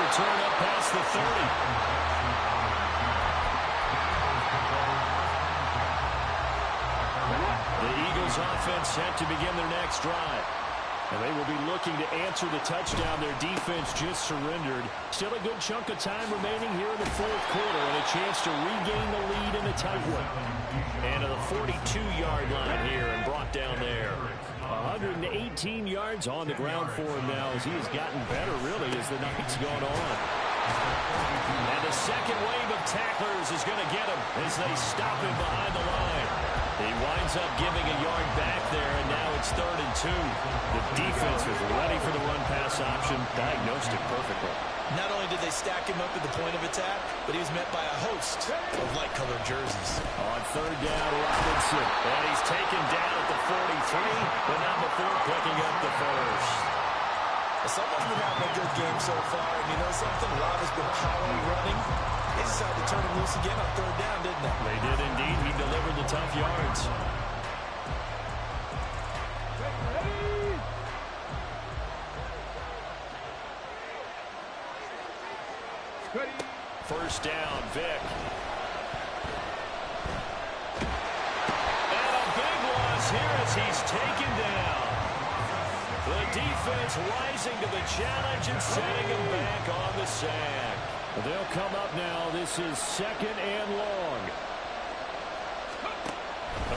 Turn up past the 30. The Eagles offense set to begin their next drive. And they will be looking to answer the touchdown their defense just surrendered. Still a good chunk of time remaining here in the 4th quarter and a chance to regain the lead in a tight one. And to the 42-yard line here and brought down there. 118 yards on the ground for him now as he has gotten better, really, as the night's gone on. And the second wave of tacklers is going to get him as they stop him behind the line. He winds up giving a yard back there, and now it's 3rd and 2. The defense was ready for the run-pass option, diagnosed it perfectly. Not only did they stack him up at the point of attack, but he was met by a host of light-colored jerseys. On third down, Robinson. And he's taken down at the 43, but not before picking up the first. Someone's been having a good game so far, and you know something? Rob has been power running. They decided to turn him loose again on third down, didn't they? They did indeed. He delivered the tough yards. First down, Vick. And a big loss here as as he's taken down. The defense rising to the challenge and setting him back on the sack. They'll come up now. This is 2nd and long.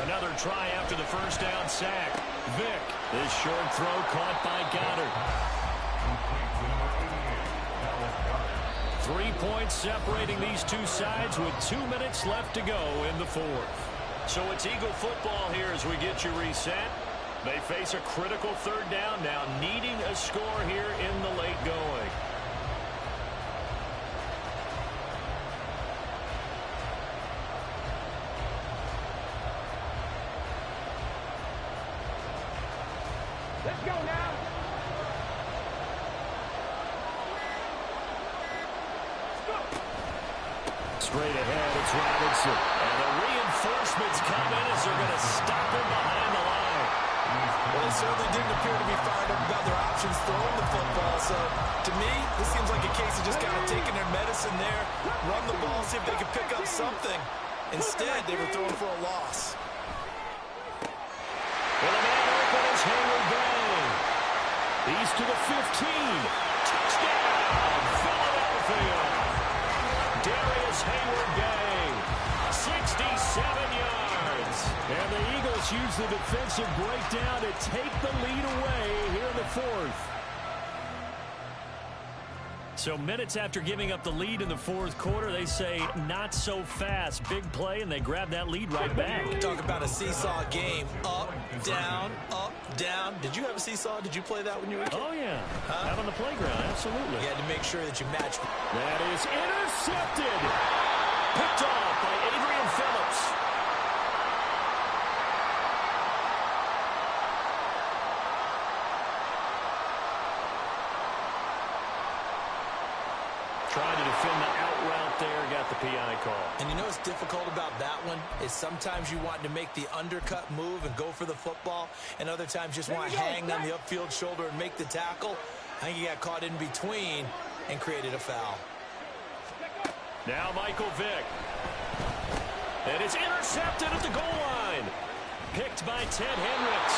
Another try after the first down sack. Vick, this short throw caught by Goddard. 3 points separating these two sides with 2 minutes left to go in the 4th. So it's Eagle football here as we get you reset. They face a critical 3rd down now, needing a score here in the late going. Let's go now. Straight ahead, it's Robinson. And the reinforcements come in as they're going to stop him behind the line. Well, they certainly didn't appear to be fired up about their options throwing the football. So, to me, this seems like a case of just kind of taking their medicine there, run the ball, see if they can pick up something. Instead, they were throwing for a loss. Well, the man open is Hayward Bay. He's to the 15. Touchdown, Philadelphia. Darius Hayward-Gay, 67 yards. And the Eagles use the defensive breakdown to take the lead away here in the 4th. So minutes after giving up the lead in the 4th quarter, they say not so fast. Big play, and they grab that lead right back. Talk about a seesaw game. Up, down, up, down. Did you have a seesaw? Did you play that when you were a kid? Oh, yeah. Out on the playground, absolutely. You had to make sure that you matched. That is intercepted. Picked off by Adrian Phillips. Trying to defend the out route there, got the PI call. And you know what's difficult about that one is sometimes you want to make the undercut move and go for the football, and other times just want to hang on the upfield shoulder and make the tackle. I think he got caught in between and created a foul. Now Michael Vick. And it's intercepted at the goal line. Picked by Ted Hendricks.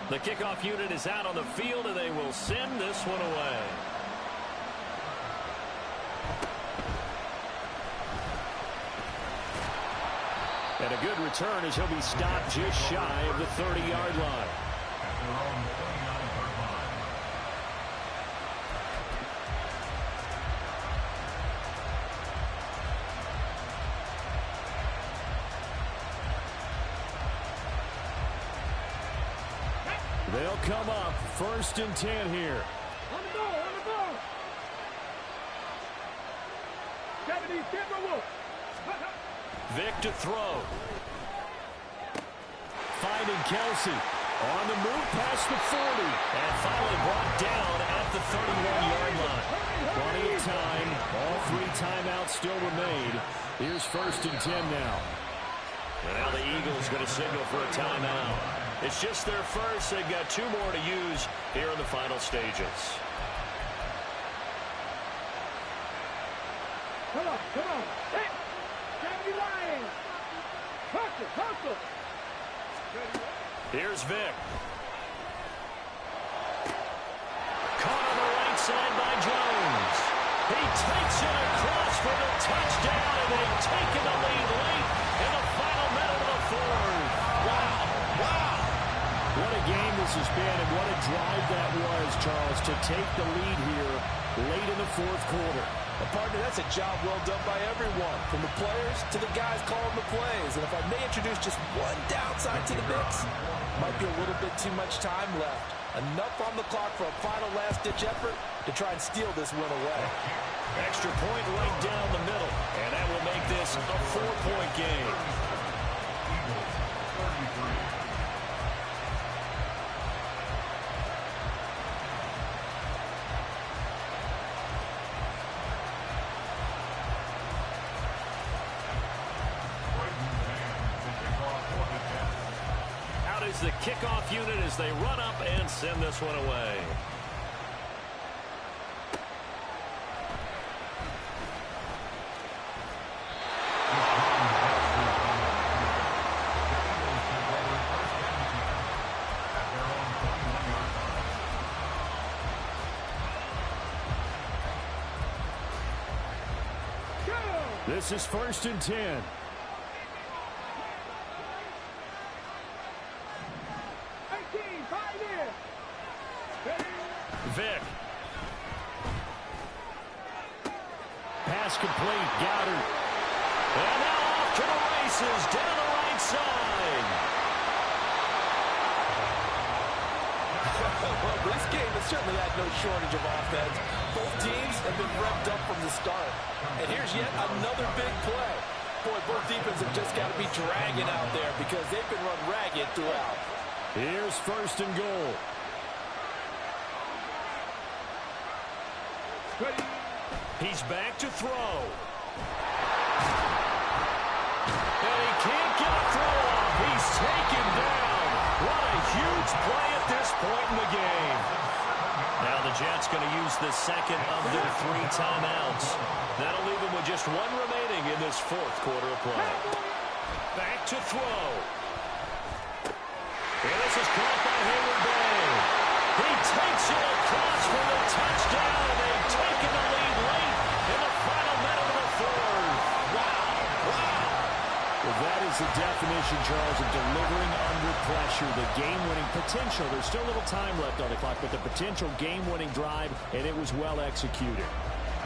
The kickoff unit is out on the field, and they will send this one away. And a good return as he'll be stopped just shy of the 30-yard line. They'll come up 1st and 10 here. On the ball, on the ball. 70, Timberwolves. Vick to throw. Finding Kelsey. On the move past the 40. And finally brought down at the 31-yard line. Plenty of time. All 3 timeouts still remain. Here's 1st and 10 now. And now the Eagles going to signal for a timeout. It's just their first. They've got 2 more to use here in the final stages. Come on, come on. Hey, 70 Lions. Hustle, hustle. Here's Vick. Caught on the right side by Jones. He takes it across for the touchdown, and they've taken the lead late in the final minute of the 4th. Wow. Wow. What a game this has been, and what a drive that was, Charles, to take the lead here late in the 4th quarter. Partner, that's a job well done by everyone, from the players to the guys calling the plays. And if I may introduce just one downside to the mix, might be a little bit too much time left. Enough on the clock for a final last-ditch effort to try and steal this win away. Extra point right down the middle, and that will make this a 4-point game. is the kickoff unit as they run up and send this one away. This is 1st and 10. Vick. Pass complete. Goddard. And now off to the races down the right side. Well, this game has certainly had no shortage of offense. Both teams have been revved up from the start. And here's yet another big play. Boy, both defenses have just got to be dragging out there because they've been run ragged throughout. Here's 1st and goal. He's back to throw. And he can't get a throw off. He's taken down. What a huge play at this point in the game. Now the Jets going to use the second of their 3 timeouts. That'll leave them with just 1 remaining in this 4th quarter of play. Back to throw. And this is caught by Hayward Bay. He takes it across for the touchdown, and they've taken the lead late in the final minute of the 4th. Wow. Well, that is the definition, Charles, of delivering under pressure. The game-winning potential. There's still a little time left on the clock, but the potential game-winning drive, and it was well executed.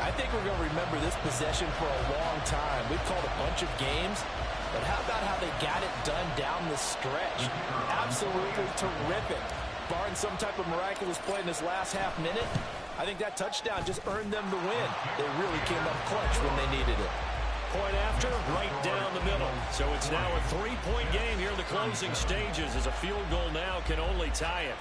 I think we're going to remember this possession for a long time. We've called a bunch of games, but how about how they got it done down the stretch? Absolutely terrific. Barring some type of miraculous play in this last half minute, I think that touchdown just earned them the win. They really came up clutch when they needed it. Point after, right down the middle. So it's now a 3-point game here in the closing stages as a field goal now can only tie it.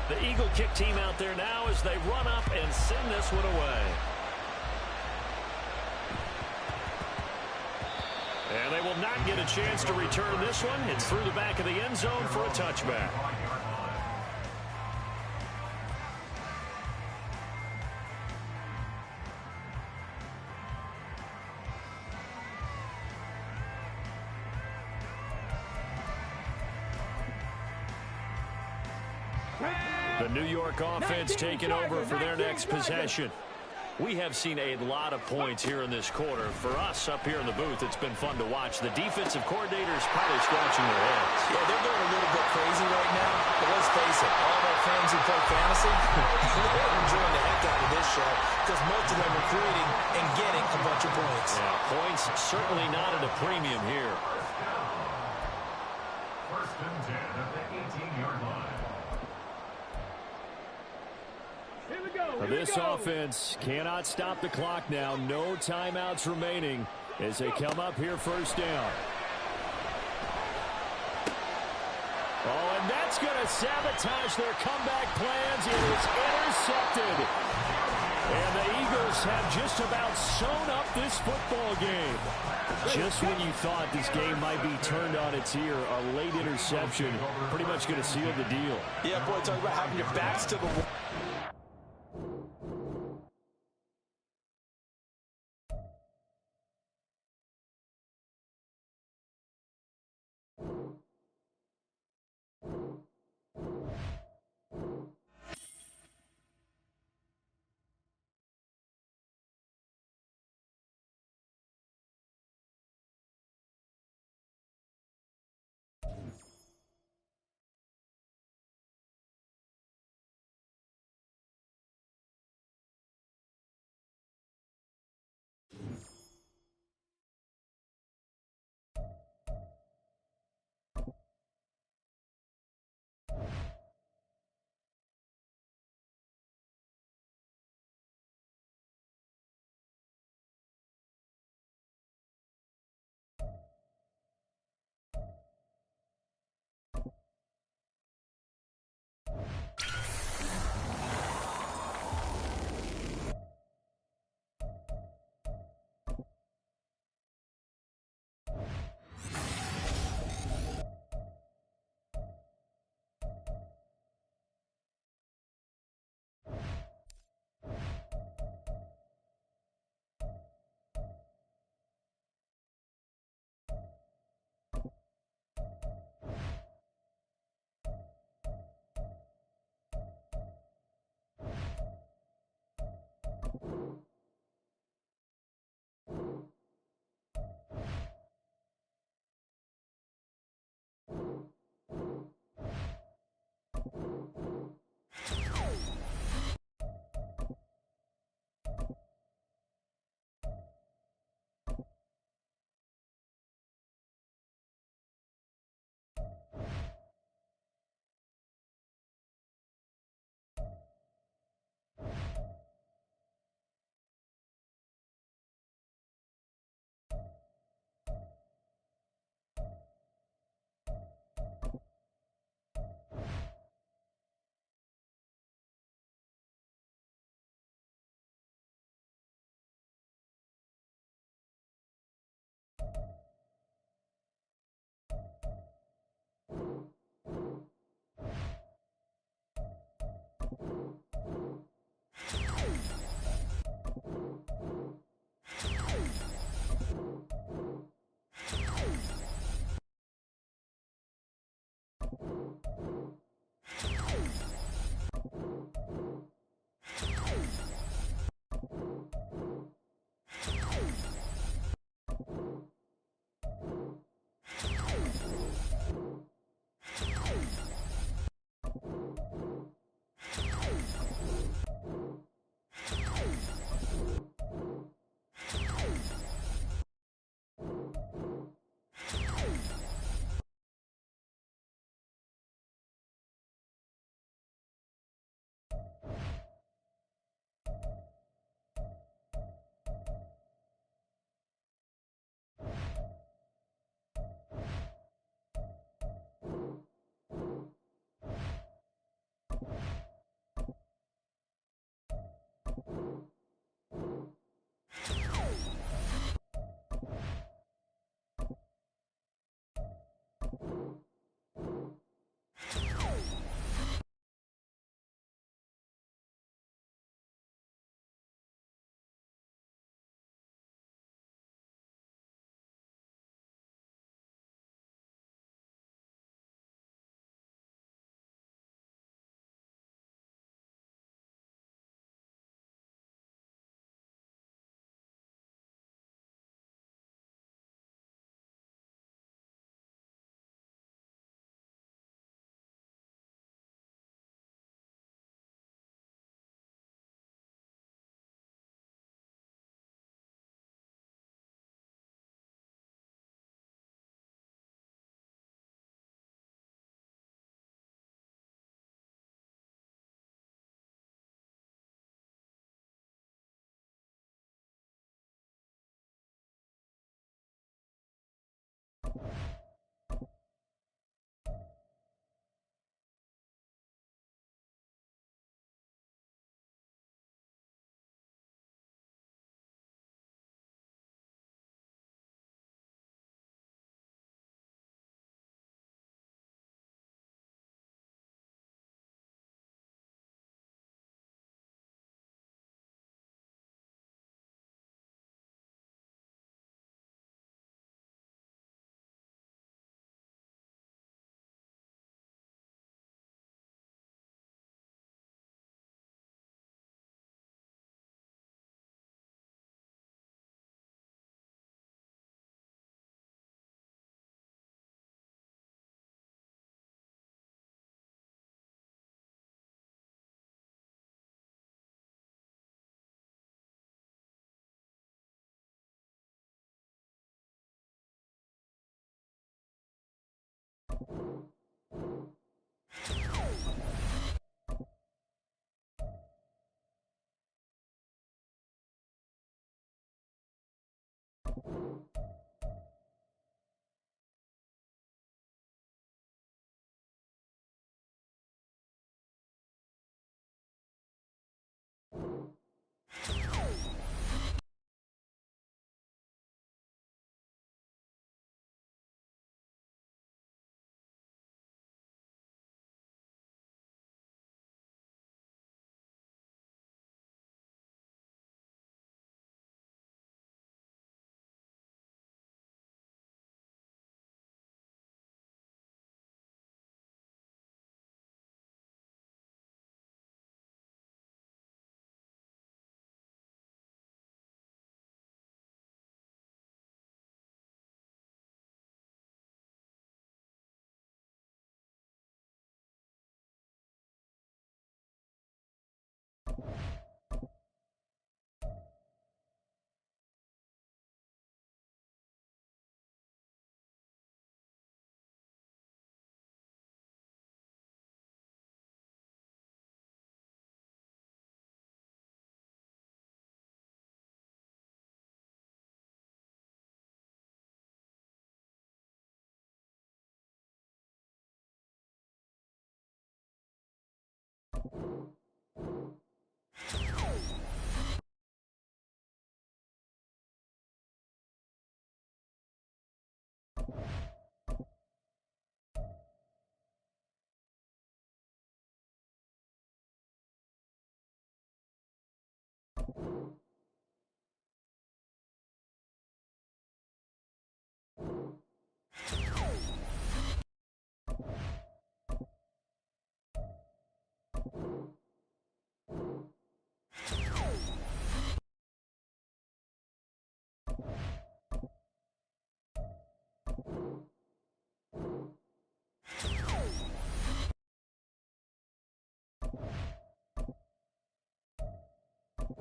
The Eagle kick team out there now as they run up and send this one away. And they will not get a chance to return this one. It's through the back of the end zone for a touchback. The New York offense taking over for their next possession. We have seen a lot of points here in this quarter. For us up here in the booth, it's been fun to watch. The defensive coordinators probably scratching their heads. Yeah, they're going a little bit crazy right now. But let's face it, all of our fans who play fantasy, they're enjoying the heck out of this show because most of them are creating and getting a bunch of points. Yeah, points certainly not at a premium here. 1st and 10 at the 18-yard line. This offense cannot stop the clock now. No timeouts remaining as they come up here 1st down. Oh, and that's going to sabotage their comeback plans. It is intercepted. And the Eagles have just about sewn up this football game. Just when you thought this game might be turned on its ear, a late interception pretty much going to seal the deal. Yeah, boy, talk about having your backs to the wall.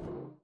Hey!